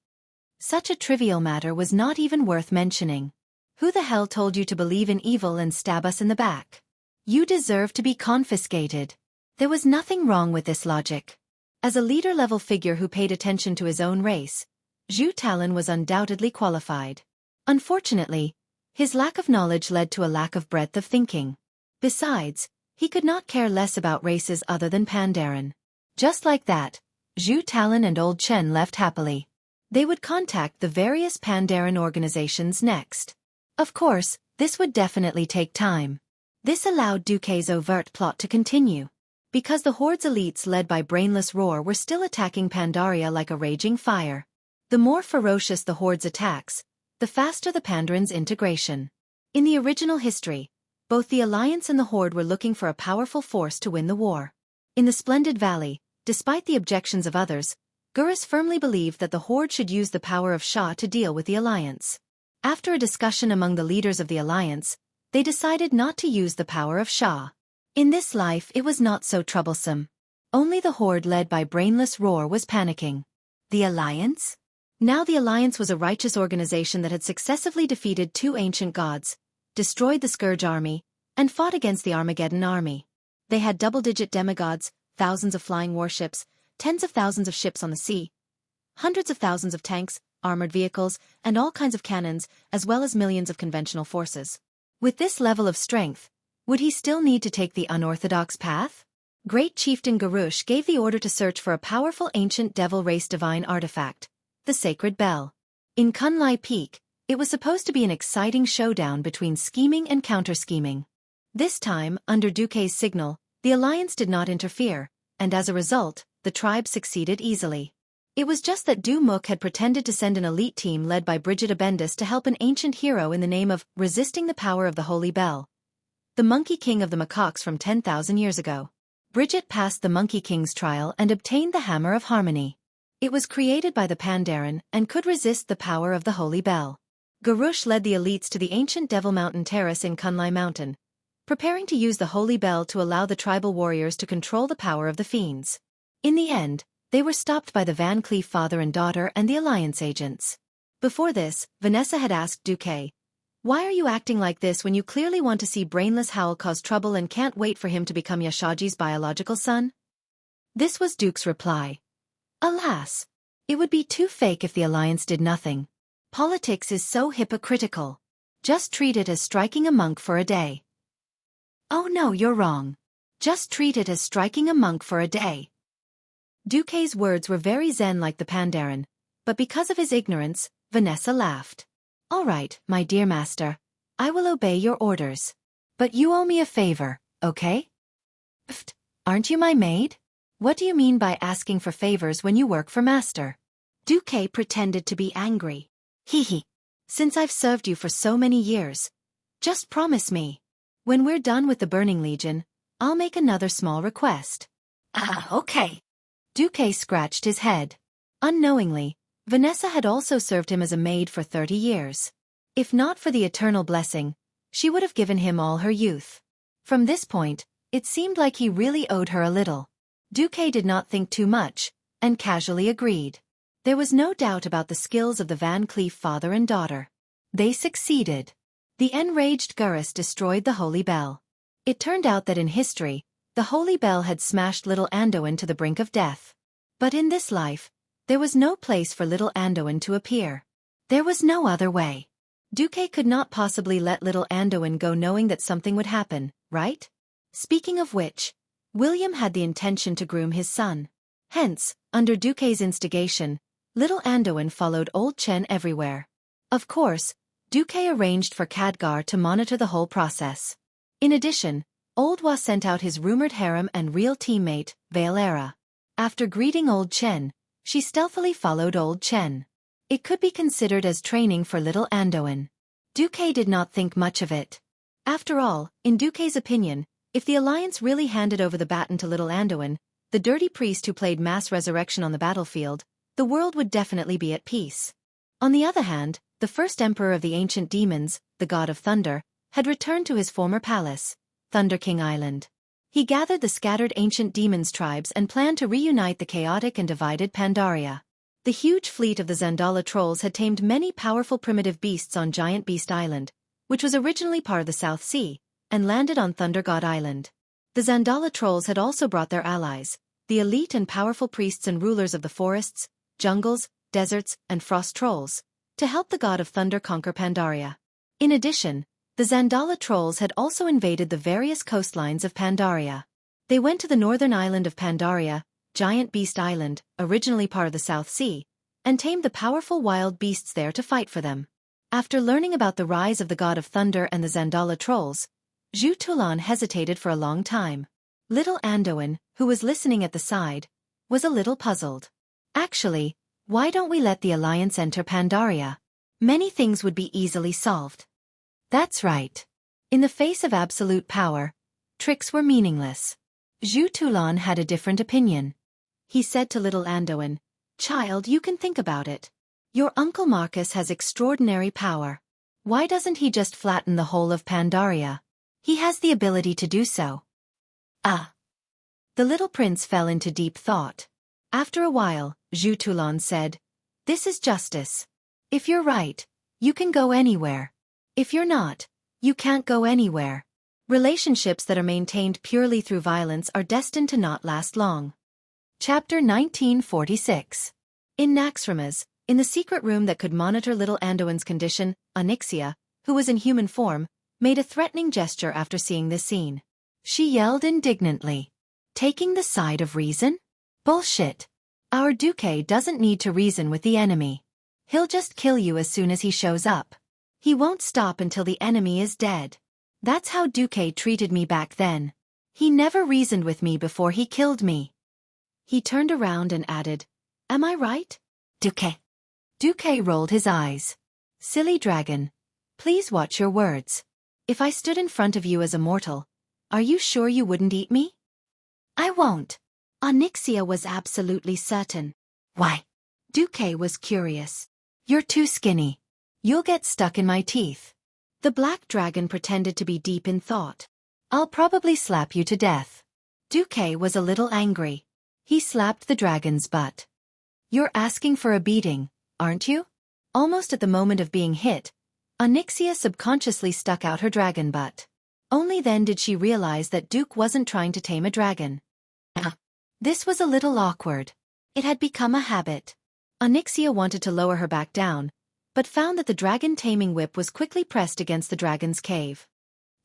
Such a trivial matter was not even worth mentioning. Who the hell told you to believe in evil and stab us in the back? You deserve to be confiscated. There was nothing wrong with this logic. As a leader-level figure who paid attention to his own race, Zhu Talan was undoubtedly qualified. Unfortunately, his lack of knowledge led to a lack of breadth of thinking. Besides, he could not care less about races other than Pandaren. Just like that, Zhu Talon and Old Chen left happily. They would contact the various Pandaren organizations next. Of course, this would definitely take time. This allowed Duque's overt plot to continue. Because the Horde's elites led by Brainless Roar were still attacking Pandaria like a raging fire. The more ferocious the Horde's attacks, the faster the Pandaran's integration. In the original history, both the Alliance and the Horde were looking for a powerful force to win the war. In the Splendid Valley, despite the objections of others, Gurus firmly believed that the Horde should use the power of Sha to deal with the Alliance. After a discussion among the leaders of the Alliance, they decided not to use the power of Sha. In this life it was not so troublesome. Only the Horde led by Brainless Roar was panicking. The Alliance? Now the Alliance was a righteous organization that had successively defeated 2 ancient gods, destroyed the Scourge army, and fought against the Armageddon army. They had double-digit demigods, thousands of flying warships, tens of thousands of ships on the sea, hundreds of thousands of tanks, armored vehicles, and all kinds of cannons, as well as millions of conventional forces. With this level of strength, would he still need to take the unorthodox path? Great Chieftain Garush gave the order to search for a powerful ancient devil race divine artifact, the Sacred Bell. In Kunlai Peak, it was supposed to be an exciting showdown between scheming and counter-scheming. This time, under Duque's signal, the Alliance did not interfere, and as a result, the tribe succeeded easily. It was just that Du Muk had pretended to send an elite team led by Brigida Bendis to help an ancient hero in the name of resisting the power of the Holy Bell, the Monkey King of the Macaques from 10,000 years ago. Bridget passed the Monkey King's trial and obtained the Hammer of Harmony. It was created by the Pandaren and could resist the power of the Holy Bell. Garush led the elites to the ancient Devil Mountain Terrace in Kunlai Mountain, preparing to use the Holy Bell to allow the tribal warriors to control the power of the fiends. In the end, they were stopped by the Van Cleef father and daughter and the Alliance agents. Before this, Vanessa had asked Duque, "Why are you acting like this when you clearly want to see Brainless Howl cause trouble and can't wait for him to become Yashaji's biological son?" This was Duke's reply. "Alas, it would be too fake if the Alliance did nothing. Politics is so hypocritical. Just treat it as striking a monk for a day." "Oh no, you're wrong. Just treat it as striking a monk for a day." Duque's words were very zen like the Pandaren, but because of his ignorance, Vanessa laughed. "All right, my dear master. I will obey your orders. But you owe me a favor, okay?" "Pfft, aren't you my maid? What do you mean by asking for favors when you work for master?" Duque pretended to be angry. "Hee. Since I've served you for so many years, just promise me. When we're done with the Burning Legion, I'll make another small request." Okay." Duque scratched his head. Unknowingly, Vanessa had also served him as a maid for 30 years. If not for the eternal blessing, she would have given him all her youth. From this point, it seemed like he really owed her a little. Duque did not think too much, and casually agreed. There was no doubt about the skills of the Van Cleef father and daughter. They succeeded. The enraged Gurus destroyed the Holy Bell. It turned out that in history, the Holy Bell had smashed little Anduin to the brink of death. But in this life, there was no place for little Anduin to appear. There was no other way. Duque could not possibly let little Anduin go knowing that something would happen, right? Speaking of which, William had the intention to groom his son. Hence, under Duque's instigation, little Anduin followed Old Chen everywhere. Of course, Duque arranged for Khadgar to monitor the whole process. In addition, Old Wa sent out his rumored harem and real teammate, Valera. After greeting Old Chen, she stealthily followed Old Chen. It could be considered as training for little Anduin. Duque did not think much of it. After all, in Duque's opinion, if the Alliance really handed over the baton to little Anduin, the dirty priest who played mass resurrection on the battlefield, the world would definitely be at peace. On the other hand, the first emperor of the ancient demons, the god of thunder, had returned to his former palace, Thunder King Island. He gathered the scattered ancient demons tribes and planned to reunite the chaotic and divided Pandaria. The huge fleet of the Zandala trolls had tamed many powerful primitive beasts on Giant Beast Island, which was originally part of the South Sea, and landed on Thunder God Island. The Zandala trolls had also brought their allies, the elite and powerful priests and rulers of the forests, jungles, deserts, and frost trolls, to help the god of thunder conquer Pandaria. In addition, the Zandala trolls had also invaded the various coastlines of Pandaria. They went to the northern island of Pandaria, giant beast island, originally part of the South Sea, and tamed the powerful wild beasts there to fight for them. After learning about the rise of the god of thunder and the Zandala trolls, Zhu Tulan hesitated for a long time. Little Anduin, who was listening at the side, was a little puzzled. Actually, why don't we let the Alliance enter Pandaria? Many things would be easily solved. That's right. In the face of absolute power, tricks were meaningless. Zhu Tulan had a different opinion. He said to little Anduin, "Child, you can think about it. Your Uncle Marcus has extraordinary power. Why doesn't he just flatten the whole of Pandaria? He has the ability to do so." Ah! The little prince fell into deep thought. After a while, Zhu Tulan said, "This is justice. If you're right, you can go anywhere. If you're not, you can't go anywhere. Relationships that are maintained purely through violence are destined to not last long." Chapter 1946. In Naxxramas, in the secret room that could monitor little Anduin's condition, Onyxia, who was in human form, made a threatening gesture after seeing this scene. She yelled indignantly. "Taking the side of reason? Bullshit. Our Duque doesn't need to reason with the enemy. He'll just kill you as soon as he shows up. He won't stop until the enemy is dead. That's how Duque treated me back then. He never reasoned with me before he killed me." He turned around and added, "Am I right, Duque?" Duque rolled his eyes. "Silly dragon. Please watch your words. If I stood in front of you as a mortal, are you sure you wouldn't eat me?" "I won't." Onyxia was absolutely certain. "Why?" Duque was curious. "You're too skinny. You'll get stuck in my teeth." The black dragon pretended to be deep in thought. "I'll probably slap you to death." Duque was a little angry. He slapped the dragon's butt. "You're asking for a beating, aren't you?" Almost at the moment of being hit, Onyxia subconsciously stuck out her dragon butt. Only then did she realize that Duke wasn't trying to tame a dragon. This was a little awkward. It had become a habit. Onyxia wanted to lower her back down, but found that the dragon taming whip was quickly pressed against the dragon's cave.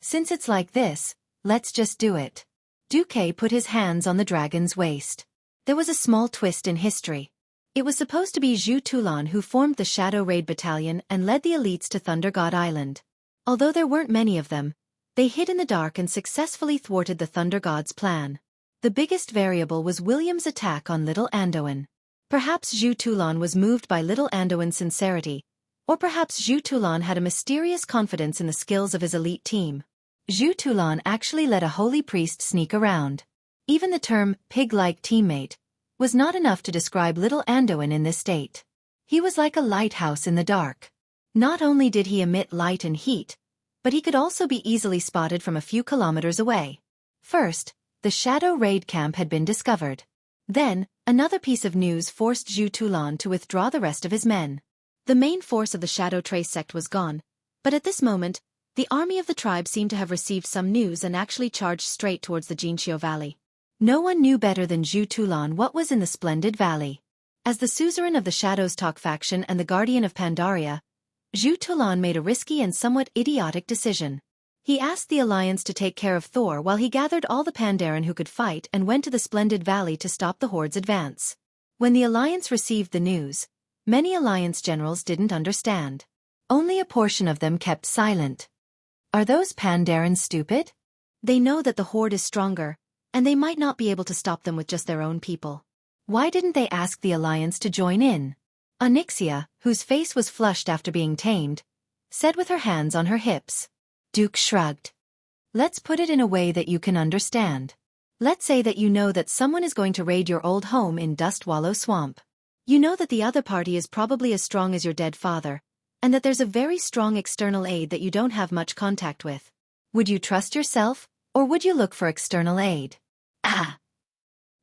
"Since it's like this, let's just do it." Duque put his hands on the dragon's waist. There was a small twist in history. It was supposed to be Zhu Tulan who formed the Shadow Raid Battalion and led the elites to Thunder God Island. Although there weren't many of them, they hid in the dark and successfully thwarted the Thunder God's plan. The biggest variable was William's attack on little Anduin. Perhaps Zhu Tulan was moved by little Anduin's sincerity, or perhaps Zhu Tulan had a mysterious confidence in the skills of his elite team. Zhu Tulan actually let a holy priest sneak around. Even the term pig-like teammate was not enough to describe little Anduin in this state. He was like a lighthouse in the dark. Not only did he emit light and heat, but he could also be easily spotted from a few kilometers away. First, the Shadow Raid camp had been discovered. Then, another piece of news forced Zhu Tulan to withdraw the rest of his men. The main force of the Shadow Trace sect was gone, but at this moment, the army of the tribe seemed to have received some news and actually charged straight towards the Jinxiu Valley. No one knew better than Zhu Tulan what was in the splendid valley. As the suzerain of the Shadows Talk faction and the guardian of Pandaria, Zhu Tulan made a risky and somewhat idiotic decision. He asked the Alliance to take care of Thor while he gathered all the Pandaren who could fight and went to the splendid valley to stop the Horde's advance. When the Alliance received the news, many Alliance generals didn't understand. Only a portion of them kept silent. Are those Pandaren stupid? They know that the Horde is stronger, and they might not be able to stop them with just their own people. Why didn't they ask the Alliance to join in? Onyxia, whose face was flushed after being tamed, said with her hands on her hips. Duke shrugged. Let's put it in a way that you can understand. Let's say that you know that someone is going to raid your old home in Dust Wallow Swamp. You know that the other party is probably as strong as your dead father, and that there's a very strong external aid that you don't have much contact with. Would you trust yourself, or would you look for external aid? Ah!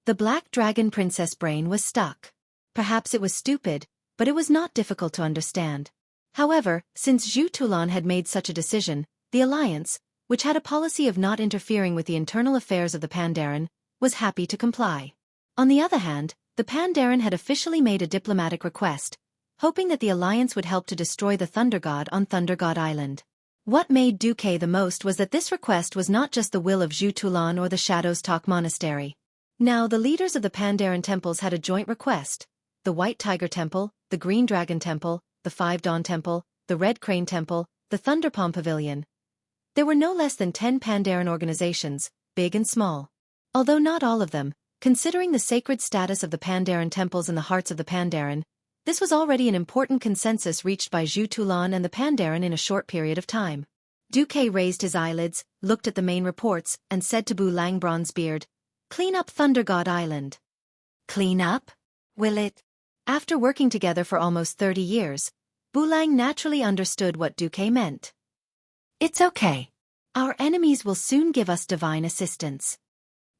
The Black Dragon Princess brain was stuck. Perhaps it was stupid, but it was not difficult to understand. However, since Zhu Tulan had made such a decision, the Alliance, which had a policy of not interfering with the internal affairs of the Pandaren, was happy to comply. On the other hand, the Pandaren had officially made a diplomatic request, hoping that the Alliance would help to destroy the Thunder God on Thunder God Island. What made Duque the most was that this request was not just the will of Zhu Tulan or the Shadows Talk Monastery. Now the leaders of the Pandaren temples had a joint request: the White Tiger Temple, the Green Dragon Temple, the Five Dawn Temple, the Red Crane Temple, the Thunderpalm Pavilion. There were no less than 10 Pandaren organizations, big and small. Although not all of them, considering the sacred status of the Pandaren temples in the hearts of the Pandaren, this was already an important consensus reached by Xueqi and the Pandaren in a short period of time. Xueqi raised his eyelids, looked at the main reports, and said to Bulang Bronzebeard, "Clean up Thunder God Island." Clean up? Will it? After working together for almost 30 years, Bulang naturally understood what Xueqi meant. It's okay. Our enemies will soon give us divine assistance.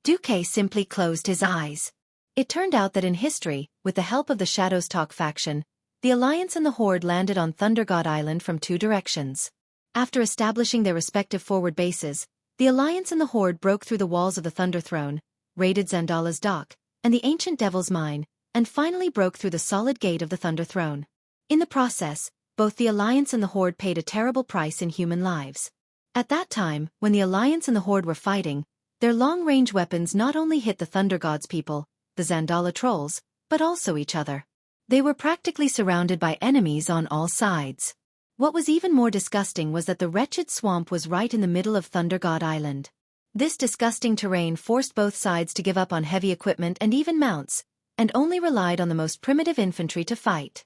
Xueqi simply closed his eyes. It turned out that in history, with the help of the Shadows Talk faction, the Alliance and the Horde landed on Thunder God Island from 2 directions. After establishing their respective forward bases, the Alliance and the Horde broke through the walls of the Thunder Throne, raided Zandala's dock, and the Ancient Devil's Mine, and finally broke through the solid gate of the Thunder Throne. In the process, both the Alliance and the Horde paid a terrible price in human lives. At that time, when the Alliance and the Horde were fighting, their long-range weapons not only hit the Thunder God's people, the Zandala trolls, but also each other. They were practically surrounded by enemies on all sides. What was even more disgusting was that the wretched swamp was right in the middle of Thunder God Island. This disgusting terrain forced both sides to give up on heavy equipment and even mounts, and only relied on the most primitive infantry to fight.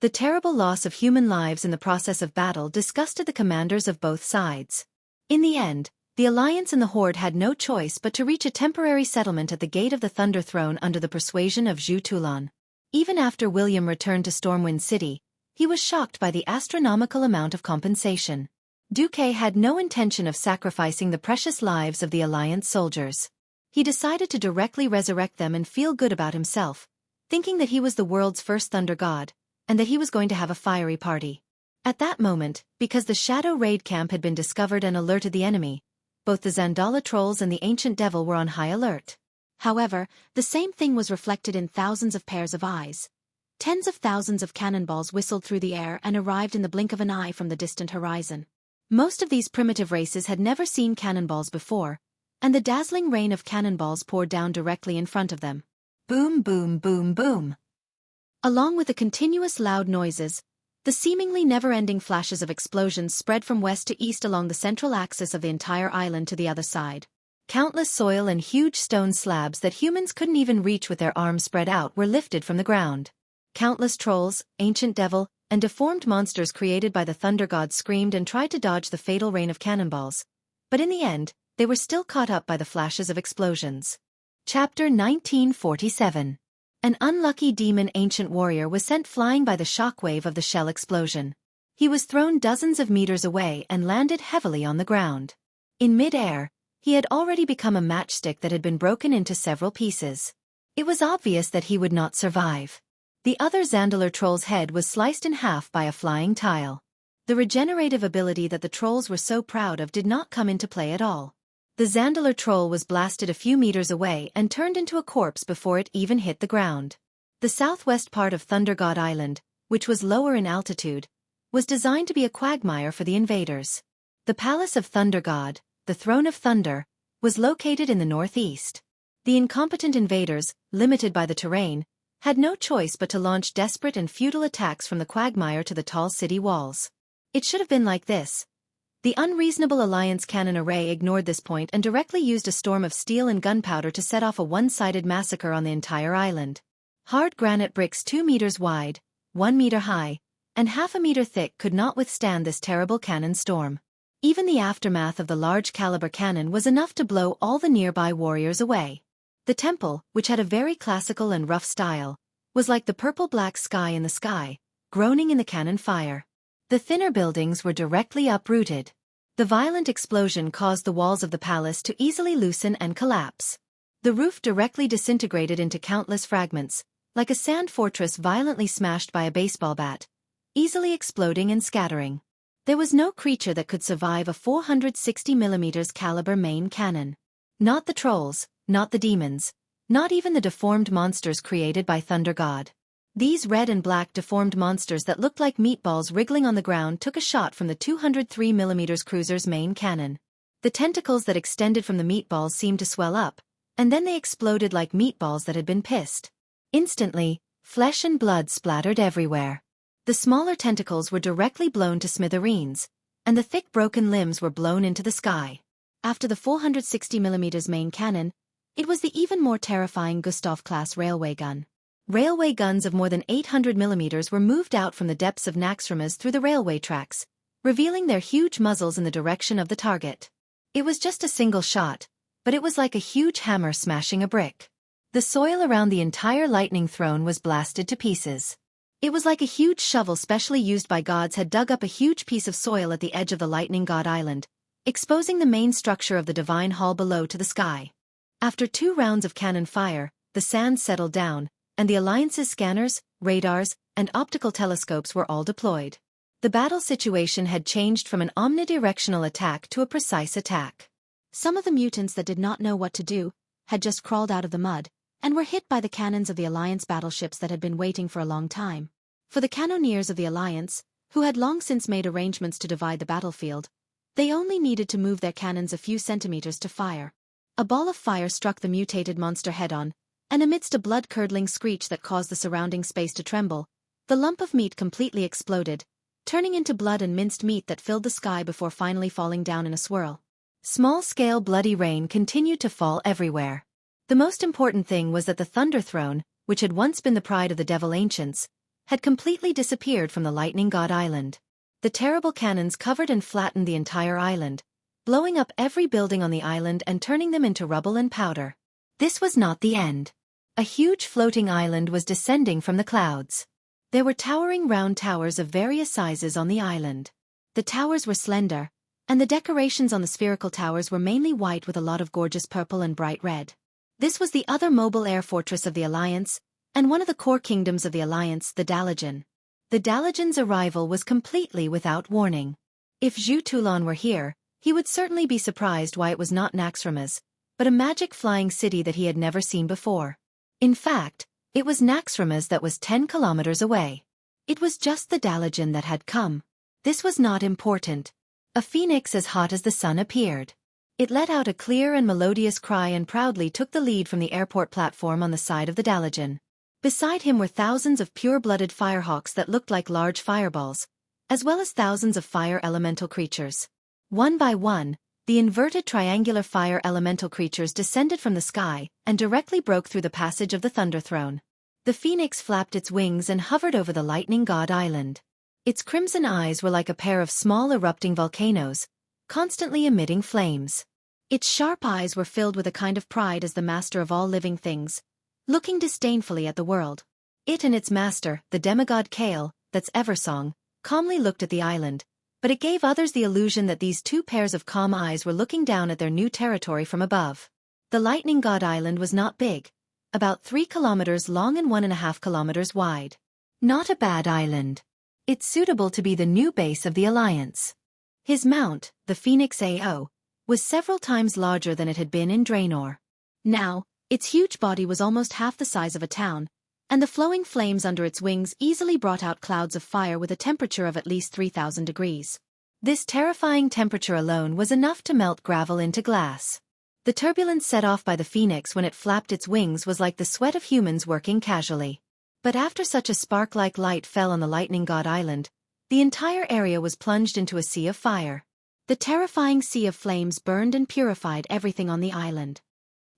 The terrible loss of human lives in the process of battle disgusted the commanders of both sides. In the end, the Alliance and the Horde had no choice but to reach a temporary settlement at the gate of the Thunder Throne under the persuasion of Xueqi. Even after William returned to Stormwind City, he was shocked by the astronomical amount of compensation. Xueqi had no intention of sacrificing the precious lives of the Alliance soldiers. He decided to directly resurrect them and feel good about himself, thinking that he was the world's first Thunder God, and that he was going to have a fiery party. At that moment, because the Shadow Raid camp had been discovered and alerted the enemy, both the Zandala trolls and the Ancient Devil were on high alert. However, the same thing was reflected in thousands of pairs of eyes. Tens of thousands of cannonballs whistled through the air and arrived in the blink of an eye from the distant horizon. Most of these primitive races had never seen cannonballs before, and the dazzling rain of cannonballs poured down directly in front of them. Boom, boom, boom, boom. Along with the continuous loud noises, the seemingly never-ending flashes of explosions spread from west to east along the central axis of the entire island to the other side. Countless soil and huge stone slabs that humans couldn't even reach with their arms spread out were lifted from the ground. Countless trolls, Ancient Devil, and deformed monsters created by the Thunder God screamed and tried to dodge the fatal rain of cannonballs, but in the end, they were still caught up by the flashes of explosions. Chapter 1947. An unlucky demon ancient warrior was sent flying by the shockwave of the shell explosion. He was thrown dozens of meters away and landed heavily on the ground. In mid-air, he had already become a matchstick that had been broken into several pieces. It was obvious that he would not survive. The other Zandalar troll's head was sliced in half by a flying tile. The regenerative ability that the trolls were so proud of did not come into play at all. The Zandalar troll was blasted a few meters away and turned into a corpse before it even hit the ground. The southwest part of Thunder God Island, which was lower in altitude, was designed to be a quagmire for the invaders. The Palace of Thunder God, the Throne of Thunder, was located in the northeast. The incompetent invaders, limited by the terrain, had no choice but to launch desperate and futile attacks from the quagmire to the tall city walls. It should have been like this. The unreasonable Alliance cannon array ignored this point and directly used a storm of steel and gunpowder to set off a one-sided massacre on the entire island. Hard granite bricks 2 meters wide, 1 meter high, and half a meter thick could not withstand this terrible cannon storm. Even the aftermath of the large-caliber cannon was enough to blow all the nearby warriors away. The temple, which had a very classical and rough style, was like the purple-black sky in the sky, groaning in the cannon fire. The thinner buildings were directly uprooted. The violent explosion caused the walls of the palace to easily loosen and collapse. The roof directly disintegrated into countless fragments, like a sand fortress violently smashed by a baseball bat, easily exploding and scattering. There was no creature that could survive a 460mm caliber main cannon. Not the trolls, not the demons, not even the deformed monsters created by Thunder God. These red and black deformed monsters that looked like meatballs wriggling on the ground took a shot from the 203mm cruiser's main cannon. The tentacles that extended from the meatballs seemed to swell up, and then they exploded like meatballs that had been pissed. Instantly, flesh and blood splattered everywhere. The smaller tentacles were directly blown to smithereens, and the thick broken limbs were blown into the sky. After the 460mm main cannon, it was the even more terrifying Gustav-class railway gun. Railway guns of more than 800mm were moved out from the depths of Naxxramas through the railway tracks, revealing their huge muzzles in the direction of the target. It was just a single shot, but it was like a huge hammer smashing a brick. The soil around the entire lightning throne was blasted to pieces. It was like a huge shovel specially used by gods had dug up a huge piece of soil at the edge of the lightning god island, exposing the main structure of the divine hall below to the sky. After 2 rounds of cannon fire, the sand settled down, and the Alliance's scanners, radars, and optical telescopes were all deployed. The battle situation had changed from an omnidirectional attack to a precise attack. Some of the mutants that did not know what to do had just crawled out of the mud, and were hit by the cannons of the Alliance battleships that had been waiting for a long time. For the cannoneers of the Alliance, who had long since made arrangements to divide the battlefield, they only needed to move their cannons a few centimeters to fire. A ball of fire struck the mutated monster head-on, and amidst a blood-curdling screech that caused the surrounding space to tremble, the lump of meat completely exploded, turning into blood and minced meat that filled the sky before finally falling down in a swirl. Small-scale bloody rain continued to fall everywhere. The most important thing was that the Thunder Throne, which had once been the pride of the Devil Ancients, had completely disappeared from the Lightning God Island. The terrible cannons covered and flattened the entire island, blowing up every building on the island and turning them into rubble and powder. This was not the end. A huge floating island was descending from the clouds. There were towering round towers of various sizes on the island. The towers were slender, and the decorations on the spherical towers were mainly white with a lot of gorgeous purple and bright red. This was the other mobile air fortress of the Alliance, and one of the core kingdoms of the Alliance, the Dalagen. The Dalagen's arrival was completely without warning. If Zhu Tulan were here, he would certainly be surprised why it was not Naxxramas, but a magic flying city that he had never seen before. In fact, it was Naxxramas that was 10 kilometers away. It was just the Dalagen that had come. This was not important. A phoenix as hot as the sun appeared. It let out a clear and melodious cry and proudly took the lead from the airport platform on the side of the Dalagen. Beside him were thousands of pure-blooded firehawks that looked like large fireballs, as well as thousands of fire elemental creatures. One by one, the inverted triangular fire elemental creatures descended from the sky and directly broke through the passage of the Thunder Throne. The phoenix flapped its wings and hovered over the Lightning God Island. Its crimson eyes were like a pair of small erupting volcanoes, constantly emitting flames. Its sharp eyes were filled with a kind of pride as the master of all living things, looking disdainfully at the world. It and its master, the demigod Kale, that's Eversong, calmly looked at the island, but it gave others the illusion that these 2 pairs of calm eyes were looking down at their new territory from above. The Lightning God Island was not big, about 3 kilometers long and 1.5 kilometers wide. Not a bad island. It's suitable to be the new base of the Alliance. His mount, the Phoenix AO, was several times larger than it had been in Draenor. Now, its huge body was almost half the size of a town, and the flowing flames under its wings easily brought out clouds of fire with a temperature of at least 3,000 degrees. This terrifying temperature alone was enough to melt gravel into glass. The turbulence set off by the phoenix when it flapped its wings was like the sweat of humans working casually. But after such a spark-like light fell on the Lightning God Island, the entire area was plunged into a sea of fire. The terrifying sea of flames burned and purified everything on the island.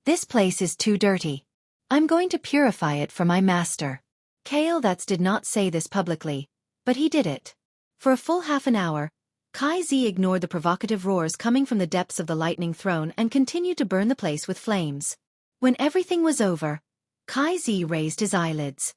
This place is too dirty. I'm going to purify it for my master. Kale did not say this publicly, but he did it. For a full half an hour, Kai Z ignored the provocative roars coming from the depths of the Lightning Throne and continued to burn the place with flames. When everything was over, Kai Z raised his eyelids.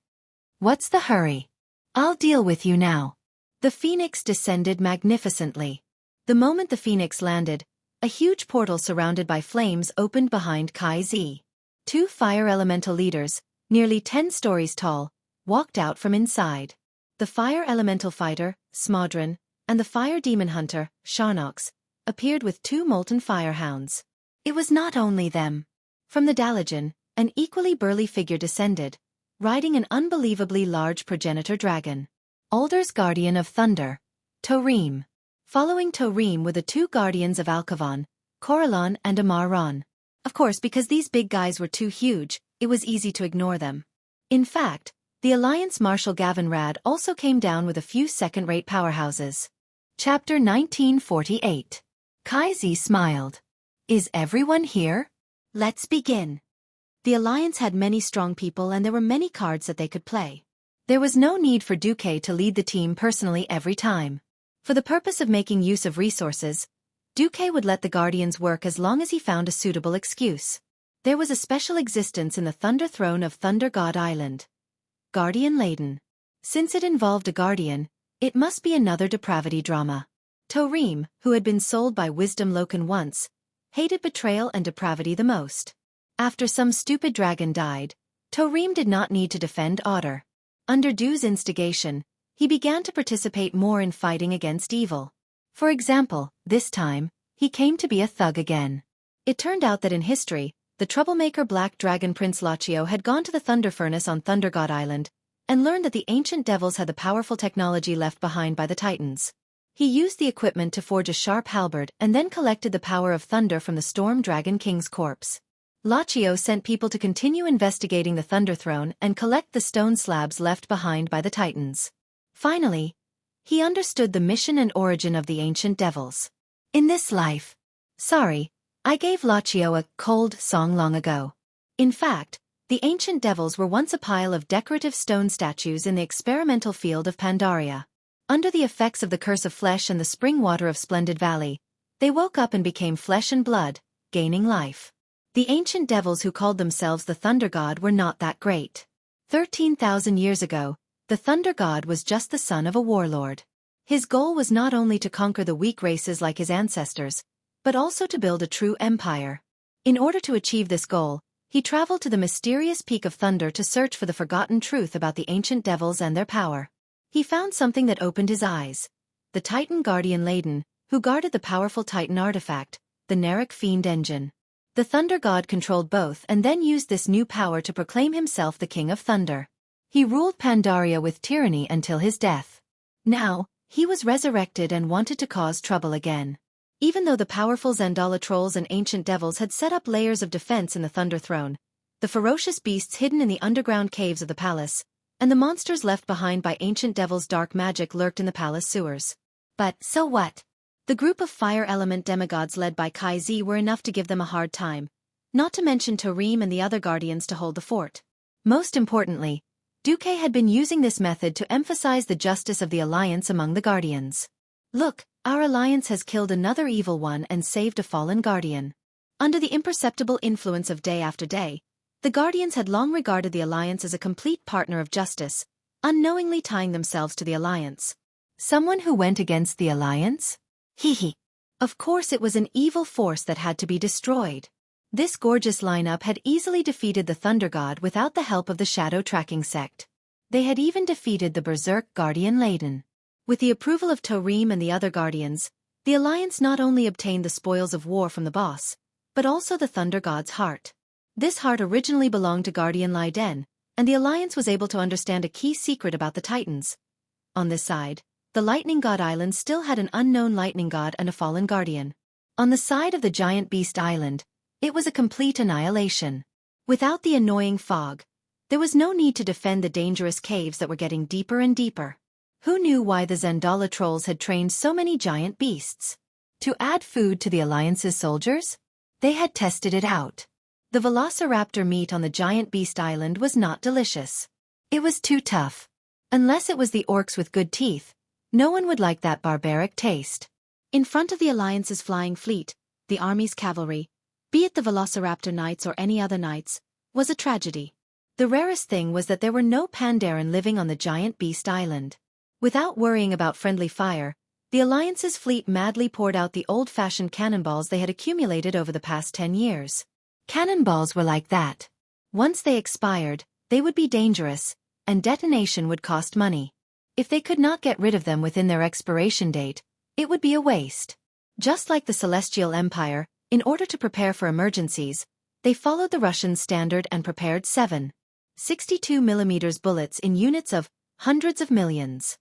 What's the hurry? I'll deal with you now. The phoenix descended magnificently. The moment the phoenix landed, a huge portal surrounded by flames opened behind Kai Z. 2 fire elemental leaders, nearly 10 stories tall, walked out from inside. The fire elemental fighter, Smodron, and the fire demon hunter, Sharnox, appeared with 2 molten firehounds. It was not only them. From the Dalagen, an equally burly figure descended, riding an unbelievably large progenitor dragon. Alder's guardian of thunder, Torim. Following Torim were the 2 guardians of Alkavan, Corellon and Amaron. Of course, because these big guys were too huge, it was easy to ignore them. In fact, the Alliance Marshal Gavin Rad also came down with a few second-rate powerhouses. Chapter 1948. Kaizi smiled. Is everyone here? Let's begin. The Alliance had many strong people and there were many cards that they could play. There was no need for Xueqi to lead the team personally every time. For the purpose of making use of resources, Xueqi would let the Guardians work as long as he found a suitable excuse. There was a special existence in the Thunder Throne of Thunder God Island. Guardian laden. Since it involved a guardian, it must be another depravity drama. Torim, who had been sold by Wisdom Loken once, hated betrayal and depravity the most. After some stupid dragon died, Torim did not need to defend Otter. Under Du's instigation, he began to participate more in fighting against evil. For example, this time, he came to be a thug again. It turned out that in history, the troublemaker Black Dragon Prince Lachio had gone to the Thunder Furnace on Thunder God Island and learned that the ancient devils had the powerful technology left behind by the Titans. He used the equipment to forge a sharp halberd and then collected the power of thunder from the Storm Dragon King's corpse. Lachio sent people to continue investigating the Thunder Throne and collect the stone slabs left behind by the Titans. Finally, he understood the mission and origin of the ancient devils. In this life. Sorry, I gave Lachio a cold song long ago. In fact, the ancient devils were once a pile of decorative stone statues in the experimental field of Pandaria. Under the effects of the curse of flesh and the spring water of Splendid Valley, they woke up and became flesh and blood, gaining life. The ancient devils who called themselves the Thunder God were not that great. 13,000 years ago, the Thunder God was just the son of a warlord. His goal was not only to conquer the weak races like his ancestors, but also to build a true empire. In order to achieve this goal, he traveled to the mysterious Peak of Thunder to search for the forgotten truth about the ancient devils and their power. He found something that opened his eyes. The Titan Guardian Laden, who guarded the powerful Titan artifact, the Narek Fiend Engine. The Thunder God controlled both and then used this new power to proclaim himself the King of Thunder. He ruled Pandaria with tyranny until his death. Now, he was resurrected and wanted to cause trouble again. Even though the powerful Zandala trolls and ancient devils had set up layers of defense in the Thunder Throne, the ferocious beasts hidden in the underground caves of the palace, and the monsters left behind by ancient devils' dark magic lurked in the palace sewers. But, so what? The group of fire element demigods led by Kaizi were enough to give them a hard time, not to mention Torim and the other guardians to hold the fort. Most importantly, Xueqi had been using this method to emphasize the justice of the alliance among the guardians. Look, our alliance has killed another evil one and saved a fallen guardian. Under the imperceptible influence of day after day, the guardians had long regarded the alliance as a complete partner of justice, unknowingly tying themselves to the alliance. Someone who went against the alliance? Hehe. Of course it was an evil force that had to be destroyed. This gorgeous lineup had easily defeated the Thunder God without the help of the Shadow Tracking Sect. They had even defeated the Berserk Guardian Laden. With the approval of Torim and the other guardians, the alliance not only obtained the spoils of war from the boss, but also the Thunder God's heart. This heart originally belonged to Guardian Laiden, and the alliance was able to understand a key secret about the Titans. On this side, the Lightning God Island still had an unknown lightning god and a fallen guardian. On the side of the giant beast island, it was a complete annihilation. Without the annoying fog, there was no need to defend the dangerous caves that were getting deeper and deeper. Who knew why the Zandala trolls had trained so many giant beasts? To add food to the alliance's soldiers? They had tested it out. The velociraptor meat on the giant beast island was not delicious. It was too tough. Unless it was the orcs with good teeth, no one would like that barbaric taste. In front of the alliance's flying fleet, the army's cavalry, be it the velociraptor knights or any other knights, was a tragedy. The rarest thing was that there were no Pandaren living on the giant beast island. Without worrying about friendly fire, the alliance's fleet madly poured out the old-fashioned cannonballs they had accumulated over the past 10 years. Cannonballs were like that. Once they expired, they would be dangerous, and detonation would cost money. If they could not get rid of them within their expiration date, it would be a waste. Just like the Celestial Empire, in order to prepare for emergencies, they followed the Russian standard and prepared 7.62mm bullets in units of hundreds of millions.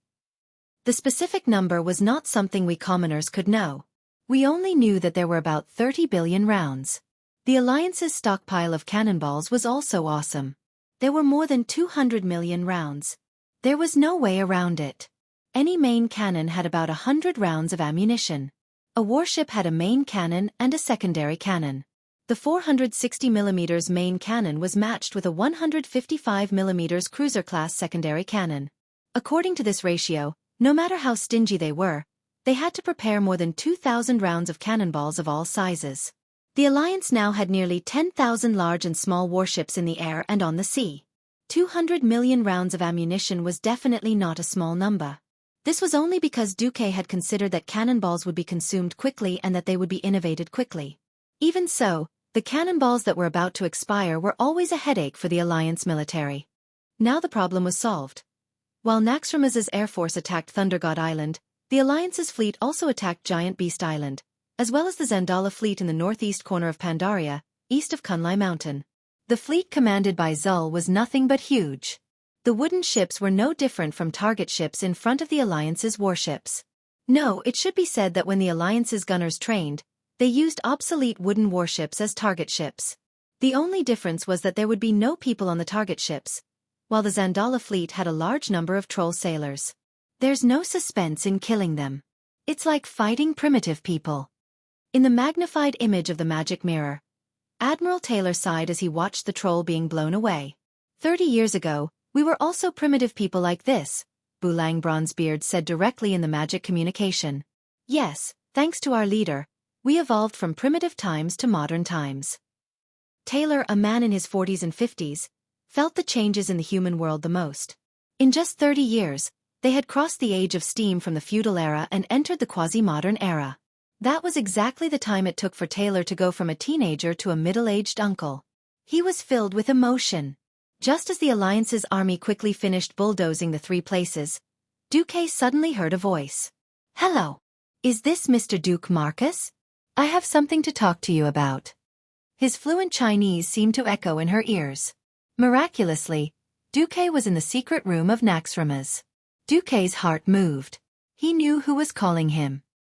The specific number was not something we commoners could know. We only knew that there were about 30 billion rounds. The Alliance's stockpile of cannonballs was also awesome. There were more than 200 million rounds. There was no way around it. Any main cannon had about 100 rounds of ammunition. A warship had a main cannon and a secondary cannon. The 460mm main cannon was matched with a 155mm cruiser-class secondary cannon. According to this ratio, no matter how stingy they were, they had to prepare more than 2,000 rounds of cannonballs of all sizes. The Alliance now had nearly 10,000 large and small warships in the air and on the sea. 200 million rounds of ammunition was definitely not a small number. This was only because Xueqi had considered that cannonballs would be consumed quickly and that they would be innovated quickly. Even so, the cannonballs that were about to expire were always a headache for the Alliance military. Now the problem was solved. While Naxxramas's air force attacked Thunder God Island, the Alliance's fleet also attacked Giant Beast Island, as well as the Zandala fleet in the northeast corner of Pandaria, east of Kunlai Mountain. The fleet commanded by Zul was nothing but huge. The wooden ships were no different from target ships in front of the Alliance's warships. No, it should be said that when the Alliance's gunners trained, they used obsolete wooden warships as target ships. The only difference was that there would be no people on the target ships, while the Zandala fleet had a large number of troll sailors. There's no suspense in killing them. It's like fighting primitive people. In the magnified image of the magic mirror, Admiral Taylor sighed as he watched the troll being blown away. 30 years ago, we were also primitive people like this, Bulang Bronzebeard said directly in the magic communication. Yes, thanks to our leader, we evolved from primitive times to modern times. Taylor, a man in his 40s and 50s, felt the changes in the human world the most. In just 30 years, they had crossed the age of steam from the feudal era and entered the quasi-modern era. That was exactly the time it took for Taylor to go from a teenager to a middle-aged uncle. He was filled with emotion. Just as the Alliance's army quickly finished bulldozing the three places, Xueqi suddenly heard a voice. "Hello. Is this Mr. Duke Marcus? I have something to talk to you about." His fluent Chinese seemed to echo in her ears. Miraculously, Xueqi was in the secret room of Naxxramas. Xueqi's heart moved. He knew who was calling him.